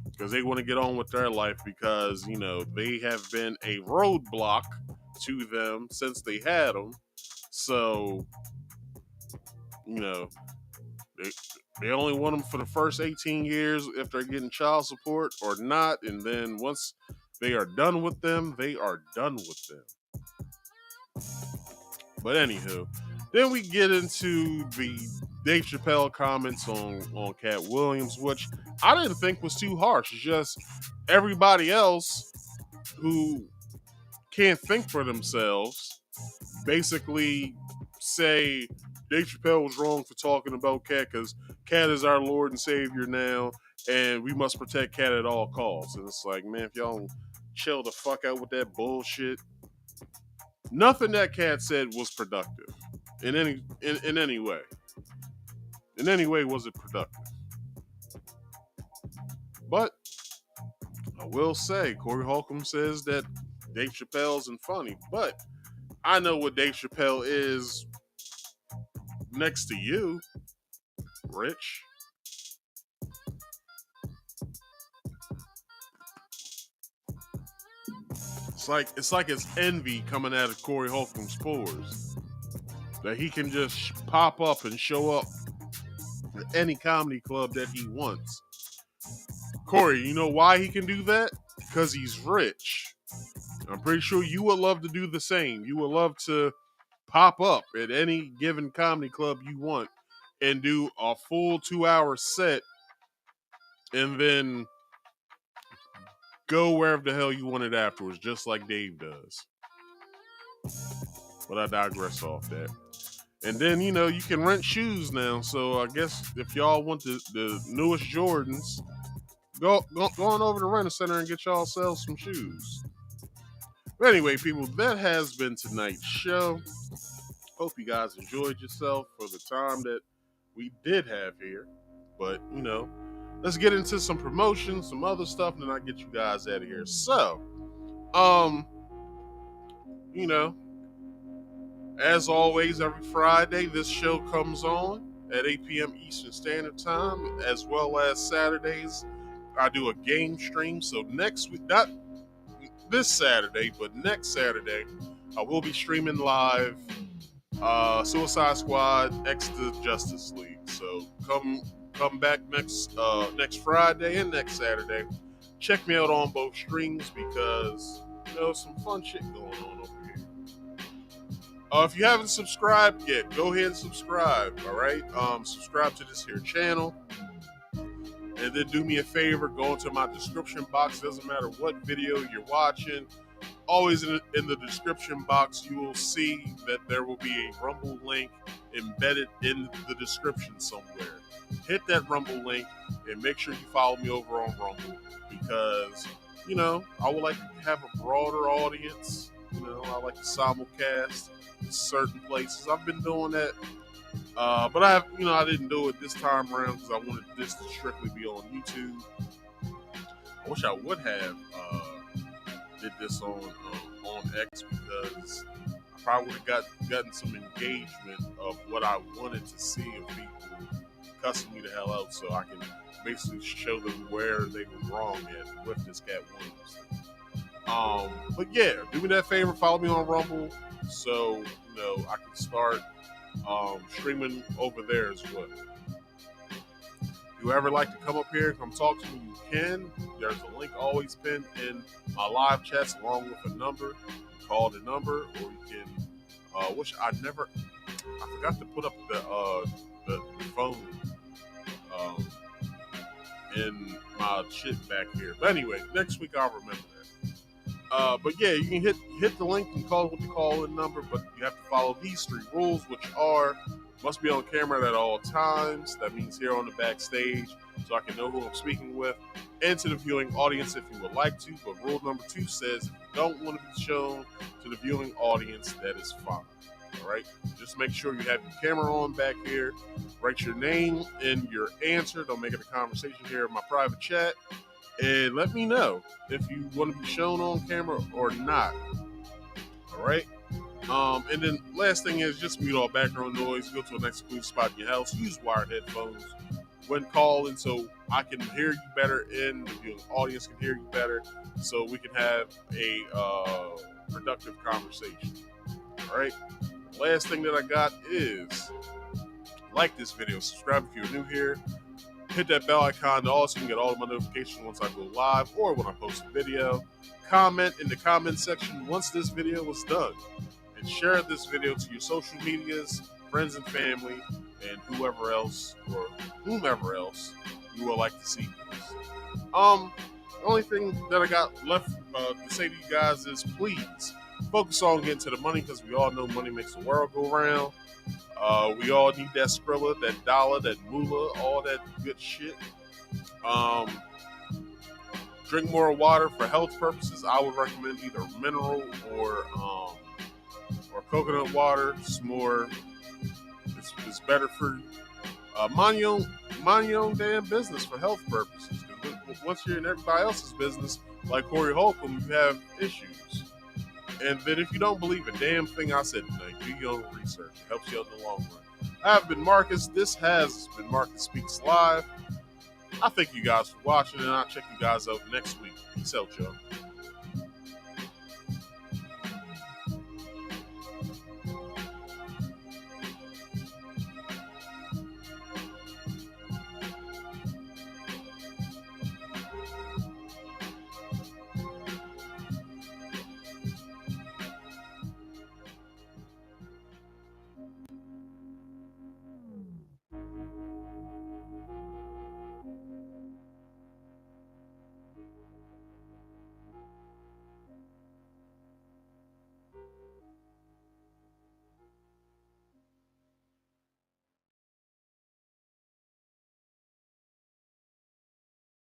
because they want to get on with their life because, they have been a roadblock to them since they had them. So, they only want them for the first 18 years if they're getting child support or not. And then once they are done with them, they are done with them. But anywho, then we get into the Dave Chappelle comments on Katt Williams, which I didn't think was too harsh. It's just everybody else who can't think for themselves basically say Dave Chappelle was wrong for talking about Katt because Katt is our Lord and Savior now, and we must protect Katt at all costs. And it's like, man, if y'all don't chill the fuck out with that bullshit. Nothing that Katt said was productive in any way. In any way was it productive. But I will say, Corey Holcomb says that Dave Chappelle isn't funny, but I know what Dave Chappelle is next to you, Rich. It's like it's envy coming out of Corey Holcomb's pores. That he can just pop up and show up at any comedy club that he wants. Corey, you know why he can do that? Because he's rich. I'm pretty sure you would love to do the same. You would love to pop up at any given comedy club you want and do a full 2-hour set and then go wherever the hell you want it afterwards, just like Dave does. But I digress off that. And then, you know, you can rent shoes now. So I guess if y'all want the newest Jordans, go on over to Rent-A-Center and get y'all sell some shoes. But anyway, people, that has been tonight's show. Hope you guys enjoyed yourself for the time that we did have here. But, you know, let's get into some promotions, some other stuff, and then I'll get you guys out of here. So, you know, as always, every Friday, this show comes on at 8 p.m. Eastern Standard Time, as well as Saturdays. I do a game stream. So next week, not this Saturday, but next Saturday, I will be streaming live Suicide Squad X the Justice League. So come back next Friday and next Saturday. Check me out on both streams because, you know, some fun shit going on over here. If you haven't subscribed yet, go ahead and subscribe, all right? Subscribe to this here channel. And then do me a favor, go into my description box. Doesn't matter what video you're watching. Always in the description box, you will see that there will be a Rumble link embedded in the description somewhere. Hit that Rumble link and make sure you follow me over on Rumble because, you know, I would like to have a broader audience. You know, I like to simulcast in certain places. I've been doing that. But I didn't do it this time around because I wanted this to strictly be on YouTube. I wish I would have did this on X because I probably would have gotten some engagement of what I wanted to see of people cussing me the hell out, so I can basically show them where they were wrong at with this Katt Williams. But yeah, do me that favor, follow me on Rumble, so you know I can start streaming over there as well. If you ever like to come up here, come talk to me, you can. There's a link always pinned in my live chats along with a number. Call the number, or you can I forgot to put up the phone in my shit back here. But anyway, next week I'll remember that. But yeah, you can hit the link and call with the call-in number, but you have to follow these 3 rules, which are: must be on camera at all times. That means here on the backstage, so I can know who I'm speaking with, and to the viewing audience if you would like to. But rule number 2 says if you don't want to be shown to the viewing audience, that is fine. All right, just make sure you have your camera on back here. Write your name and your answer. Don't make it a conversation here in my private chat. And let me know if you want to be shown on camera or not. All right. And then last thing is just mute all background noise. Go to an exclusive spot in your house. Use wired headphones when calling so I can hear you better and the viewing audience can hear you better, so we can have a productive conversation. All right. Last thing that I got is like this video, subscribe if you're new here, hit that bell icon also you can get all of my notifications once I go live or when I post a video. Comment in the comment section once this video was done, and share this video to your social medias, friends and family, and whomever else you would like to see this. The only thing that I got left to say to you guys is please focus on getting to the money, because we all know money makes the world go round. We all need that Skrilla, that dollar, that moolah, all that good shit. Drink more water for health purposes. I would recommend either mineral or coconut water. It's better for you. Mind your own damn business for health purposes. Once you're in everybody else's business, like Corey Holcomb, you have issues. And then if you don't believe a damn thing I said tonight, do your own research. It helps you out in the long run. I have been Marcus. This has been Marcus Speaks Live. I thank you guys for watching, and I'll check you guys out next week. Peace out, y'all.